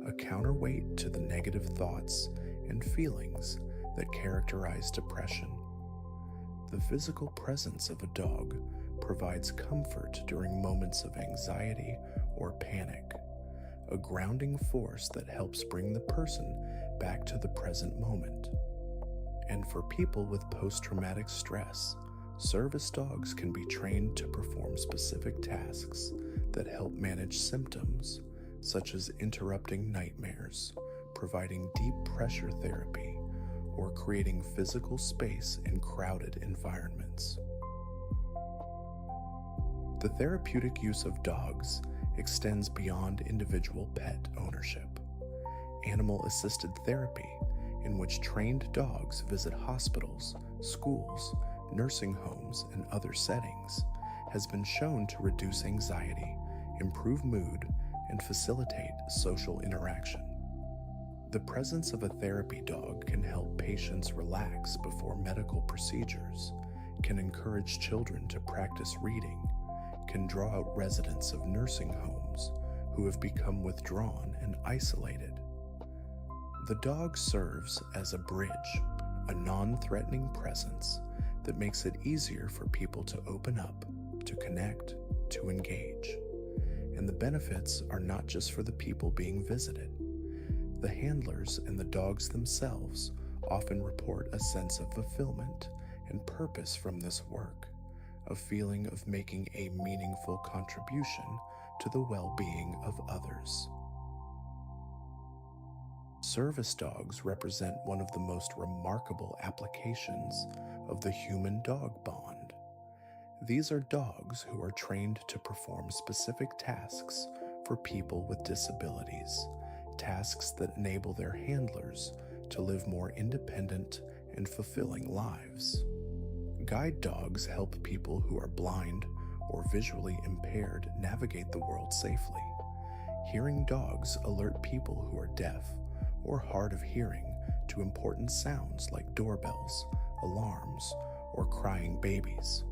a counterweight to the negative thoughts and feelings that characterize depression. The physical presence of a dog provides comfort during moments of anxiety or panic, a grounding force that helps bring the person back to the present moment. And for people with post-traumatic stress, service dogs can be trained to perform specific tasks that help manage symptoms, such as interrupting nightmares, providing deep pressure therapy, or creating physical space in crowded environments. The therapeutic use of dogs extends beyond individual pet ownership. Animal-assisted therapy, in which trained dogs visit hospitals, schools, nursing homes, and other settings, has been shown to reduce anxiety, improve mood, and facilitate social interaction. The presence of a therapy dog can help patients relax before medical procedures, can encourage children to practice reading, can draw out residents of nursing homes who have become withdrawn and isolated. The dog serves as a bridge, a non-threatening presence that makes it easier for people to open up, to connect, to engage. And the benefits are not just for the people being visited. The handlers and the dogs themselves often report a sense of fulfillment and purpose from this work, a feeling of making a meaningful contribution to the well-being of others. Service dogs represent one of the most remarkable applications of the human-dog bond. These are dogs who are trained to perform specific tasks for people with disabilities, tasks that enable their handlers to live more independent and fulfilling lives. Guide dogs help people who are blind or visually impaired navigate the world safely. Hearing dogs alert people who are deaf or hard of hearing to important sounds like doorbells, alarms, or crying babies.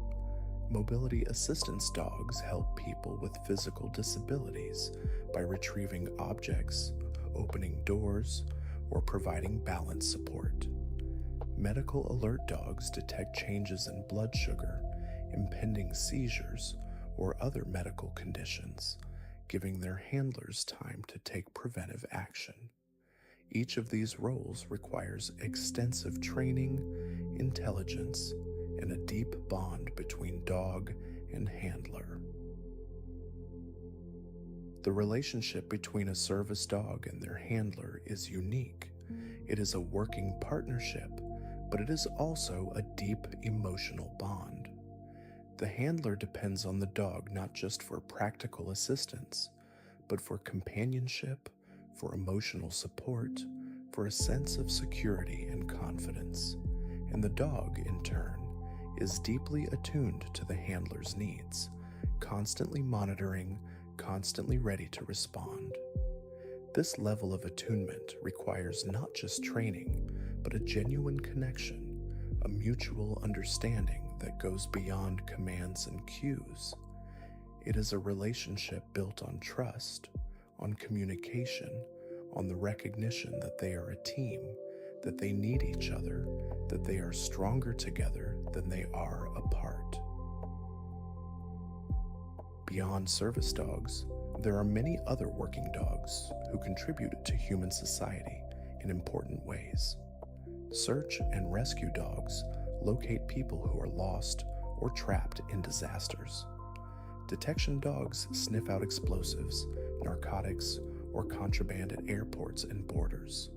Mobility assistance dogs help people with physical disabilities by retrieving objects, opening doors, or providing balance support. Medical alert dogs detect changes in blood sugar, impending seizures, or other medical conditions, giving their handlers time to take preventive action. Each of these roles requires extensive training, intelligence, and a deep bond between dog and handler. The relationship between a service dog and their handler is unique. It is a working partnership, but it is also a deep emotional bond. The handler depends on the dog not just for practical assistance, but for companionship, for emotional support, for a sense of security and confidence. And the dog, in turn, is deeply attuned to the handler's needs, constantly monitoring, constantly ready to respond. This level of attunement requires not just training, but a genuine connection, a mutual understanding that goes beyond commands and cues. It is a relationship built on trust, on communication, on the recognition that they are a team, that they need each other, that they are stronger together than they are apart. Beyond service dogs, there are many other working dogs who contribute to human society in important ways. Search and rescue dogs locate people who are lost or trapped in disasters. Detection dogs sniff out explosives, narcotics, or contraband at airports and borders.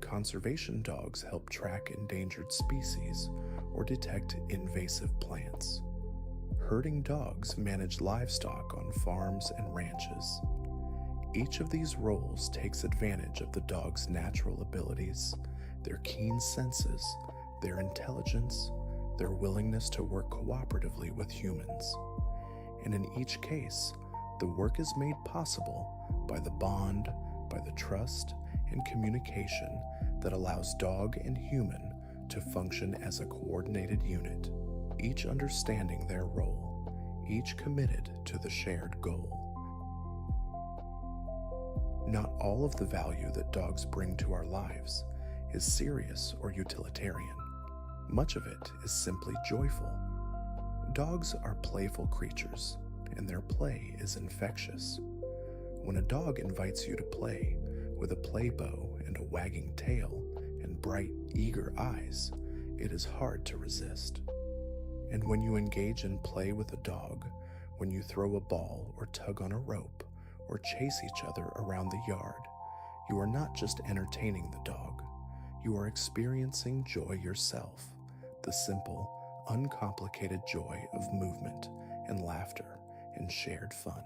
Conservation dogs help track endangered species or detect invasive plants. Herding dogs manage livestock on farms and ranches. Each of these roles takes advantage of the dog's natural abilities, their keen senses, their intelligence, their willingness to work cooperatively with humans. And in each case, the work is made possible by the bond, by the trust and communication that allows dog and human to function as a coordinated unit, each understanding their role, each committed to the shared goal. Not all of the value that dogs bring to our lives is serious or utilitarian. Much of it is simply joyful. Dogs are playful creatures, and their play is infectious. When a dog invites you to play with a play bow and a wagging tail and bright, eager eyes, it is hard to resist. And when you engage in play with a dog, when you throw a ball or tug on a rope or chase each other around the yard, you are not just entertaining the dog, you are experiencing joy yourself, the simple, uncomplicated joy of movement and laughter and shared fun.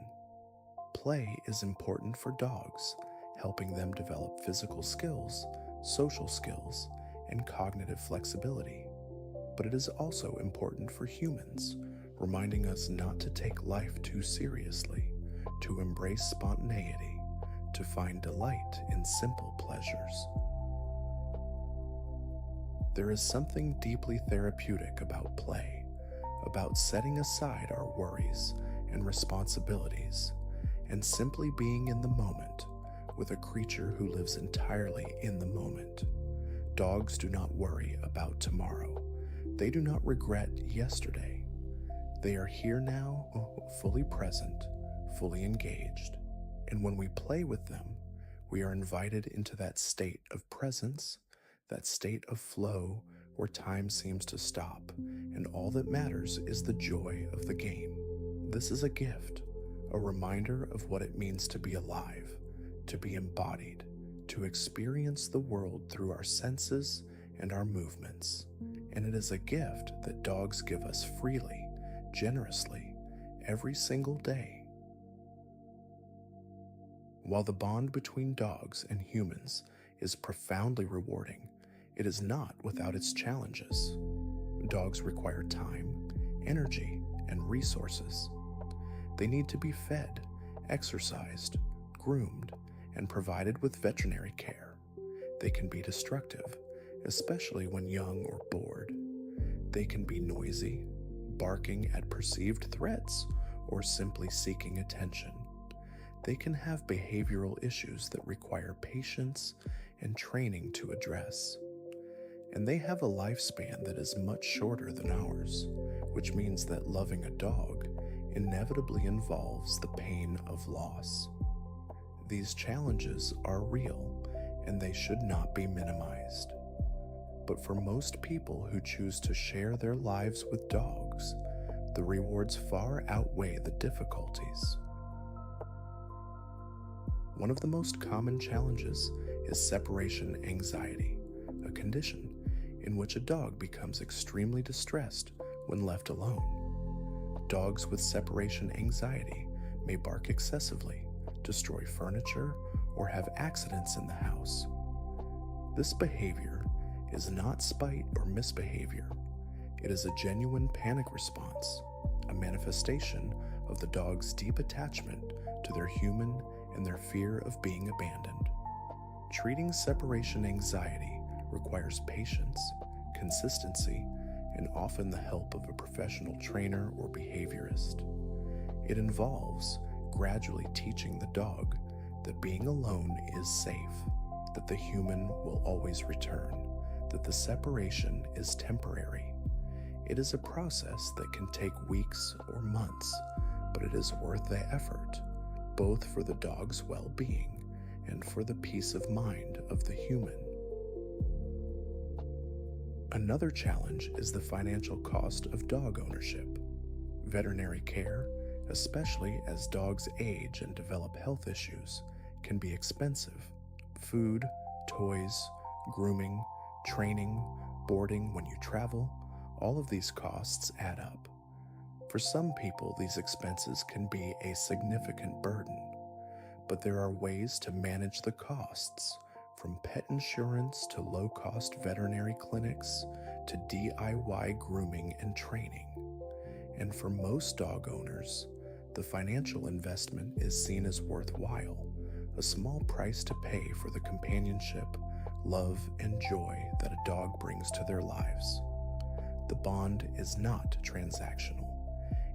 Play is important for dogs, helping them develop physical skills, social skills, and cognitive flexibility. But it is also important for humans, reminding us not to take life too seriously, to embrace spontaneity, to find delight in simple pleasures. There is something deeply therapeutic about play, about setting aside our worries and responsibilities and simply being in the moment with a creature who lives entirely in the moment. Dogs do not worry about tomorrow. They do not regret yesterday. They are here now, fully present, fully engaged. And when we play with them, we are invited into that state of presence, that state of flow where time seems to stop, and all that matters is the joy of the game. This is a gift, a reminder of what it means to be alive, to be embodied, to experience the world through our senses and our movements. And it is a gift that dogs give us freely, generously, every single day. While the bond between dogs and humans is profoundly rewarding, it is not without its challenges. Dogs require time, energy, and resources. They need to be fed, exercised, groomed, and provided with veterinary care. They can be destructive, especially when young or bored. They can be noisy, barking at perceived threats, or simply seeking attention. They can have behavioral issues that require patience and training to address. And they have a lifespan that is much shorter than ours, which means that loving a dog inevitably involves the pain of loss. These challenges are real, and they should not be minimized. But for most people who choose to share their lives with dogs, the rewards far outweigh the difficulties. One of the most common challenges is separation anxiety, a condition in which a dog becomes extremely distressed when left alone. Dogs with separation anxiety may bark excessively, destroy furniture, or have accidents in the house. This behavior is not spite or misbehavior. It is a genuine panic response, a manifestation of the dog's deep attachment to their human and their fear of being abandoned. Treating separation anxiety requires patience, consistency, and often the help of a professional trainer or behaviorist. It involves gradually teaching the dog that being alone is safe, that the human will always return, that the separation is temporary. It is a process that can take weeks or months, but it is worth the effort, both for the dog's well-being and for the peace of mind of the human. Another challenge is the financial cost of dog ownership. Veterinary care, especially as dogs age and develop health issues, can be expensive. Food, toys, grooming, training, boarding when you travel, all of these costs add up. For some people, these expenses can be a significant burden, but there are ways to manage the costs, from pet insurance to low-cost veterinary clinics to DIY grooming and training. And for most dog owners, the financial investment is seen as worthwhile, a small price to pay for the companionship, love, and joy that a dog brings to their lives. The bond is not transactional.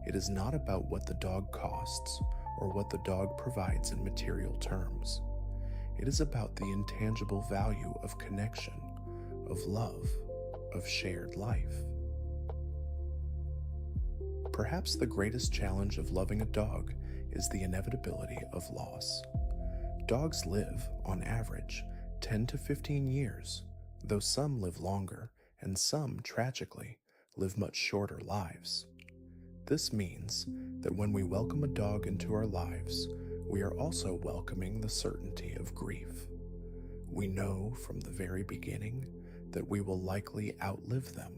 It is not about what the dog costs or what the dog provides in material terms. It is about the intangible value of connection, of love, of shared life. Perhaps the greatest challenge of loving a dog is the inevitability of loss. Dogs live, on average, 10 to 15 years, though some live longer and some, tragically, live much shorter lives. This means that when we welcome a dog into our lives, we are also welcoming the certainty of grief. We know from the very beginning that we will likely outlive them,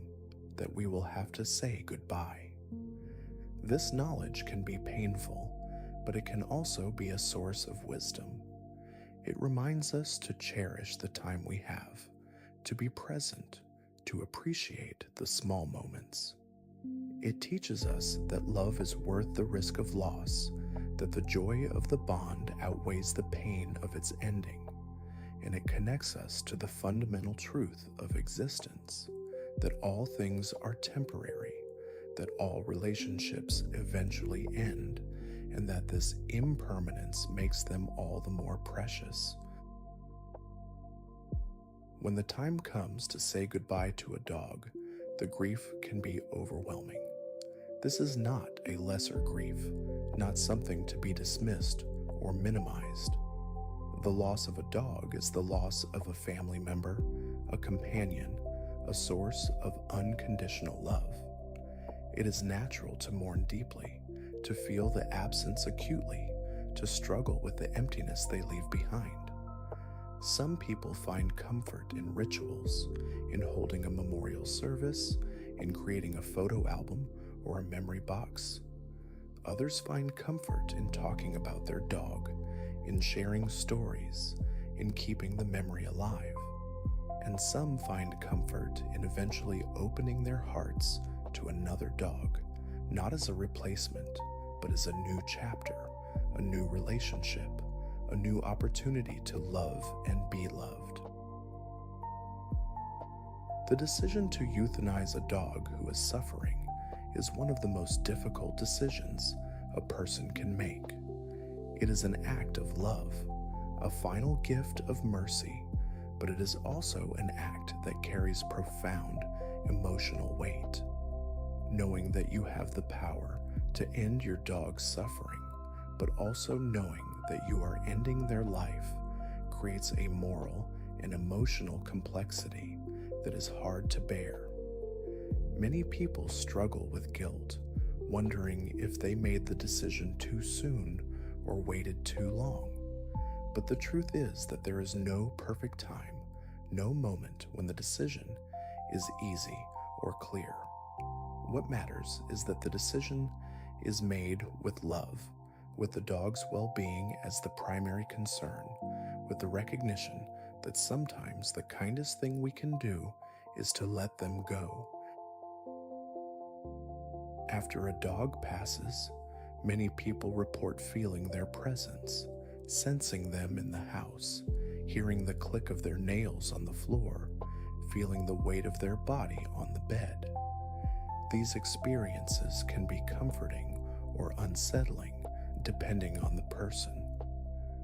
that we will have to say goodbye. This knowledge can be painful, but it can also be a source of wisdom. It reminds us to cherish the time we have, to be present, to appreciate the small moments. It teaches us that love is worth the risk of loss, that the joy of the bond outweighs the pain of its ending, and it connects us to the fundamental truth of existence, that all things are temporary, that all relationships eventually end, and that this impermanence makes them all the more precious. When the time comes to say goodbye to a dog, the grief can be overwhelming. This is not a lesser grief, not something to be dismissed or minimized. The loss of a dog is the loss of a family member, a companion, a source of unconditional love. It is natural to mourn deeply, to feel the absence acutely, to struggle with the emptiness they leave behind. Some people find comfort in rituals, in holding a memorial service, in creating a photo album or a memory box. Others find comfort in talking about their dog, in sharing stories, in keeping the memory alive. And some find comfort in eventually opening their hearts to another dog, not as a replacement, but as a new chapter, a new relationship, a new opportunity to love and be loved. The decision to euthanize a dog who is suffering is one of the most difficult decisions a person can make. It is an act of love, a final gift of mercy, but it is also an act that carries profound emotional weight. Knowing that you have the power to end your dog's suffering, but also knowing that you are ending their life creates a moral and emotional complexity that is hard to bear. Many people struggle with guilt, wondering if they made the decision too soon or waited too long. But the truth is that there is no perfect time, no moment when the decision is easy or clear. What matters is that the decision is made with love, with the dog's well-being as the primary concern, with the recognition that sometimes the kindest thing we can do is to let them go. After a dog passes, many people report feeling their presence, sensing them in the house, hearing the click of their nails on the floor, feeling the weight of their body on the bed. These experiences can be comforting or unsettling, depending on the person.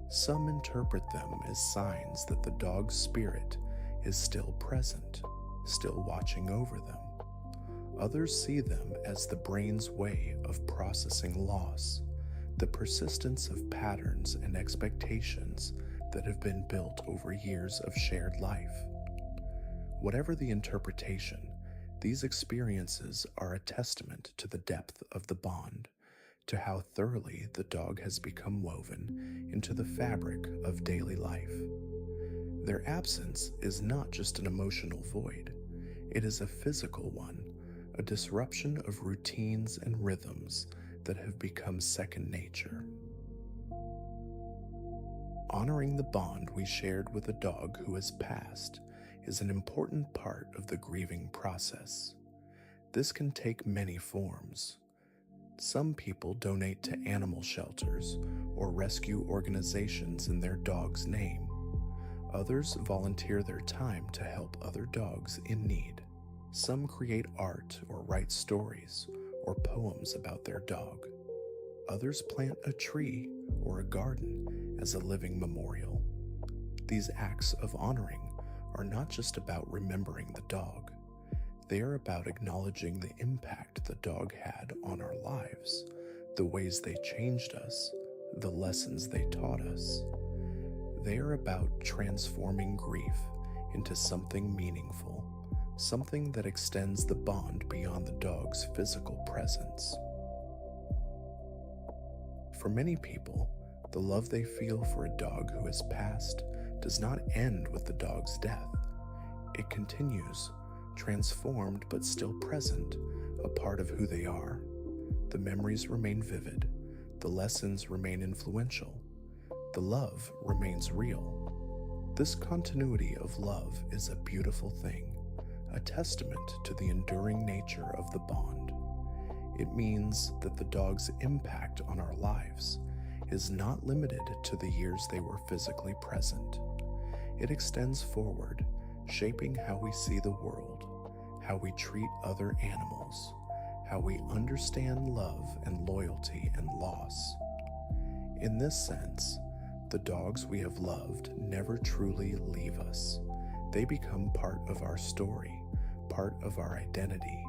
Some interpret them as signs that the dog's spirit is still present, still watching over them. Others see them as the brain's way of processing loss, the persistence of patterns and expectations that have been built over years of shared life. Whatever the interpretation, these experiences are a testament to the depth of the bond, to how thoroughly the dog has become woven into the fabric of daily life. Their absence is not just an emotional void, it is a physical one, a disruption of routines and rhythms that have become second nature. Honoring the bond we shared with a dog who has passed is an important part of the grieving process. This can take many forms. Some people donate to animal shelters or rescue organizations in their dog's name. Others volunteer their time to help other dogs in need. Some create art or write stories or poems about their dog. Others plant a tree or a garden as a living memorial. These acts of honoring are not just about remembering the dog. They are about acknowledging the impact the dog had on our lives, the ways they changed us, the lessons they taught us. They are about transforming grief into something meaningful, something that extends the bond beyond the dog's physical presence. For many people, the love they feel for a dog who has passed does not end with the dog's death. It continues, transformed but still present, a part of who they are. The memories remain vivid, the lessons remain influential, the love remains real. This continuity of love is a beautiful thing, a testament to the enduring nature of the bond. It means that the dog's impact on our lives is not limited to the years they were physically present. It extends forward, shaping how we see the world, how we treat other animals, how we understand love and loyalty and loss. In this sense, the dogs we have loved never truly leave us. They become part of our story, part of our identity,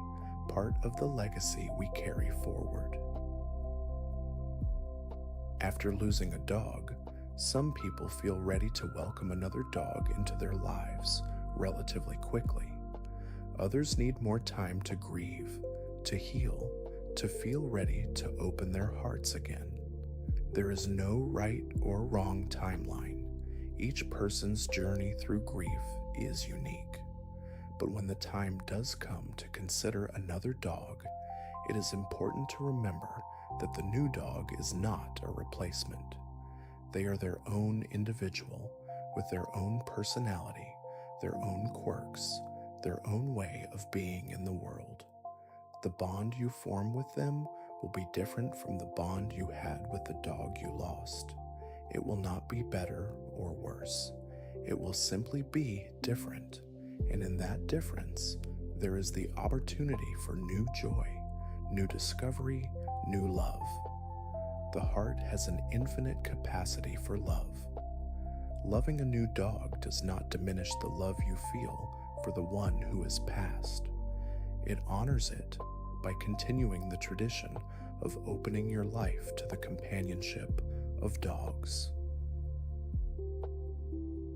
part of the legacy we carry forward. After losing a dog, some people feel ready to welcome another dog into their lives relatively quickly. Others need more time to grieve, to heal, to feel ready to open their hearts again. There is no right or wrong timeline. Each person's journey through grief is unique. But when the time does come to consider another dog, it is important to remember that the new dog is not a replacement. They are their own individual with their own personality, their own quirks, their own way of being in the world. The bond you form with them will be different from the bond you had with the dog you lost. It will not be better or worse. It will simply be different, and in that difference, there is the opportunity for new joy, new discovery, new love. The heart has an infinite capacity for love. Loving a new dog does not diminish the love you feel for the one who is past. It honors it by continuing the tradition of opening your life to the companionship of dogs.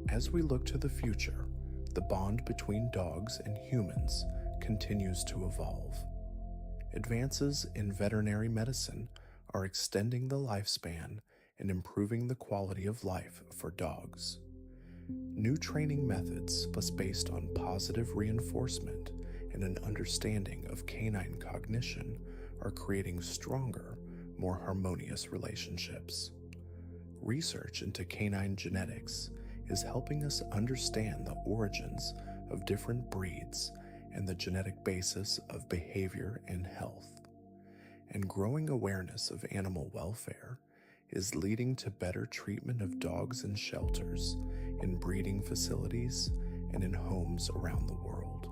As we look to the future, the bond between dogs and humans continues to evolve. Advances in veterinary medicine are extending the lifespan and improving the quality of life for dogs. New training methods based on positive reinforcement and an understanding of canine cognition are creating stronger, more harmonious relationships. Research into canine genetics is helping us understand the origins of different breeds and the genetic basis of behavior and health. And growing awareness of animal welfare is leading to better treatment of dogs in shelters, in breeding facilities, and in homes around the world.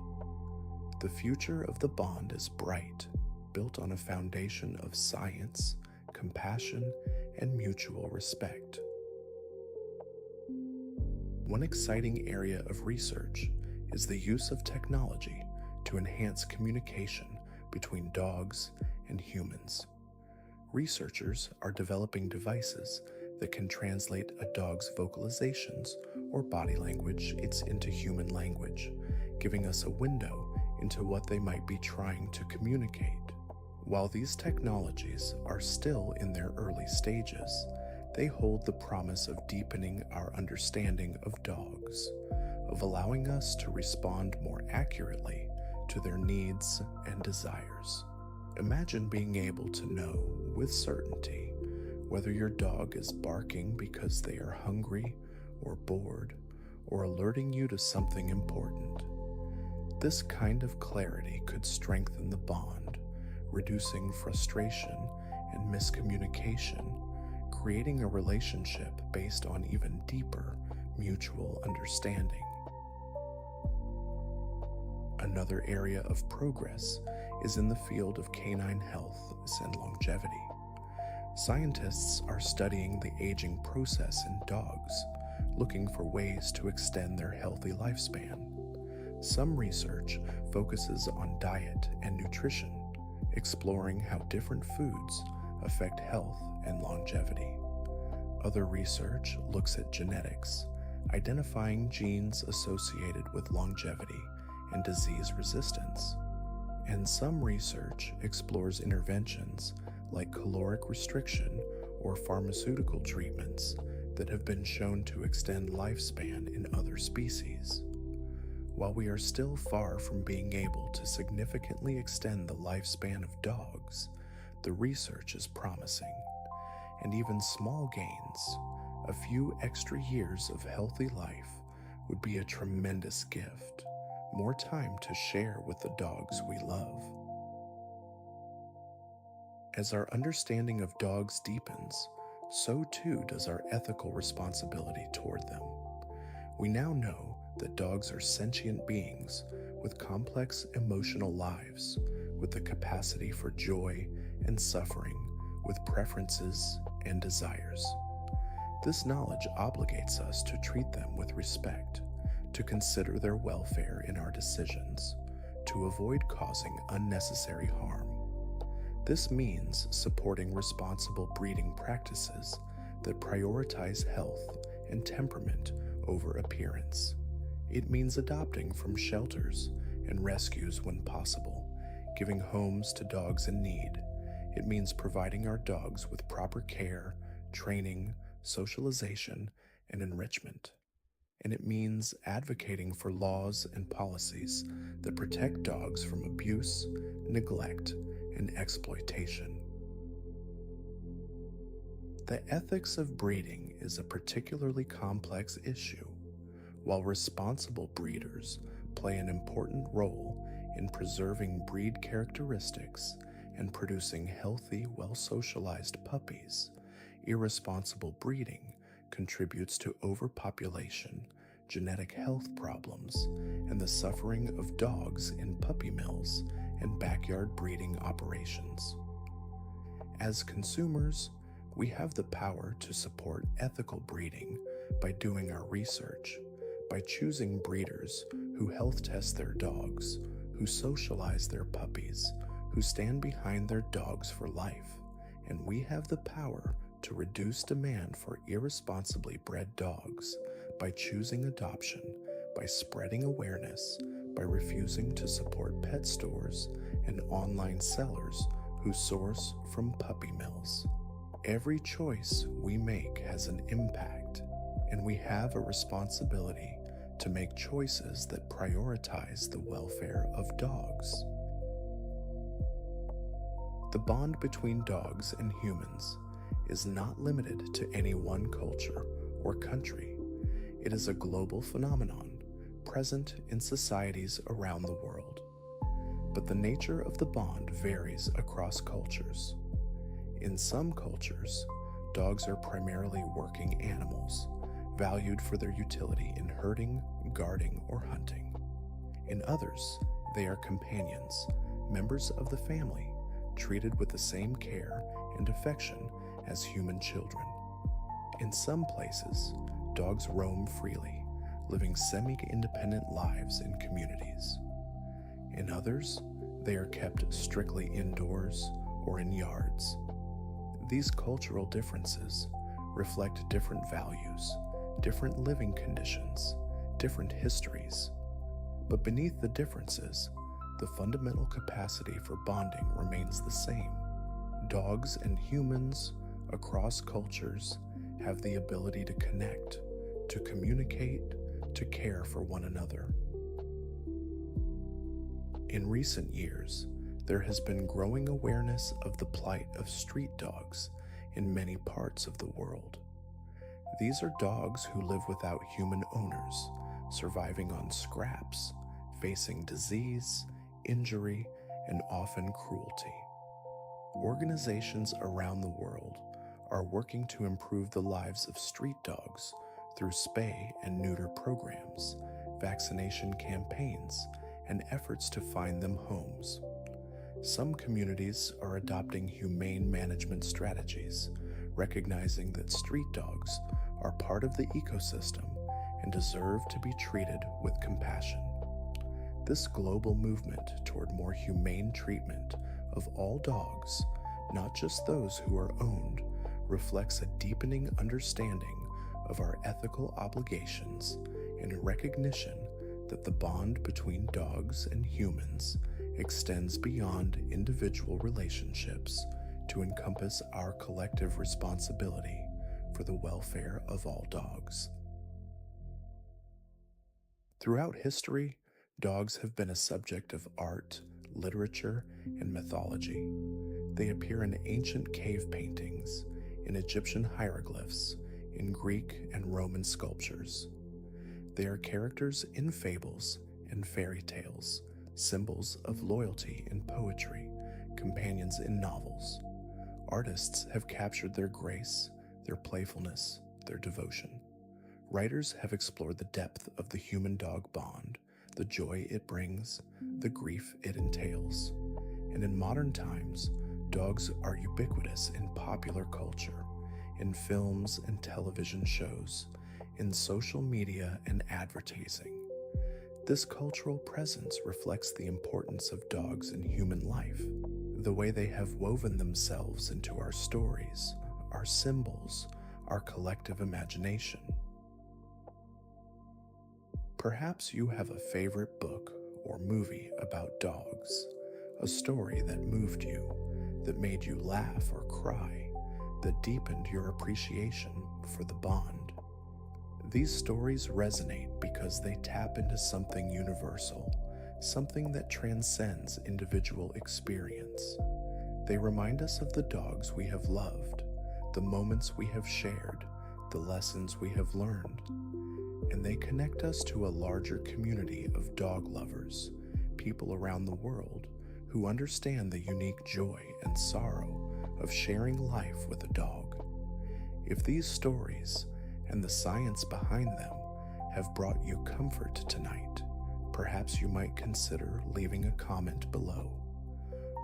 The future of the bond is bright, built on a foundation of science, compassion, and mutual respect. One exciting area of research is the use of technology to enhance communication between dogs and humans. Researchers are developing devices that can translate a dog's vocalizations or body language into human language, giving us a window into what they might be trying to communicate. While these technologies are still in their early stages, they hold the promise of deepening our understanding of dogs, of allowing us to respond more accurately to their needs and desires. Imagine being able to know with certainty whether your dog is barking because they are hungry or bored or alerting you to something important. This kind of clarity could strengthen the bond, reducing frustration and miscommunication, creating a relationship based on even deeper mutual understanding. Another area of progress is in the field of canine health and longevity. Scientists are studying the aging process in dogs, looking for ways to extend their healthy lifespan. Some research focuses on diet and nutrition, exploring how different foods affect health and longevity. Other research looks at genetics, identifying genes associated with longevity and disease resistance. And some research explores interventions like caloric restriction or pharmaceutical treatments that have been shown to extend lifespan in other species. While we are still far from being able to significantly extend the lifespan of dogs, the research is promising. And even small gains, a few extra years of healthy life, would be a tremendous gift, more time to share with the dogs we love. As our understanding of dogs deepens, so too does our ethical responsibility toward them. We now know that dogs are sentient beings with complex emotional lives, with the capacity for joy and suffering, with preferences and desires. This knowledge obligates us to treat them with respect, to consider their welfare in our decisions, to avoid causing unnecessary harm. This means supporting responsible breeding practices that prioritize health and temperament over appearance. It means adopting from shelters and rescues when possible, giving homes to dogs in need. It means providing our dogs with proper care, training, socialization, and enrichment. And it means advocating for laws and policies that protect dogs from abuse, neglect, and exploitation. The ethics of breeding is a particularly complex issue. While responsible breeders play an important role in preserving breed characteristics and producing healthy, well-socialized puppies, irresponsible breeding contributes to overpopulation, genetic health problems, and the suffering of dogs in puppy mills and backyard breeding operations. As consumers, we have the power to support ethical breeding by doing our research, by choosing breeders who health test their dogs, who socialize their puppies, who stand behind their dogs for life, and we have the power to reduce demand for irresponsibly bred dogs by choosing adoption, by spreading awareness, by refusing to support pet stores and online sellers who source from puppy mills. Every choice we make has an impact, and we have a responsibility to make choices that prioritize the welfare of dogs. The bond between dogs and humans is not limited to any one culture or country. It is a global phenomenon present in societies around the world. But the nature of the bond varies across cultures. In some cultures, dogs are primarily working animals, valued for their utility in herding, guarding, or hunting. In others, they are companions, members of the family, treated with the same care and affection as human children. In some places, dogs roam freely, living semi-independent lives in communities. In others, they are kept strictly indoors or in yards. These cultural differences reflect different values, different living conditions, different histories. But beneath the differences, the fundamental capacity for bonding remains the same. Dogs and humans across cultures have the ability to connect, to communicate, to care for one another. In recent years, there has been growing awareness of the plight of street dogs in many parts of the world. These are dogs who live without human owners, surviving on scraps, facing disease, injury, and often cruelty. Organizations around the world are working to improve the lives of street dogs through spay and neuter programs, vaccination campaigns, and efforts to find them homes. Some communities are adopting humane management strategies, recognizing that street dogs are part of the ecosystem and deserve to be treated with compassion. This global movement toward more humane treatment of all dogs, not just those who are owned, reflects a deepening understanding of our ethical obligations and a recognition that the bond between dogs and humans extends beyond individual relationships to encompass our collective responsibility for the welfare of all dogs. Throughout history, dogs have been a subject of art, literature, and mythology. They appear in ancient cave paintings, in Egyptian hieroglyphs, in Greek and Roman sculptures. They are characters in fables and fairy tales, symbols of loyalty in poetry, companions in novels. Artists have captured their grace, their playfulness, their devotion. Writers have explored the depth of the human-dog bond, the joy it brings, the grief it entails. And in modern times, dogs are ubiquitous in popular culture, in films and television shows, in social media and advertising. This cultural presence reflects the importance of dogs in human life, the way they have woven themselves into our stories, our symbols, our collective imagination. Perhaps you have a favorite book or movie about dogs, a story that moved you, that made you laugh or cry, that deepened your appreciation for the bond. These stories resonate because they tap into something universal, something that transcends individual experience. They remind us of the dogs we have loved, the moments we have shared, the lessons we have learned, and they connect us to a larger community of dog lovers, people around the world who understand the unique joy and sorrow of sharing life with a dog. If these stories and the science behind them have brought you comfort tonight, perhaps you might consider leaving a comment below.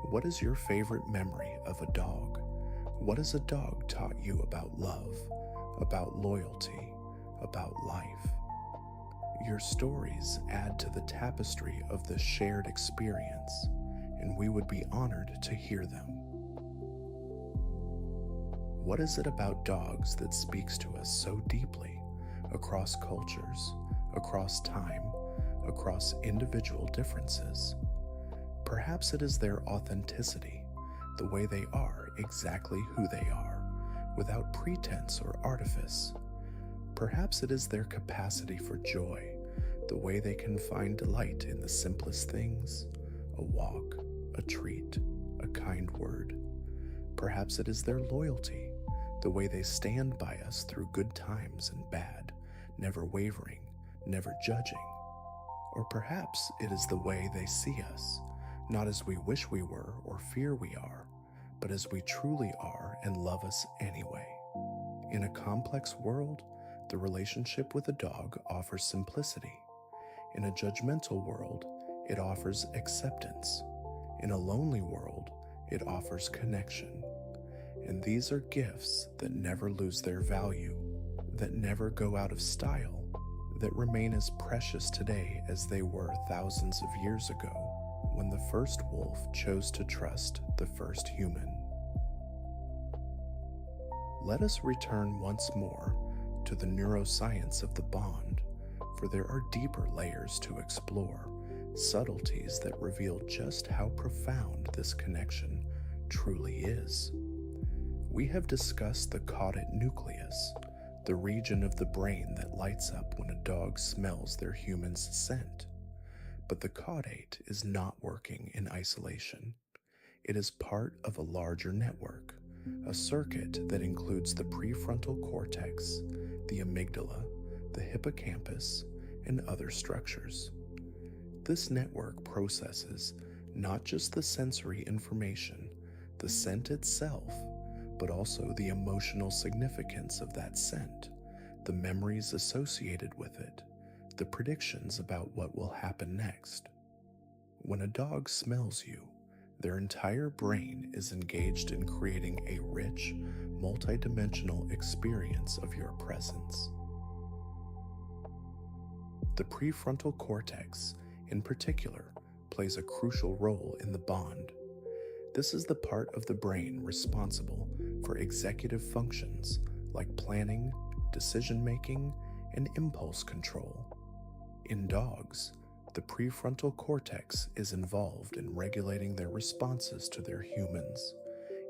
What is your favorite memory of a dog? What has a dog taught you about love, about loyalty, about life? Your stories add to the tapestry of this shared experience, and we would be honored to hear them. What is it about dogs that speaks to us so deeply, across cultures, across time, across individual differences? Perhaps it is their authenticity, the way they are exactly who they are, without pretense or artifice. Perhaps it is their capacity for joy, the way they can find delight in the simplest things, a walk, a treat, a kind word. Perhaps it is their loyalty, the way they stand by us through good times and bad, never wavering, never judging. Or perhaps it is the way they see us, not as we wish we were or fear we are, but as we truly are and love us anyway. In a complex world, the relationship with a dog offers simplicity. In a judgmental world, it offers acceptance. In a lonely world, it offers connection. And these are gifts that never lose their value, that never go out of style, that remain as precious today as they were thousands of years ago, when the first wolf chose to trust the first human. Let us return once more to the neuroscience of the bond, for there are deeper layers to explore, subtleties that reveal just how profound this connection truly is. We have discussed the caudate nucleus, the region of the brain that lights up when a dog smells their human's scent. But the caudate is not working in isolation. It is part of a larger network, a circuit that includes the prefrontal cortex, the amygdala, the hippocampus, and other structures. This network processes not just the sensory information, the scent itself, but also the emotional significance of that scent, the memories associated with it, the predictions about what will happen next. When a dog smells you, their entire brain is engaged in creating a rich, multidimensional experience of your presence. The prefrontal cortex, in particular, plays a crucial role in the bond. This is the part of the brain responsible for executive functions like planning, decision-making, and impulse control. In dogs, the prefrontal cortex is involved in regulating their responses to their humans,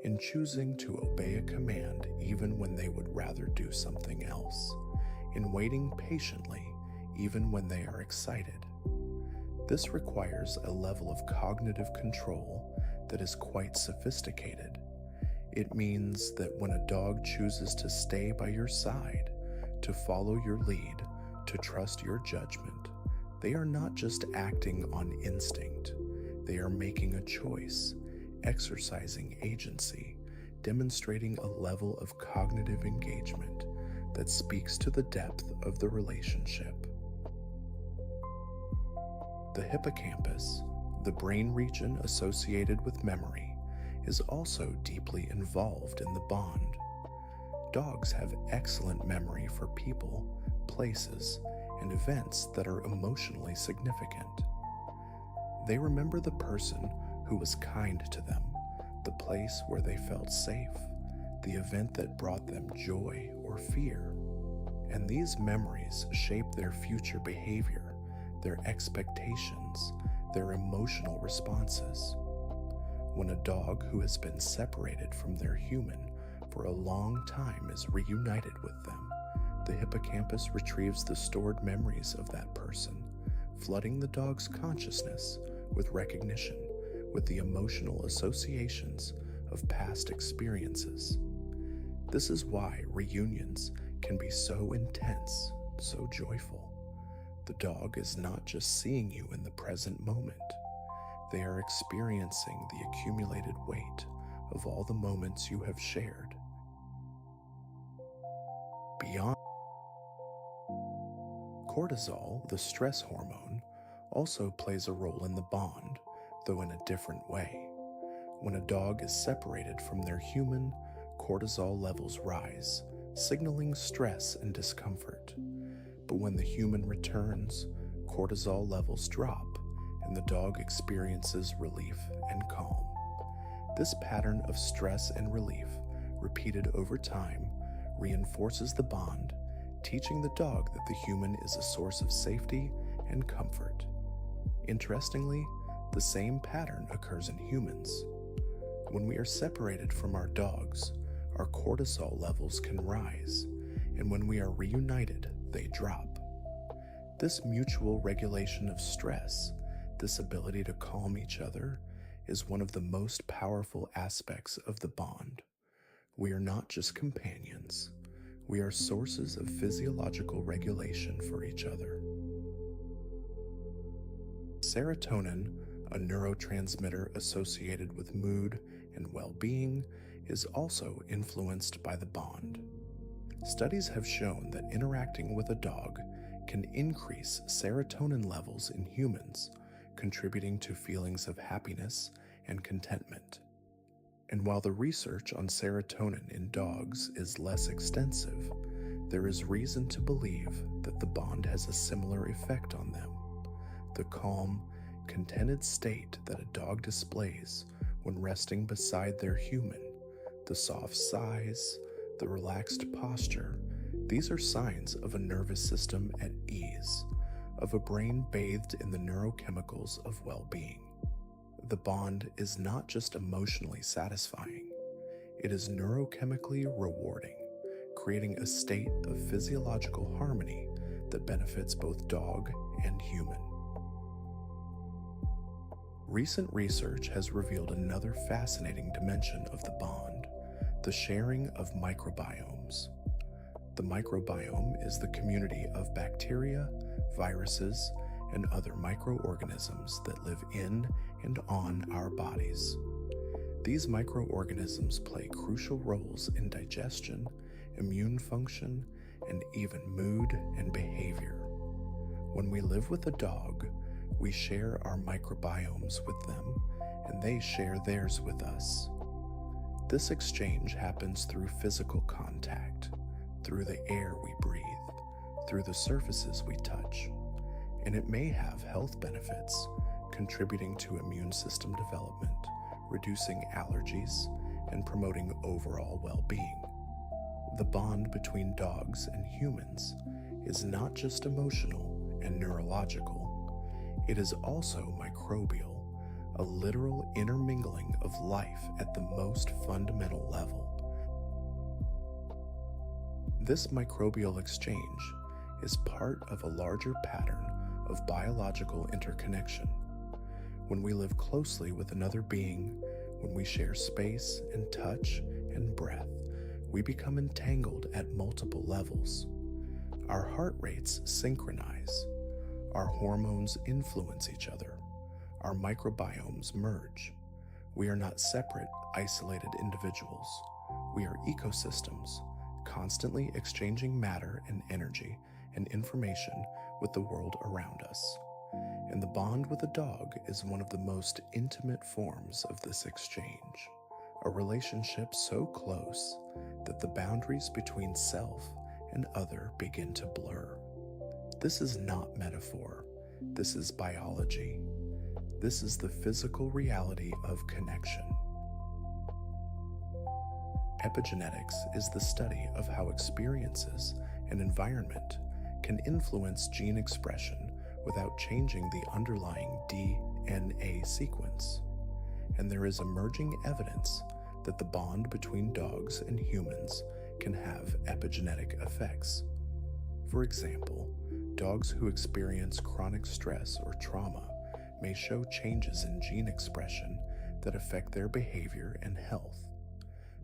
in choosing to obey a command even when they would rather do something else, in waiting patiently even when they are excited. This requires a level of cognitive control that is quite sophisticated. It means that when a dog chooses to stay by your side, to follow your lead, to trust your judgment, they are not just acting on instinct. They are making a choice, exercising agency, demonstrating a level of cognitive engagement that speaks to the depth of the relationship. The hippocampus, the brain region associated with memory, is also deeply involved in the bond. Dogs have excellent memory for people, places, and events that are emotionally significant. They remember the person who was kind to them, the place where they felt safe, the event that brought them joy or fear. And these memories shape their future behavior, their expectations, their emotional responses. When a dog who has been separated from their human for a long time is reunited with them, the hippocampus retrieves the stored memories of that person, flooding the dog's consciousness with recognition, with the emotional associations of past experiences. This is why reunions can be so intense, so joyful. The dog is not just seeing you in the present moment. They are experiencing the accumulated weight of all the moments you have shared. Beyond cortisol, the stress hormone, also plays a role in the bond, though in a different way. When a dog is separated from their human, cortisol levels rise, signaling stress and discomfort. But when the human returns, cortisol levels drop, and the dog experiences relief and calm. This pattern of stress and relief, repeated over time, reinforces the bond, teaching the dog that the human is a source of safety and comfort. Interestingly, the same pattern occurs in humans. When we are separated from our dogs, our cortisol levels can rise, and when we are reunited, they drop. This mutual regulation of stress, this ability to calm each other, is one of the most powerful aspects of the bond. We are not just companions. We are sources of physiological regulation for each other. Serotonin, a neurotransmitter associated with mood and well-being, is also influenced by the bond. Studies have shown that interacting with a dog can increase serotonin levels in humans, contributing to feelings of happiness and contentment. And while the research on serotonin in dogs is less extensive, there is reason to believe that the bond has a similar effect on them. The calm, contented state that a dog displays when resting beside their human, the soft sighs, the relaxed posture, these are signs of a nervous system at ease, of a brain bathed in the neurochemicals of well-being. The bond is not just emotionally satisfying, it is neurochemically rewarding, creating a state of physiological harmony that benefits both dog and human. Recent research has revealed another fascinating dimension of the bond, the sharing of microbiomes. The microbiome is the community of bacteria, viruses, and other microorganisms that live in and on our bodies. These microorganisms play crucial roles in digestion, immune function, and even mood and behavior. When we live with a dog, we share our microbiomes with them, and they share theirs with us. This exchange happens through physical contact, through the air we breathe, through the surfaces we touch, and it may have health benefits, contributing to immune system development, reducing allergies, and promoting overall well-being. The bond between dogs and humans is not just emotional and neurological, it is also microbial, a literal intermingling of life at the most fundamental level. This microbial exchange is part of a larger pattern of biological interconnection. When we live closely with another being, when we share space and touch and breath, we become entangled at multiple levels. Our heart rates synchronize. Our hormones influence each other. Our microbiomes merge. We are not separate, isolated individuals. We are ecosystems, constantly exchanging matter and energy and information with the world around us. And the bond with a dog is one of the most intimate forms of this exchange, a relationship so close that the boundaries between self and other begin to blur. This is not metaphor, this is biology. This is the physical reality of connection. Epigenetics is the study of how experiences and environment can influence gene expression without changing the underlying DNA sequence. And there is emerging evidence that the bond between dogs and humans can have epigenetic effects. For example, dogs who experience chronic stress or trauma may show changes in gene expression that affect their behavior and health.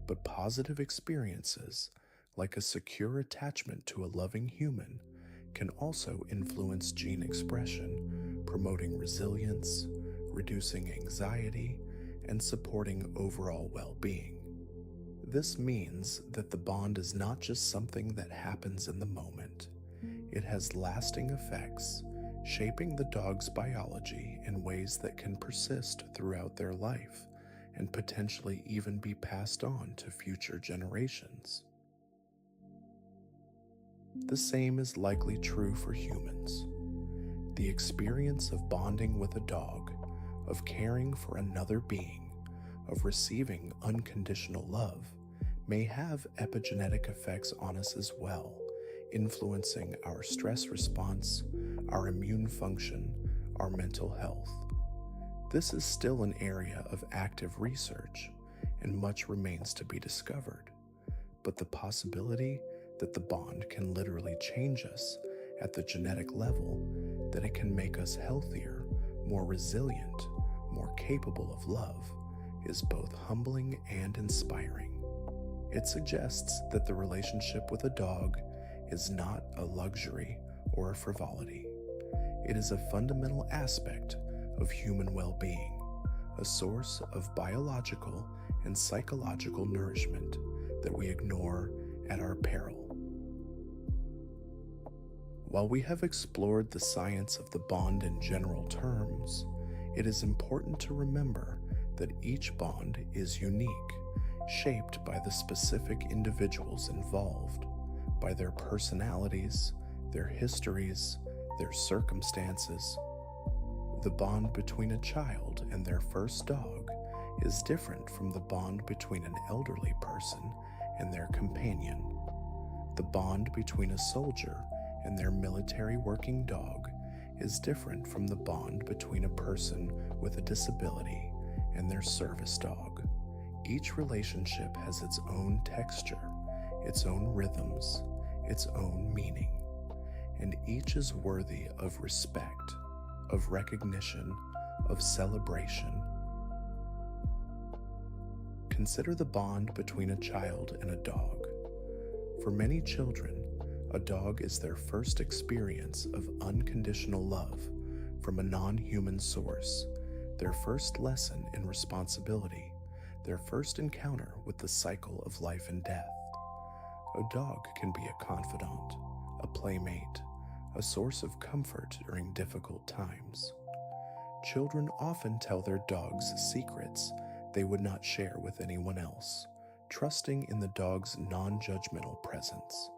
But positive experiences, like a secure attachment to a loving human, can also influence gene expression, promoting resilience, reducing anxiety, and supporting overall well-being. This means that the bond is not just something that happens in the moment. It has lasting effects, shaping the dog's biology in ways that can persist throughout their life and potentially even be passed on to future generations. The same is likely true for humans. The experience of bonding with a dog, of caring for another being, of receiving unconditional love, may have epigenetic effects on us as well, influencing our stress response, our immune function, our mental health. This is still an area of active research, and much remains to be discovered. But the possibility that the bond can literally change us at the genetic level, that it can make us healthier, more resilient, more capable of love, is both humbling and inspiring. It suggests that the relationship with a dog is not a luxury or a frivolity. It is a fundamental aspect of human well-being, a source of biological and psychological nourishment that we ignore at our peril. While we have explored the science of the bond in general terms, it is important to remember that each bond is unique, shaped by the specific individuals involved, by their personalities, their histories, their circumstances. The bond between a child and their first dog is different from the bond between an elderly person and their companion. The bond between a soldier and their military working dog is different from the bond between a person with a disability and their service dog. Each relationship has its own texture, its own rhythms, its own meaning, and each is worthy of respect, of recognition, of celebration. Consider the bond between a child and a dog. For many children, a dog is their first experience of unconditional love from a non-human source, their first lesson in responsibility, their first encounter with the cycle of life and death. A dog can be a confidant, a playmate, a source of comfort during difficult times. Children often tell their dogs secrets they would not share with anyone else, trusting in the dog's non-judgmental presence.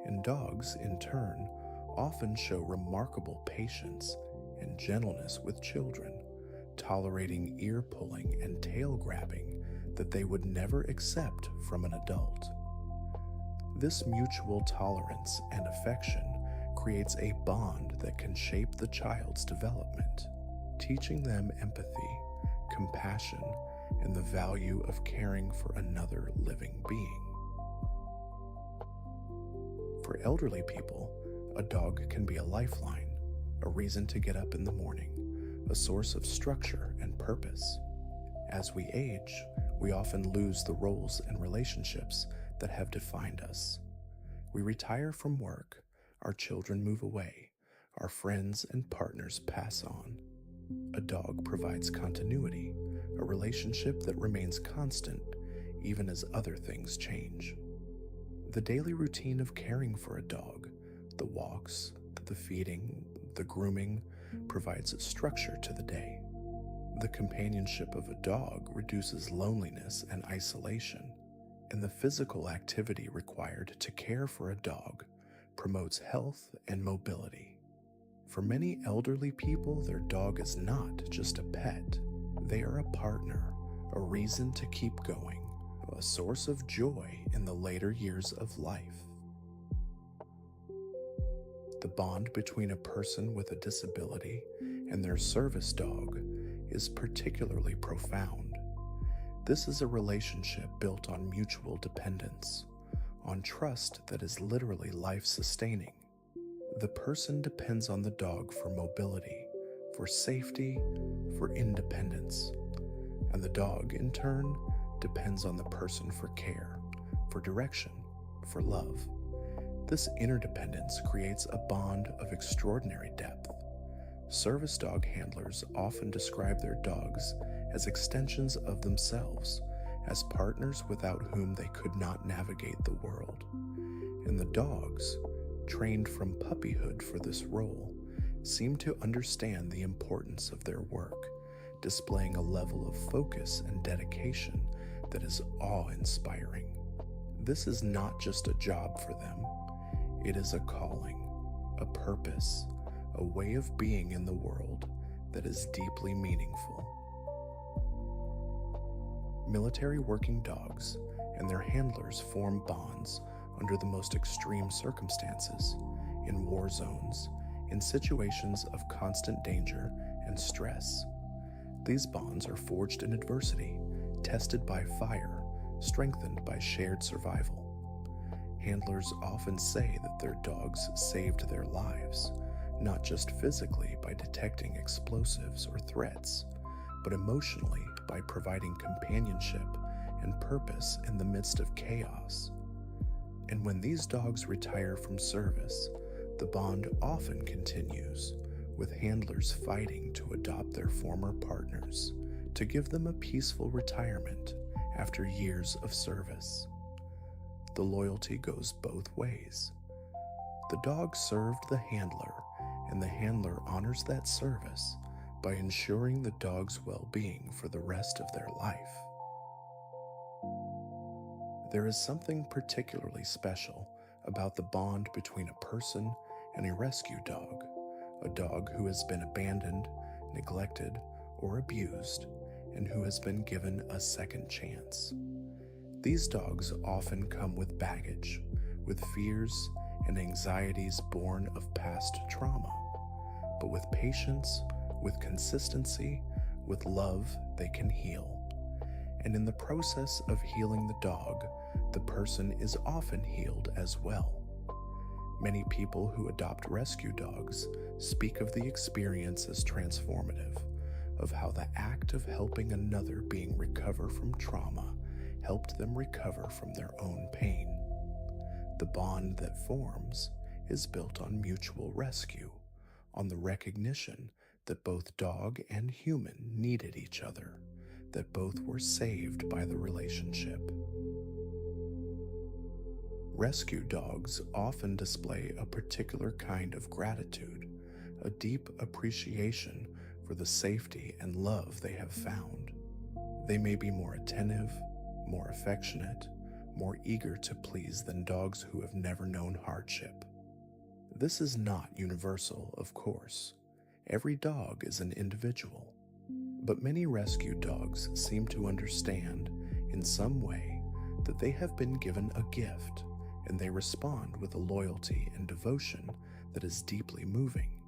And dogs, in turn, often show remarkable patience and gentleness with children, tolerating ear-pulling and tail-grabbing that they would never accept from an adult. This mutual tolerance and affection creates a bond that can shape the child's development, teaching them empathy, compassion, and the value of caring for another living being. For elderly people, a dog can be a lifeline, a reason to get up in the morning, a source of structure and purpose. As we age, we often lose the roles and relationships that have defined us. We retire from work, our children move away, our friends and partners pass on. A dog provides continuity, a relationship that remains constant even as other things change. The daily routine of caring for a dog, the walks, the feeding, the grooming, provides structure to the day. The companionship of a dog reduces loneliness and isolation, and the physical activity required to care for a dog promotes health and mobility. For many elderly people, their dog is not just a pet. They are a partner, a reason to keep going, a source of joy in the later years of life. The bond between a person with a disability and their service dog is particularly profound. This is a relationship built on mutual dependence, on trust that is literally life-sustaining. The person depends on the dog for mobility, for safety, for independence, and the dog, in turn, depends on the person for care, for direction, for love. This interdependence creates a bond of extraordinary depth. Service dog handlers often describe their dogs as extensions of themselves, as partners without whom they could not navigate the world. And the dogs, trained from puppyhood for this role, seem to understand the importance of their work, displaying a level of focus and dedication that is awe-inspiring. This is not just a job for them. It is a calling, a purpose, a way of being in the world that is deeply meaningful. Military working dogs and their handlers form bonds under the most extreme circumstances, in war zones, in situations of constant danger and stress. These bonds are forged in adversity, tested by fire, strengthened by shared survival. Handlers often say that their dogs saved their lives, not just physically by detecting explosives or threats, but emotionally by providing companionship and purpose in the midst of chaos. And when these dogs retire from service, the bond often continues, with handlers fighting to adopt their former partners, to give them a peaceful retirement after years of service. The loyalty goes both ways. The dog served the handler, and the handler honors that service by ensuring the dog's well-being for the rest of their life. There is something particularly special about the bond between a person and a rescue dog, a dog who has been abandoned, neglected, or abused, and who has been given a second chance. These dogs often come with baggage, with fears and anxieties born of past trauma, but with patience, with consistency, with love, they can heal. And in the process of healing the dog, the person is often healed as well. Many people who adopt rescue dogs speak of the experience as transformative, of how the act of helping another being recover from trauma helped them recover from their own pain. The bond that forms is built on mutual rescue, on the recognition that both dog and human needed each other, that both were saved by the relationship. Rescue dogs often display a particular kind of gratitude, a deep appreciation for the safety and love they have found. They may be more attentive, more affectionate, more eager to please than dogs who have never known hardship. This is not universal, of course. Every dog is an individual. But many rescue dogs seem to understand, in some way, that they have been given a gift, and they respond with a loyalty and devotion that is deeply moving.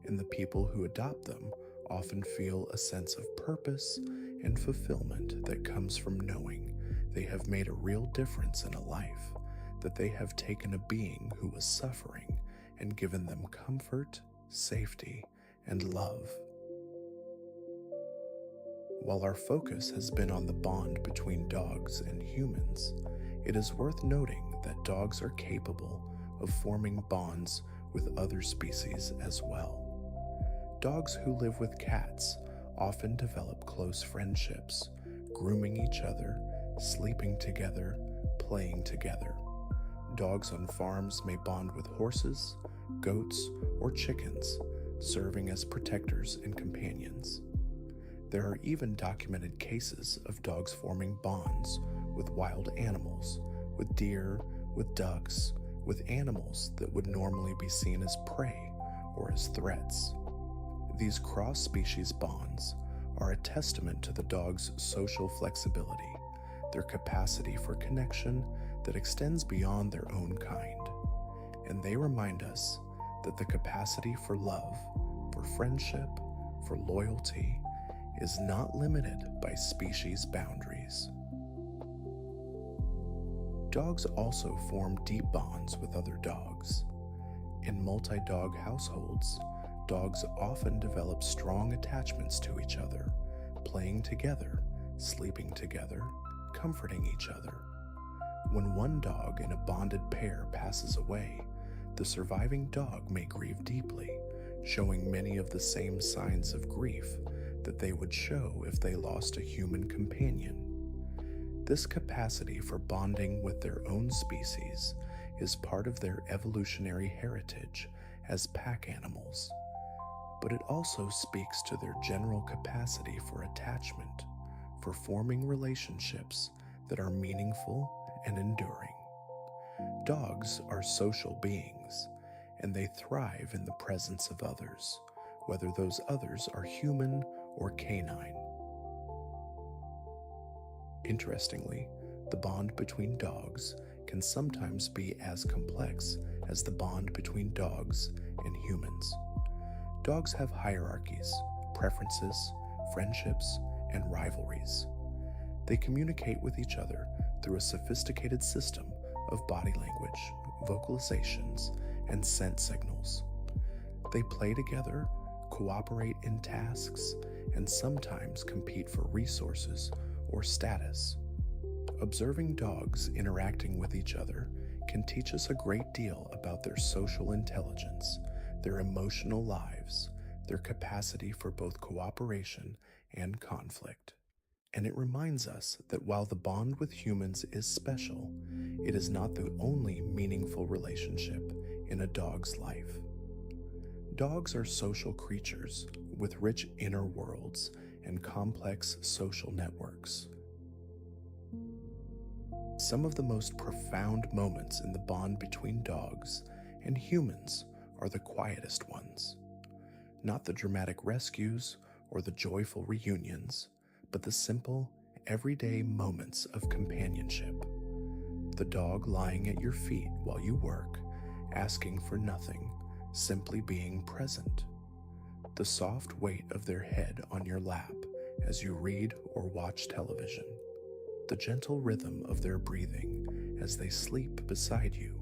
And the people who adopt them often feel a sense of purpose and fulfillment that comes from knowing they have made a real difference in a life, that they have taken a being who was suffering and given them comfort, safety, and love. While our focus has been on the bond between dogs and humans, it is worth noting that dogs are capable of forming bonds with other species as well. Dogs who live with cats often develop close friendships, grooming each other, sleeping together, playing together. Dogs on farms may bond with horses, goats, or chickens, serving as protectors and companions. There are even documented cases of dogs forming bonds with wild animals, with deer, with ducks, with animals that would normally be seen as prey or as threats. These cross-species bonds are a testament to the dog's social flexibility, their capacity for connection that extends beyond their own kind, and they remind us that the capacity for love, for friendship, for loyalty is not limited by species boundaries. Dogs also form deep bonds with other dogs. In multi-dog households, dogs often develop strong attachments to each other, playing together, sleeping together, comforting each other. When one dog in a bonded pair passes away, the surviving dog may grieve deeply, showing many of the same signs of grief that they would show if they lost a human companion. This capacity for bonding with their own species is part of their evolutionary heritage as pack animals, but it also speaks to their general capacity for attachment, for forming relationships that are meaningful and enduring. Dogs are social beings, and they thrive in the presence of others, whether those others are human or canine. Interestingly, the bond between dogs can sometimes be as complex as the bond between dogs and humans. Dogs have hierarchies, preferences, friendships, and rivalries. They communicate with each other through a sophisticated system of body language, vocalizations, and scent signals. They play together, cooperate in tasks, and sometimes compete for resources or status. Observing dogs interacting with each other can teach us a great deal about their social intelligence, their emotional lives, their capacity for both cooperation and conflict. And it reminds us that while the bond with humans is special, it is not the only meaningful relationship in a dog's life. Dogs are social creatures with rich inner worlds and complex social networks. Some of the most profound moments in the bond between dogs and humans are the quietest ones. Not the dramatic rescues or the joyful reunions, but the simple, everyday moments of companionship. The dog lying at your feet while you work, asking for nothing, simply being present. The soft weight of their head on your lap as you read or watch television. The gentle rhythm of their breathing as they sleep beside you.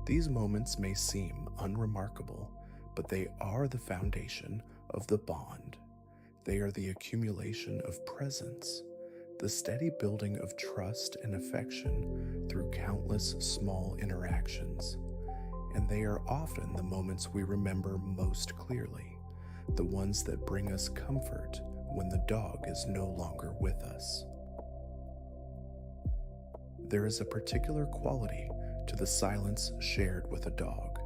These moments may seem unremarkable, but they are the foundation of the bond. They are the accumulation of presence, the steady building of trust and affection through countless small interactions. And they are often the moments we remember most clearly, the ones that bring us comfort when the dog is no longer with us. There is a particular quality to the silence shared with a dog.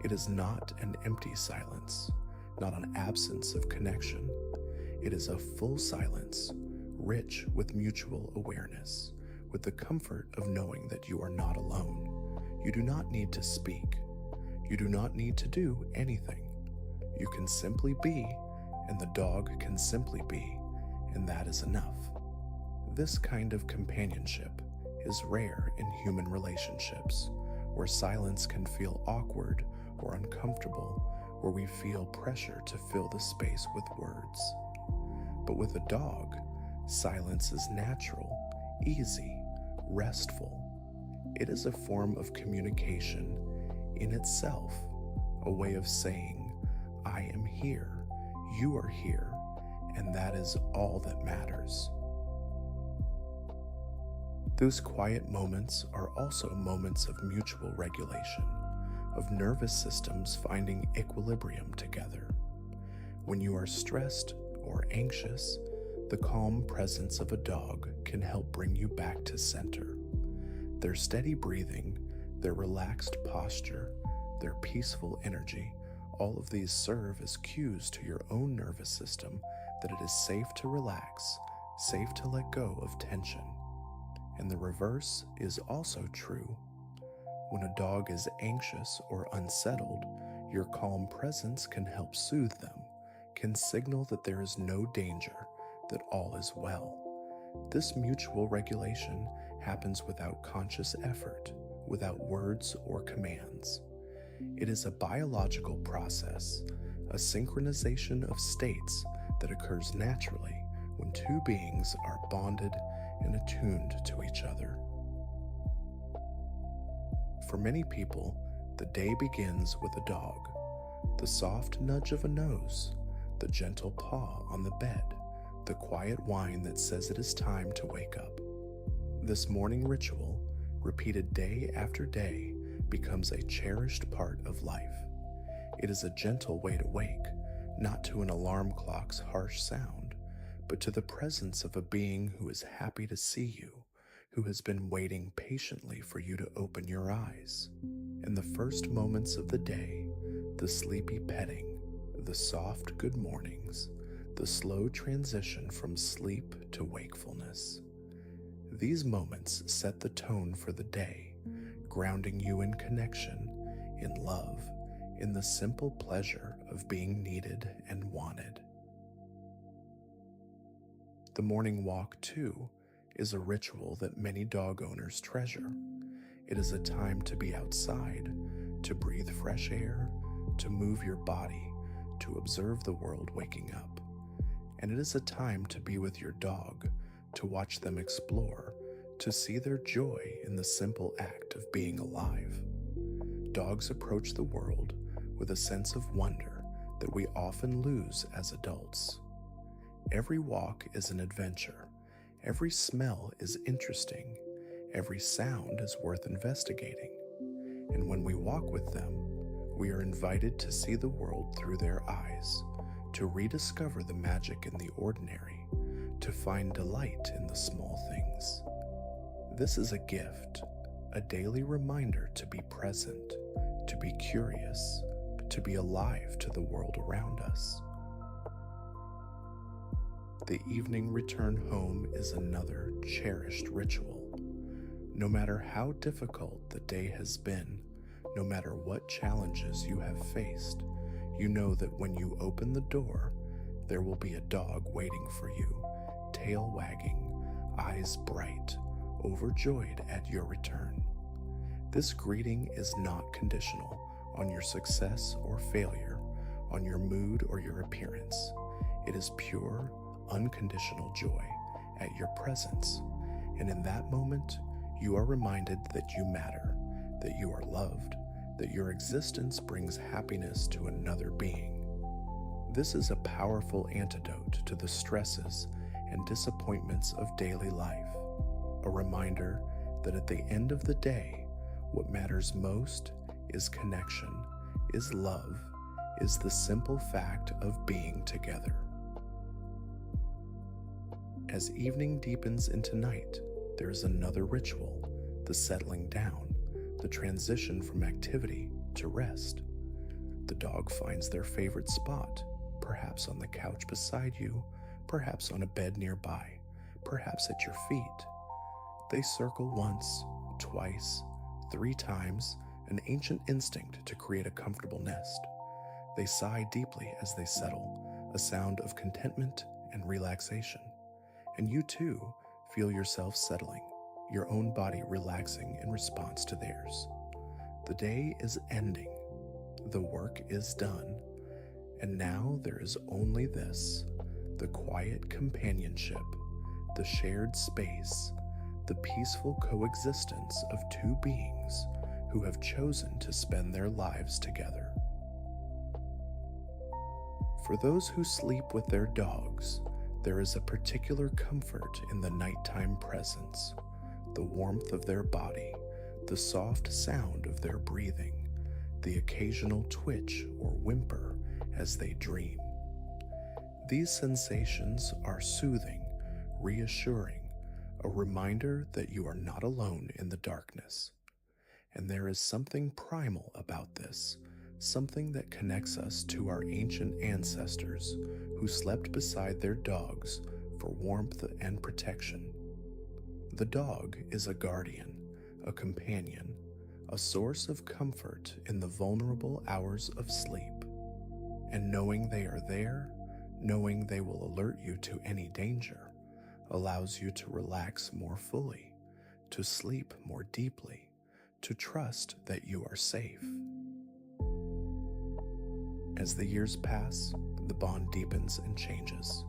It is not an empty silence, not an absence of connection. It is a full silence, rich with mutual awareness, with the comfort of knowing that you are not alone. You do not need to speak. You do not need to do anything. You can simply be, and the dog can simply be, and that is enough. This kind of companionship is rare in human relationships, where silence can feel awkward or uncomfortable, where we feel pressure to fill the space with words. But with a dog, silence is natural, easy, restful. It is a form of communication in itself, a way of saying, I am here, you are here, and that is all that matters. Those quiet moments are also moments of mutual regulation, of nervous systems finding equilibrium together. When you are stressed or anxious, the calm presence of a dog can help bring you back to center. Their steady breathing, their relaxed posture, their peaceful energy, all of these serve as cues to your own nervous system that it is safe to relax, safe to let go of tension. And the reverse is also true. When a dog is anxious or unsettled, your calm presence can help soothe them, can signal that there is no danger, that all is well. This mutual regulation happens without conscious effort, without words or commands. It is a biological process, a synchronization of states that occurs naturally when two beings are bonded and attuned to each other. For many people, the day begins with a dog, the soft nudge of a nose, the gentle paw on the bed, the quiet whine that says it is time to wake up. This morning ritual, repeated day after day, becomes a cherished part of life. It is a gentle way to wake, not to an alarm clock's harsh sound, but to the presence of a being who is happy to see you, who has been waiting patiently for you to open your eyes. In the first moments of the day, the sleepy petting, the soft good mornings, the slow transition from sleep to wakefulness. These moments set the tone for the day, grounding you in connection, in love, in the simple pleasure of being needed and wanted. The morning walk, too, is a ritual that many dog owners treasure. It is a time to be outside, to breathe fresh air, to move your body, to observe the world waking up. And it is a time to be with your dog, to watch them explore, to see their joy in the simple act of being alive. Dogs approach the world with a sense of wonder that we often lose as adults. Every walk is an adventure. Every smell is interesting. Every sound is worth investigating. And when we walk with them, we are invited to see the world through their eyes, to rediscover the magic in the ordinary, to find delight in the small things. This is a gift, a daily reminder to be present, to be curious, to be alive to the world around us. The evening return home is another cherished ritual. No matter how difficult the day has been, no matter what challenges you have faced, you know that when you open the door, there will be a dog waiting for you, tail wagging, eyes bright, overjoyed at your return. This greeting is not conditional on your success or failure, on your mood or your appearance. It is pure, unconditional joy at your presence, and in that moment, you are reminded that you matter, that you are loved, that your existence brings happiness to another being. This is a powerful antidote to the stresses and disappointments of daily life, a reminder that at the end of the day, what matters most is connection, is love, is the simple fact of being together. As evening deepens into night, there is another ritual, the settling down, the transition from activity to rest. The dog finds their favorite spot, perhaps on the couch beside you, perhaps on a bed nearby, perhaps at your feet. They circle once, twice, 3 times, an ancient instinct to create a comfortable nest. They sigh deeply as they settle, a sound of contentment and relaxation. And you too feel yourself settling, your own body relaxing in response to theirs. The day is ending, the work is done, and now there is only this, the quiet companionship, the shared space, the peaceful coexistence of 2 beings who have chosen to spend their lives together. For those who sleep with their dogs, there is a particular comfort in the nighttime presence, the warmth of their body, the soft sound of their breathing, the occasional twitch or whimper as they dream. These sensations are soothing, reassuring, a reminder that you are not alone in the darkness. And there is something primal about this, something that connects us to our ancient ancestors who slept beside their dogs for warmth and protection. The dog is a guardian, a companion, a source of comfort in the vulnerable hours of sleep. And knowing they are there, knowing they will alert you to any danger, allows you to relax more fully, to sleep more deeply, to trust that you are safe. As the years pass, the bond deepens and changes.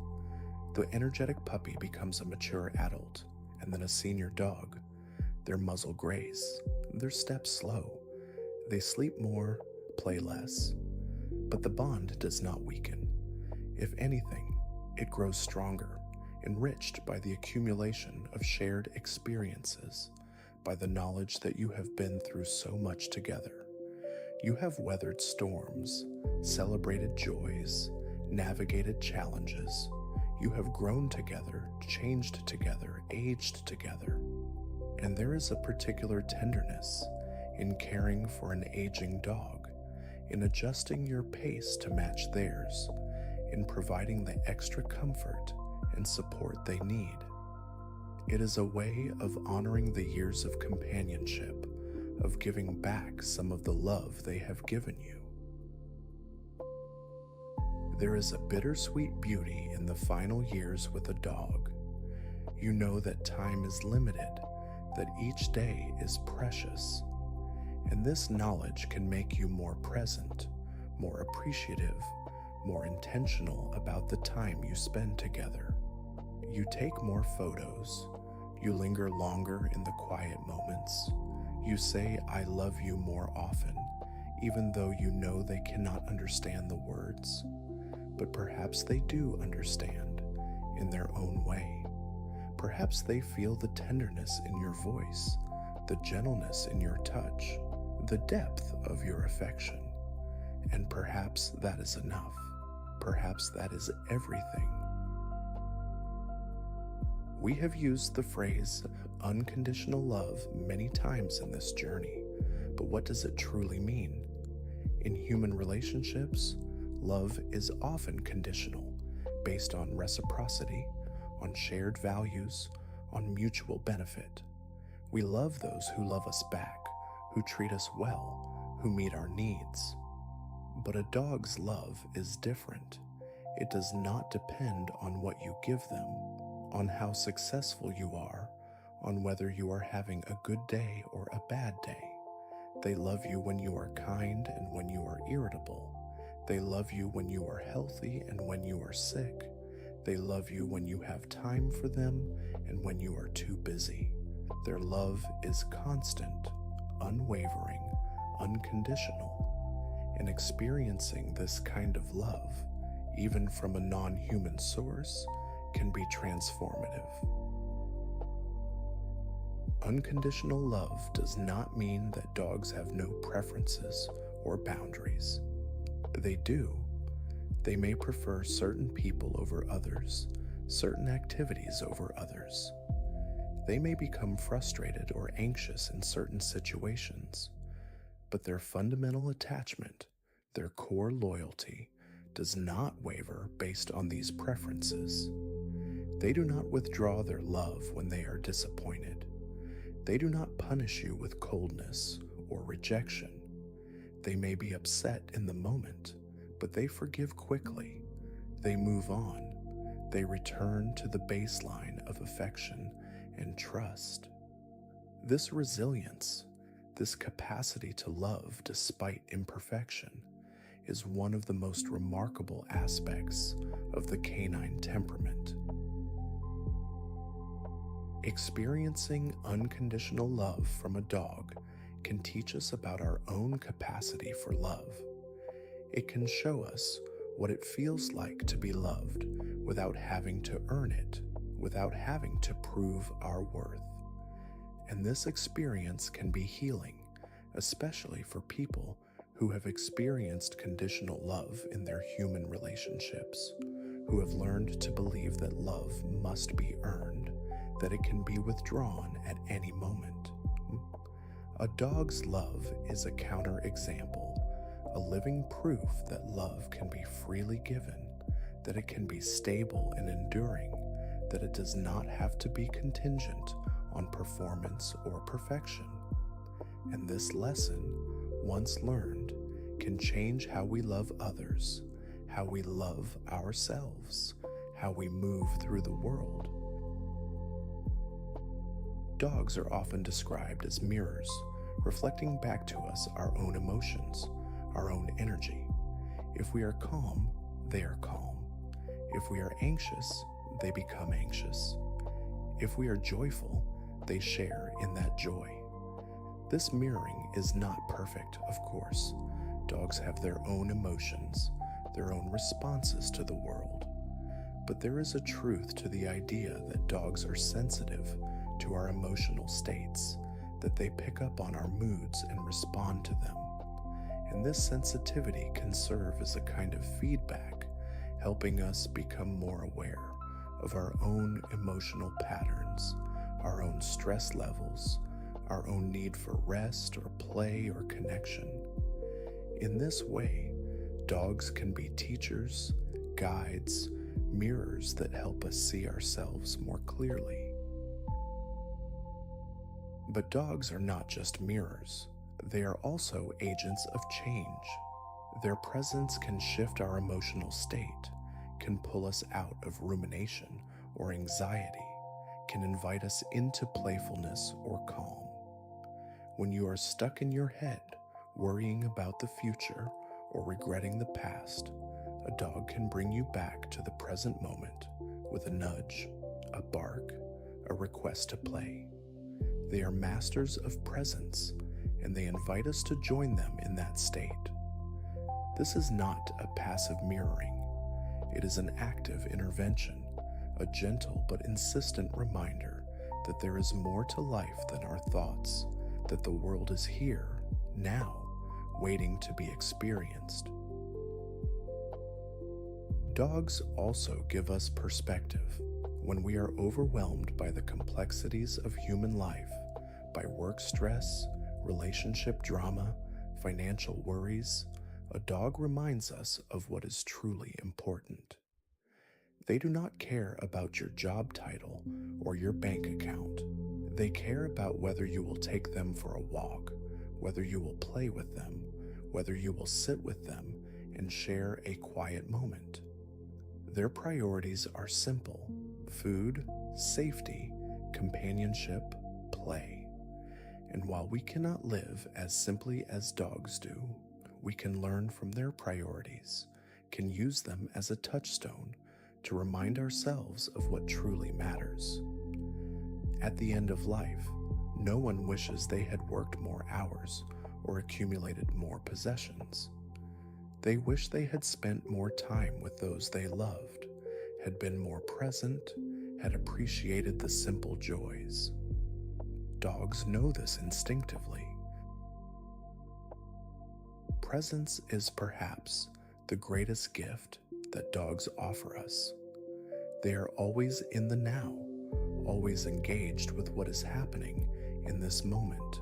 The energetic puppy becomes a mature adult, and then a senior dog. Their muzzle grays, their steps slow. They sleep more, play less. But the bond does not weaken. If anything, it grows stronger, enriched by the accumulation of shared experiences, by the knowledge that you have been through so much together. You have weathered storms, celebrated joys, navigated challenges. You have grown together, changed together, aged together. And there is a particular tenderness in caring for an aging dog, in adjusting your pace to match theirs, in providing the extra comfort and support they need. It is a way of honoring the years of companionship, of giving back some of the love they have given you. There is a bittersweet beauty in the final years with a dog. You know that time is limited, that each day is precious, and this knowledge can make you more present, more appreciative, more intentional about the time you spend together. You take more photos. You linger longer in the quiet moments. You say, "I love you" more often, even though you know they cannot understand the words. But perhaps they do understand in their own way. Perhaps they feel the tenderness in your voice, the gentleness in your touch, the depth of your affection. And perhaps that is enough. Perhaps that is everything. We have used the phrase unconditional love many times in this journey, but what does it truly mean? In human relationships, love is often conditional, based on reciprocity, on shared values, on mutual benefit. We love those who love us back, who treat us well, who meet our needs. But a dog's love is different. It does not depend on what you give them, on how successful you are, on whether you are having a good day or a bad day. They love you when you are kind and when you are irritable. They love you when you are healthy and when you are sick. They love you when you have time for them and when you are too busy. Their love is constant, unwavering, unconditional. And experiencing this kind of love, even from a non-human source, can be transformative. Unconditional love does not mean that dogs have no preferences or boundaries. They do. They may prefer certain people over others, certain activities over others. They may become frustrated or anxious in certain situations, but their fundamental attachment, their core loyalty, does not waver based on these preferences. They do not withdraw their love when they are disappointed. They do not punish you with coldness or rejection. They may be upset in the moment, but they forgive quickly. They move on. They return to the baseline of affection and trust. This resilience, this capacity to love despite imperfection, is one of the most remarkable aspects of the canine temperament. Experiencing unconditional love from a dog can teach us about our own capacity for love. It can show us what it feels like to be loved without having to earn it, without having to prove our worth. And this experience can be healing, especially for people who have experienced conditional love in their human relationships, who have learned to believe that love must be earned, that it can be withdrawn at any moment. A dog's love is a counterexample, a living proof that love can be freely given, that it can be stable and enduring, that it does not have to be contingent on performance or perfection. And this lesson, once learned, can change how we love others, how we love ourselves, how we move through the world. Dogs are often described as mirrors, reflecting back to us our own emotions, our own energy. If we are calm, they are calm. If we are anxious, they become anxious. If we are joyful, they share in that joy. This mirroring is not perfect, of course. Dogs have their own emotions, their own responses to the world. But there is a truth to the idea that dogs are sensitive to our emotional states, that they pick up on our moods and respond to them. And this sensitivity can serve as a kind of feedback, helping us become more aware of our own emotional patterns, our own stress levels, our own need for rest or play or connection. In this way, dogs can be teachers, guides, mirrors that help us see ourselves more clearly. But dogs are not just mirrors. They are also agents of change. Their presence can shift our emotional state, can pull us out of rumination or anxiety, can invite us into playfulness or calm. When you are stuck in your head, worrying about the future or regretting the past, a dog can bring you back to the present moment with a nudge, a bark, a request to play. They are masters of presence, and they invite us to join them in that state. This is not a passive mirroring. It is an active intervention, a gentle but insistent reminder that there is more to life than our thoughts, that the world is here, now, waiting to be experienced. Dogs also give us perspective when we are overwhelmed by the complexities of human life, by work stress, relationship drama, financial worries. A dog reminds us of what is truly important. They do not care about your job title or your bank account. They care about whether you will take them for a walk, whether you will play with them, whether you will sit with them and share a quiet moment. Their priorities are simple: food, safety, companionship, play. And while we cannot live as simply as dogs do, we can learn from their priorities, can use them as a touchstone to remind ourselves of what truly matters. At the end of life, no one wishes they had worked more hours or accumulated more possessions. They wish they had spent more time with those they loved, had been more present, had appreciated the simple joys. Dogs know this instinctively. Presence is perhaps the greatest gift that dogs offer us. They are always in the now, always engaged with what is happening in this moment.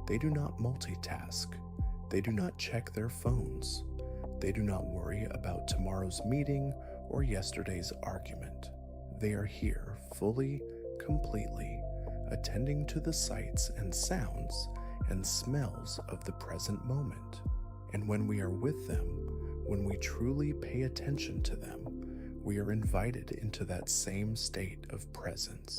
They do not multitask. They do not check their phones. They do not worry about tomorrow's meeting or yesterday's argument. They are here fully, completely, attending to the sights and sounds and smells of the present moment. And when we are with them, when we truly pay attention to them, we are invited into that same state of presence.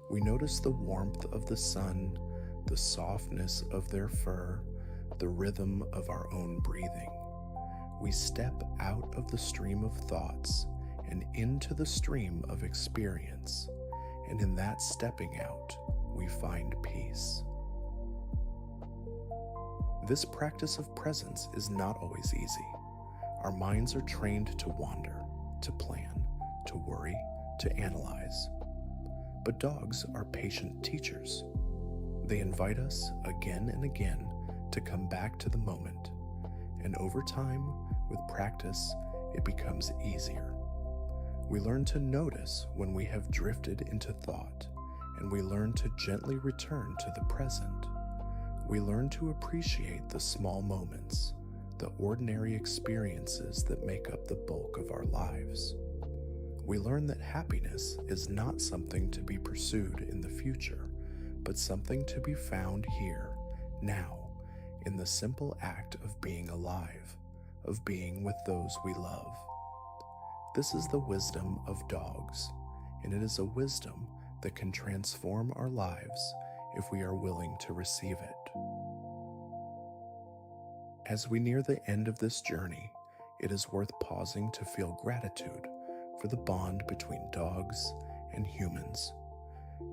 We notice the warmth of the sun, the softness of their fur, the rhythm of our own breathing. We step out of the stream of thoughts and into the stream of experience, and in that stepping out, we find peace. This practice of presence is not always easy. Our minds are trained to wander, to plan, to worry, to analyze. But dogs are patient teachers. They invite us again and again to come back to the moment, and over time, with practice, it becomes easier, We learn to notice when we have drifted into thought, and we learn to gently return to the present. We learn to appreciate the small moments, the ordinary experiences that make up the bulk of our lives. We learn that happiness is not something to be pursued in the future, but something to be found here, now, in the simple act of being alive, of being with those we love. This is the wisdom of dogs, and it is a wisdom that can transform our lives if we are willing to receive it. As we near the end of this journey, it is worth pausing to feel gratitude for the bond between dogs and humans.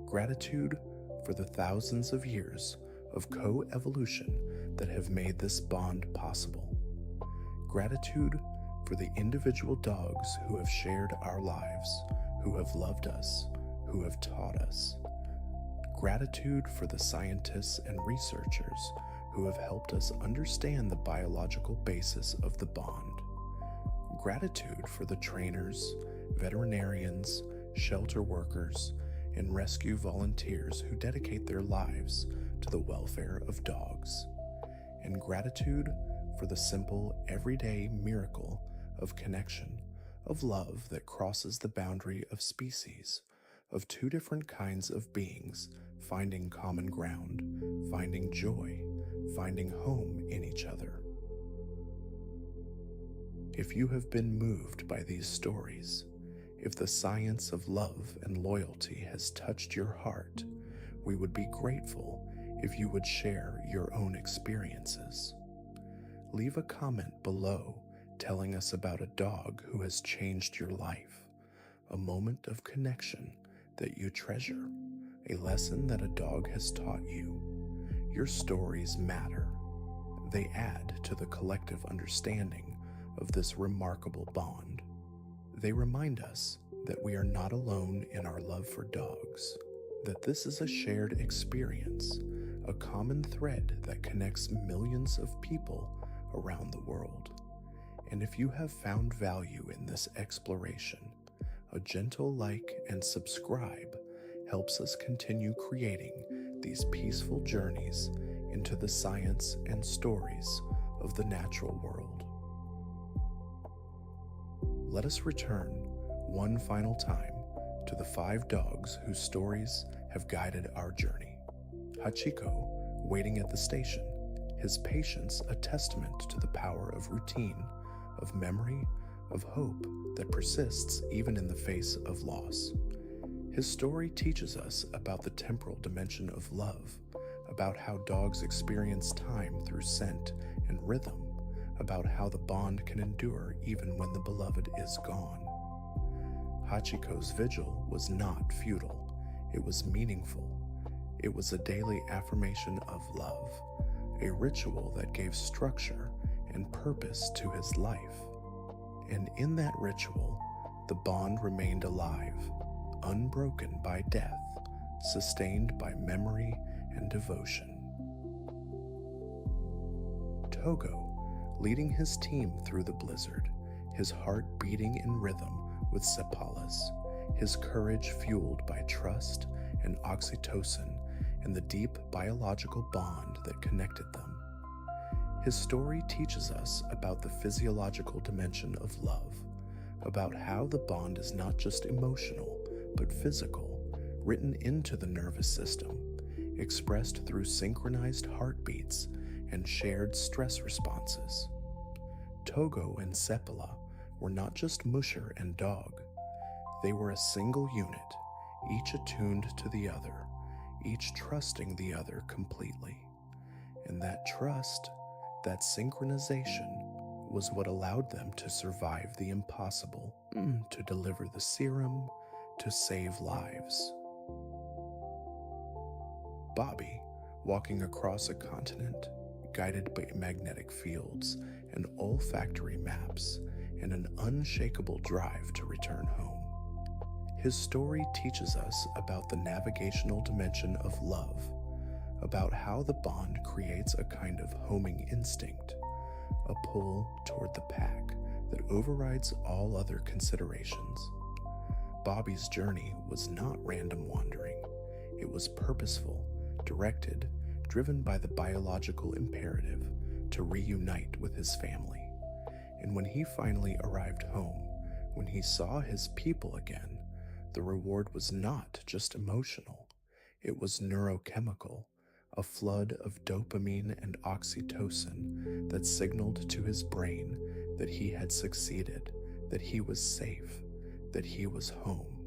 Gratitude for the thousands of years of co-evolution that have made this bond possible. Gratitude for the individual dogs who have shared our lives, who have loved us, who have taught us. Gratitude for the scientists and researchers who have helped us understand the biological basis of the bond. Gratitude for the trainers, veterinarians, shelter workers, and rescue volunteers who dedicate their lives to the welfare of dogs. And gratitude for the simple, everyday miracle of connection, of love that crosses the boundary of species, of two different kinds of beings finding common ground, finding joy, finding home in each other. If you have been moved by these stories, if the science of love and loyalty has touched your heart, we would be grateful if you would share your own experiences. Leave a comment below telling us about a dog who has changed your life, a moment of connection that you treasure, a lesson that a dog has taught you. Your stories matter. They add to the collective understanding of this remarkable bond. They remind us that we are not alone in our love for dogs, that this is a shared experience, a common thread that connects millions of people around the world. And if you have found value in this exploration, a gentle like and subscribe helps us continue creating these peaceful journeys into the science and stories of the natural world. Let us return one final time to the 5 dogs whose stories have guided our journey. Hachiko, waiting at the station, his patience a testament to the power of routine, of memory, of hope that persists even in the face of loss. His story teaches us about the temporal dimension of love, about how dogs experience time through scent and rhythm, about how the bond can endure even when the beloved is gone. Hachiko's vigil was not futile, it was meaningful. It was a daily affirmation of love, a ritual that gave structure and purpose to his life. And in that ritual, the bond remained alive, unbroken by death, sustained by memory and devotion. Togo, leading his team through the blizzard, his heart beating in rhythm with sepalas, his courage fueled by trust and oxytocin and the deep biological bond that connected them. His story teaches us about the physiological dimension of love, about how the bond is not just emotional, but physical, written into the nervous system, expressed through synchronized heartbeats and shared stress responses. Togo and Sepala were not just musher and dog. They were a single unit, each attuned to the other, each trusting the other completely. And that trust, that synchronization, was what allowed them to survive the impossible, to deliver the serum, to save lives. Bobbie, walking across a continent, guided by magnetic fields and olfactory maps, and an unshakable drive to return home. His story teaches us about the navigational dimension of love, about how the bond creates a kind of homing instinct, a pull toward the pack that overrides all other considerations. Bobbie's journey was not random wandering. It was purposeful, directed, driven by the biological imperative to reunite with his family. And when he finally arrived home, when he saw his people again, the reward was not just emotional, it was neurochemical, a flood of dopamine and oxytocin that signaled to his brain that he had succeeded, that he was safe, that he was home.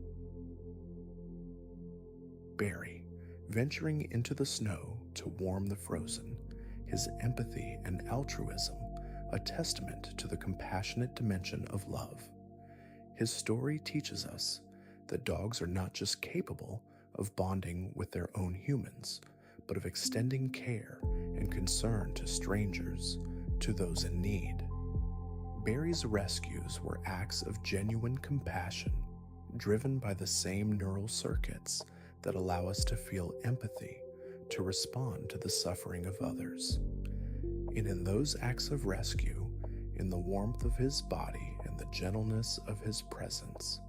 Barry, venturing into the snow to warm the frozen, his empathy and altruism, a testament to the compassionate dimension of love. His story teaches us that dogs are not just capable of bonding with their own humans, but of extending care and concern to strangers, to those in need. Barry's rescues were acts of genuine compassion, driven by the same neural circuits that allow us to feel empathy, to respond to the suffering of others. And in those acts of rescue, in the warmth of his body and the gentleness of his presence,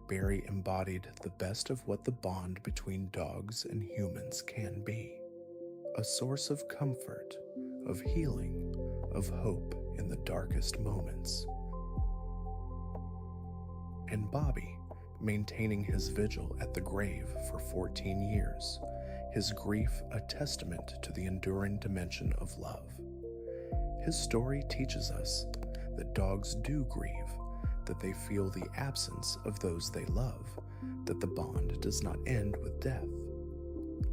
Barry embodied the best of what the bond between dogs and humans can be. A source of comfort, of healing, of hope in the darkest moments. And Bobbie, maintaining his vigil at the grave for 14 years, his grief a testament to the enduring dimension of love. His story teaches us that dogs do grieve, that they feel the absence of those they love, that the bond does not end with death.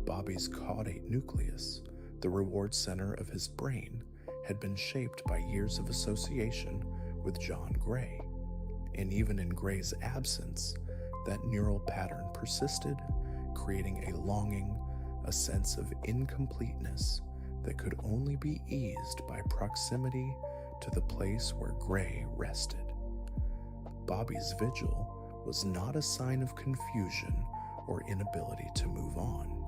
Bobbie's caudate nucleus, the reward center of his brain, had been shaped by years of association with John Gray. And even in Gray's absence, that neural pattern persisted, creating a longing, a sense of incompleteness that could only be eased by proximity to the place where Gray rested. Bobbie's vigil was not a sign of confusion or inability to move on.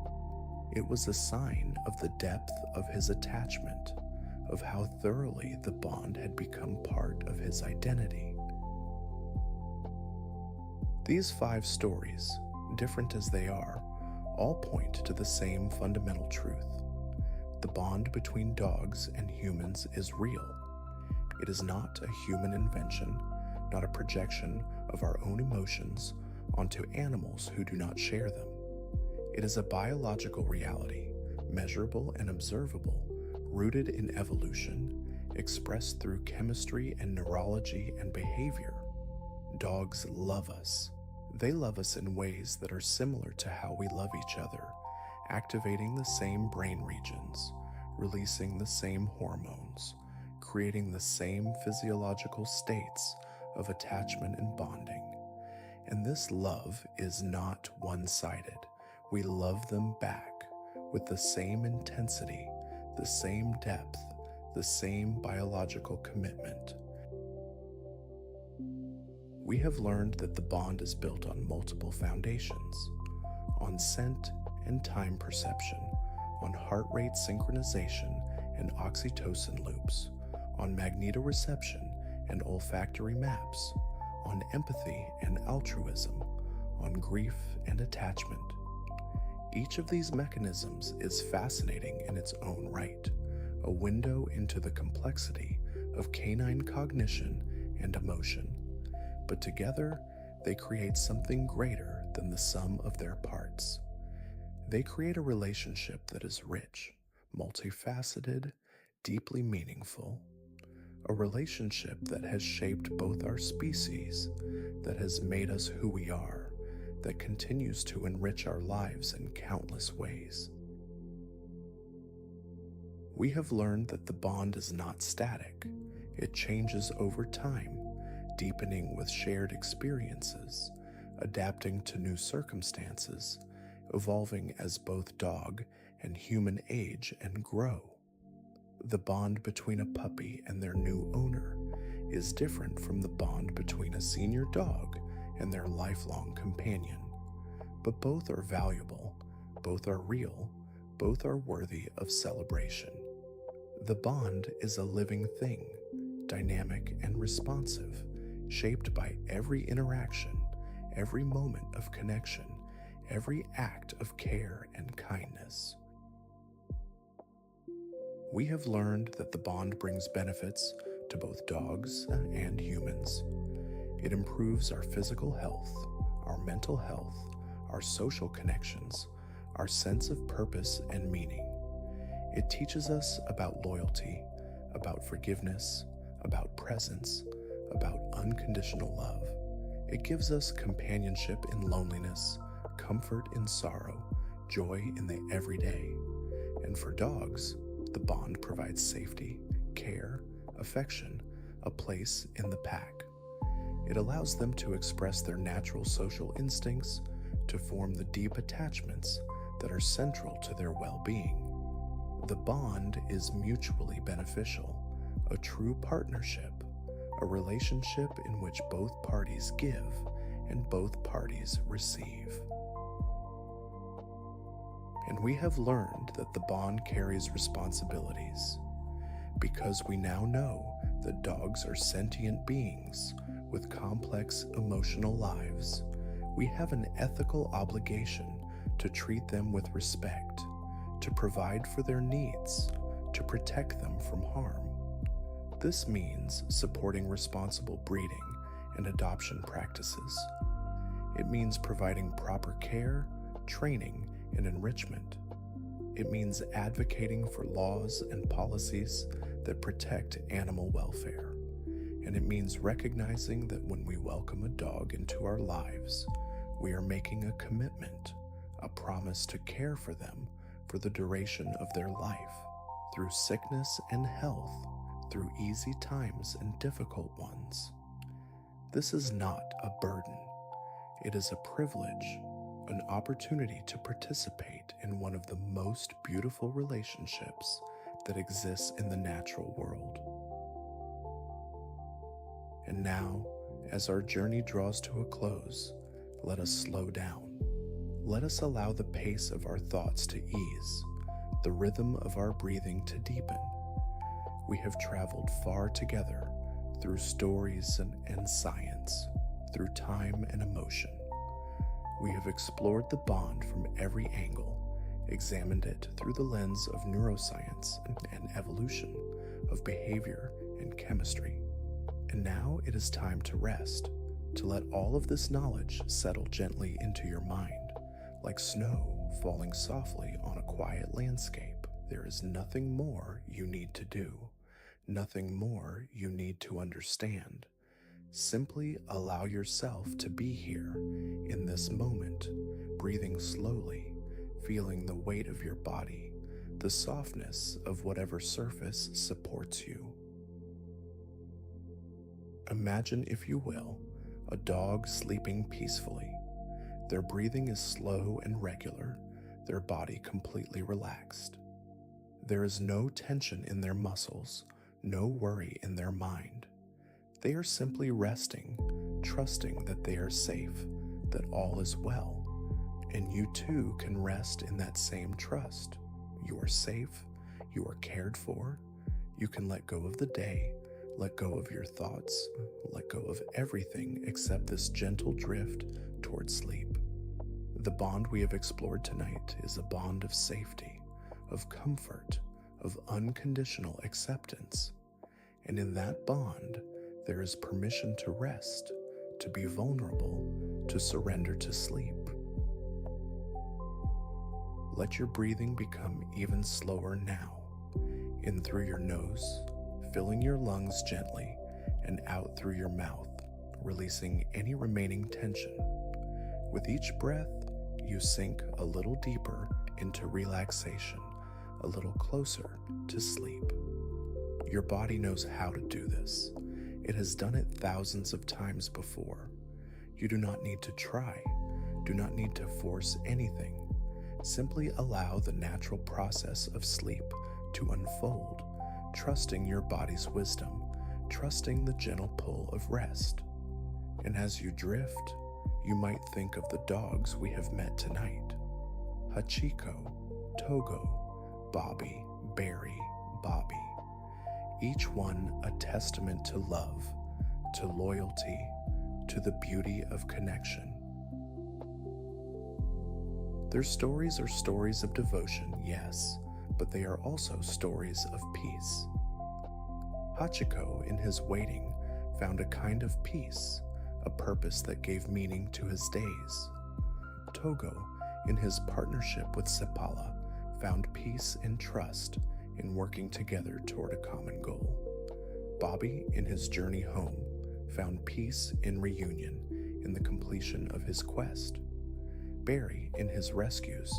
It was a sign of the depth of his attachment, of how thoroughly the bond had become part of his identity. These 5 stories, different as they are, all point to the same fundamental truth. The bond between dogs and humans is real. It is not a human invention, not a projection of our own emotions onto animals who do not share them. It is a biological reality, measurable and observable, rooted in evolution, expressed through chemistry and neurology and behavior. Dogs love us. They love us in ways that are similar to how we love each other, activating the same brain regions, releasing the same hormones, creating the same physiological states of attachment and bonding. And this love is not one-sided. We love them back with the same intensity, the same depth, the same biological commitment. We have learned that the bond is built on multiple foundations, on scent and time perception, on heart rate synchronization and oxytocin loops, on magnetoreception and olfactory maps, on empathy and altruism, on grief and attachment. Each of these mechanisms is fascinating in its own right, a window into the complexity of canine cognition and emotion. But together, they create something greater than the sum of their parts. They create a relationship that is rich, multifaceted, deeply meaningful. A relationship that has shaped both our species, that has made us who we are, that continues to enrich our lives in countless ways. We have learned that the bond is not static. It changes over time, deepening with shared experiences, adapting to new circumstances, evolving as both dog and human age and grow. The bond between a puppy and their new owner is different from the bond between a senior dog and their lifelong companion. But both are valuable, both are real, both are worthy of celebration. The bond is a living thing, dynamic and responsive, shaped by every interaction every moment of connection, every act of care and kindness. We have learned that the bond brings benefits to both dogs and humans. It improves our physical health, our mental health, our social connections, our sense of purpose and meaning. It teaches us about loyalty, about forgiveness, about presence, about unconditional love. It gives us companionship in loneliness, comfort in sorrow, joy in the everyday. And for dogs, the bond provides safety, care, affection, a place in the pack. It allows them to express their natural social instincts, to form the deep attachments that are central to their well-being. The bond is mutually beneficial, a true partnership, a relationship in which both parties give and both parties receive. And we have learned that the bond carries responsibilities, because we now know that dogs are sentient beings with complex emotional lives. We have an ethical obligation to treat them with respect, to provide for their needs, to protect them from harm. This means supporting responsible breeding and adoption practices. It means providing proper care, training, and enrichment. It means advocating for laws and policies that protect animal welfare. And it means recognizing that when we welcome a dog into our lives, we are making a commitment, a promise to care for them for the duration of their life, through sickness and health, through easy times and difficult ones. This is not a burden. It is a privilege, an opportunity to participate in one of the most beautiful relationships that exists in the natural world. And now, as our journey draws to a close, let us slow down. Let us allow the pace of our thoughts to ease, the rhythm of our breathing to deepen. We have traveled far together through stories and science, through time and emotion. We have explored the bond from every angle, examined it through the lens of neuroscience and evolution, of behavior and chemistry. And now it is time to rest, to let all of this knowledge settle gently into your mind, like snow falling softly on a quiet landscape. There is nothing more you need to do, nothing more you need to understand. Simply allow yourself to be here in this moment, breathing slowly, feeling the weight of your body, the softness of whatever surface supports you. Imagine, if you will, a dog sleeping peacefully. Their breathing is slow and regular, their body completely relaxed. There is no tension in their muscles, no worry in their mind. They are simply resting, trusting that they are safe, that all is well. And you too can rest in that same trust. You are safe, you are cared for, you can let go of the day, let go of your thoughts, let go of everything except this gentle drift toward sleep. The bond we have explored tonight is a bond of safety, of comfort, of unconditional acceptance. And in that bond, there is permission to rest, to be vulnerable, to surrender to sleep. Let your breathing become even slower now, in through your nose, filling your lungs gently, and out through your mouth, releasing any remaining tension. With each breath, you sink a little deeper into relaxation, a little closer to sleep. Your body knows how to do this. It has done it thousands of times before. You do not need to try. Do not need to force anything. Simply allow the natural process of sleep to unfold, trusting your body's wisdom, trusting the gentle pull of rest. And as you drift, you might think of the dogs we have met tonight: Hachiko, Togo, Bobbie, Barry, Bobbie. Each one a testament to love, to loyalty, to the beauty of connection. Their stories are stories of devotion, yes, but they are also stories of peace. Hachiko, in his waiting, found a kind of peace, a purpose that gave meaning to his days. Togo, in his partnership with Sepala, found peace and trust in working together toward a common goal. Bobbie, in his journey home, found peace in reunion in the completion of his quest. Barry, in his rescues,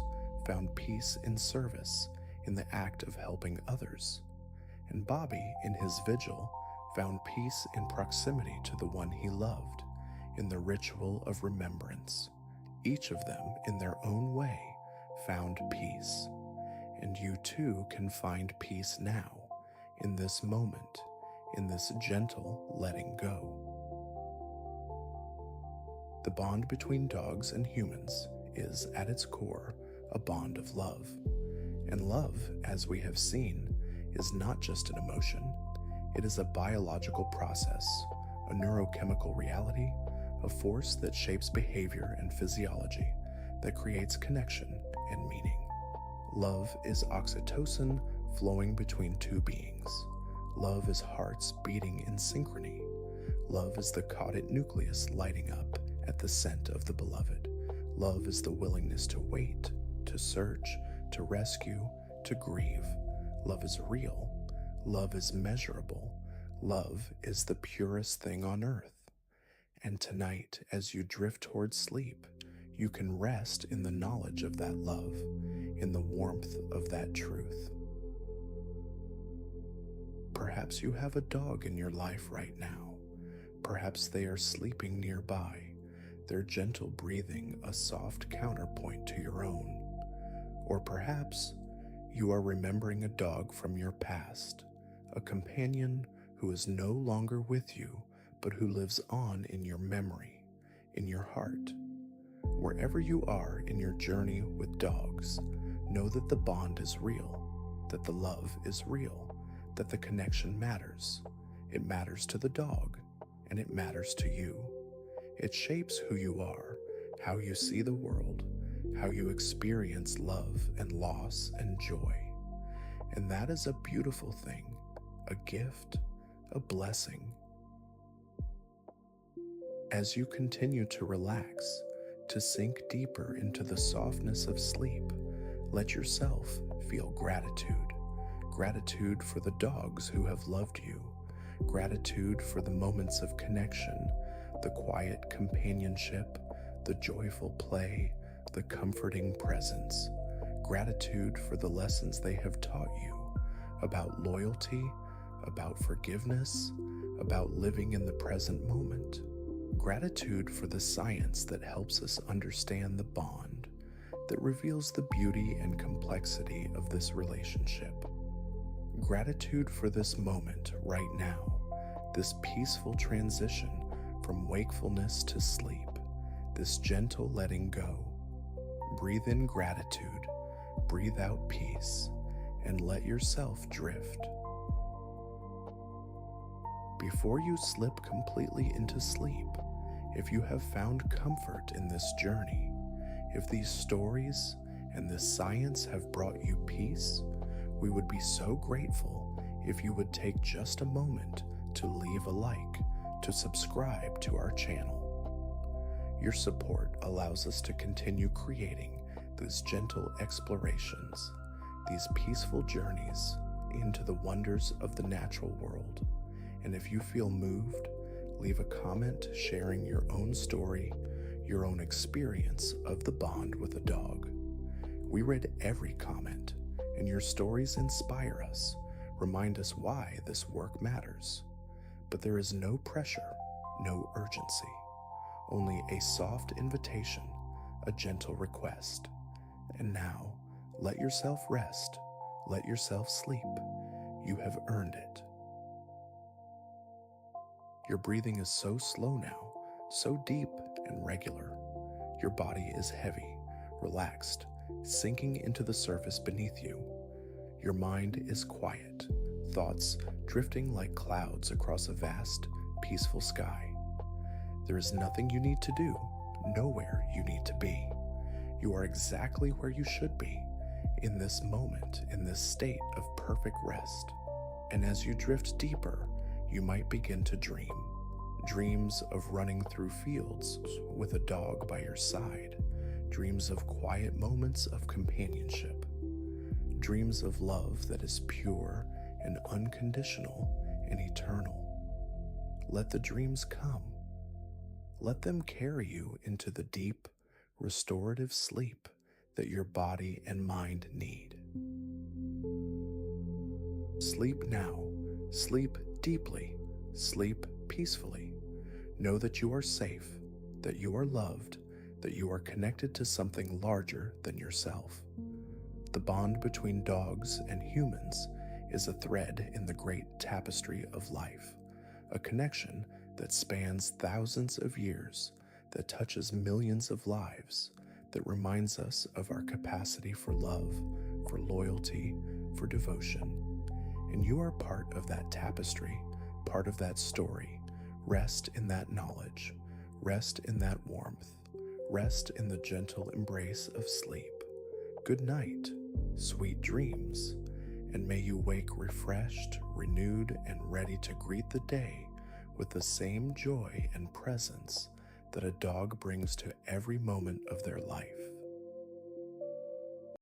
found peace in service in the act of helping others. And Bobbie, in his vigil, found peace in proximity to the one he loved, in the ritual of remembrance. Each of them, in their own way, found peace. And you too can find peace now, in this moment, in this gentle letting go. The bond between dogs and humans is, at its core, a bond of love. And love, as we have seen, is not just an emotion. It is a biological process, a neurochemical reality, a force that shapes behavior and physiology, that creates connection and meaning. Love is oxytocin flowing between two beings. Love is hearts beating in synchrony. Love is the caudate nucleus lighting up at the scent of the beloved. Love is the willingness to wait, to search, to rescue, to grieve. Love is real. Love is measurable. Love is the purest thing on earth. And tonight, as you drift towards sleep, you can rest in the knowledge of that love, in the warmth of that truth. Perhaps you have a dog in your life right now. Perhaps they are sleeping nearby, their gentle breathing a soft counterpoint to your own. Or perhaps you are remembering a dog from your past, a companion who is no longer with you, but who lives on in your memory, in your heart. Wherever you are in your journey with dogs, know that the bond is real, that the love is real, that the connection matters. It matters to the dog, and it matters to you. It shapes who you are, how you see the world, how you experience love and loss and joy. And that is a beautiful thing, a gift, a blessing. As you continue to relax, to sink deeper into the softness of sleep, let yourself feel gratitude. Gratitude for the dogs who have loved you. Gratitude for the moments of connection, the quiet companionship, the joyful play, the comforting presence. Gratitude for the lessons they have taught you about loyalty, about forgiveness, about living in the present moment. Gratitude for the science that helps us understand the bond, that reveals the beauty and complexity of this relationship. Gratitude for this moment right now, this peaceful transition from wakefulness to sleep, this gentle letting go. Breathe in gratitude, breathe out peace, and let yourself drift. Before you slip completely into sleep, if you have found comfort in this journey, if these stories and this science have brought you peace, we would be so grateful if you would take just a moment to leave a like, to subscribe to our channel. Your support allows us to continue creating these gentle explorations, these peaceful journeys into the wonders of the natural world. And if you feel moved, leave a comment sharing your own story, your own experience of the bond with a dog. We read every comment, and your stories inspire us, remind us why this work matters. But there is no pressure, no urgency, only a soft invitation, a gentle request. And now, let yourself rest, let yourself sleep. You have earned it. Your breathing is so slow now, so deep and regular. Your body is heavy, relaxed, sinking into the surface beneath you. Your mind is quiet, thoughts drifting like clouds across a vast, peaceful sky. There is nothing you need to do, nowhere you need to be. You are exactly where you should be, in this moment, in this state of perfect rest. And as you drift deeper, you might begin to dream. Dreams of running through fields with a dog by your side. Dreams of quiet moments of companionship. Dreams of love that is pure and unconditional and eternal. Let the dreams come. Let them carry you into the deep, restorative sleep that your body and mind need. Sleep now. Sleep deeply. Sleep peacefully. Know that you are safe, that you are loved, that you are connected to something larger than yourself. The bond between dogs and humans is a thread in the great tapestry of life, a connection that spans thousands of years, that touches millions of lives, that reminds us of our capacity for love, for loyalty, for devotion. And you are part of that tapestry, part of that story. Rest in that knowledge, rest in that warmth, rest in the gentle embrace of sleep. Good night, sweet dreams, and may you wake refreshed, renewed, and ready to greet the day with the same joy and presence that a dog brings to every moment of their life.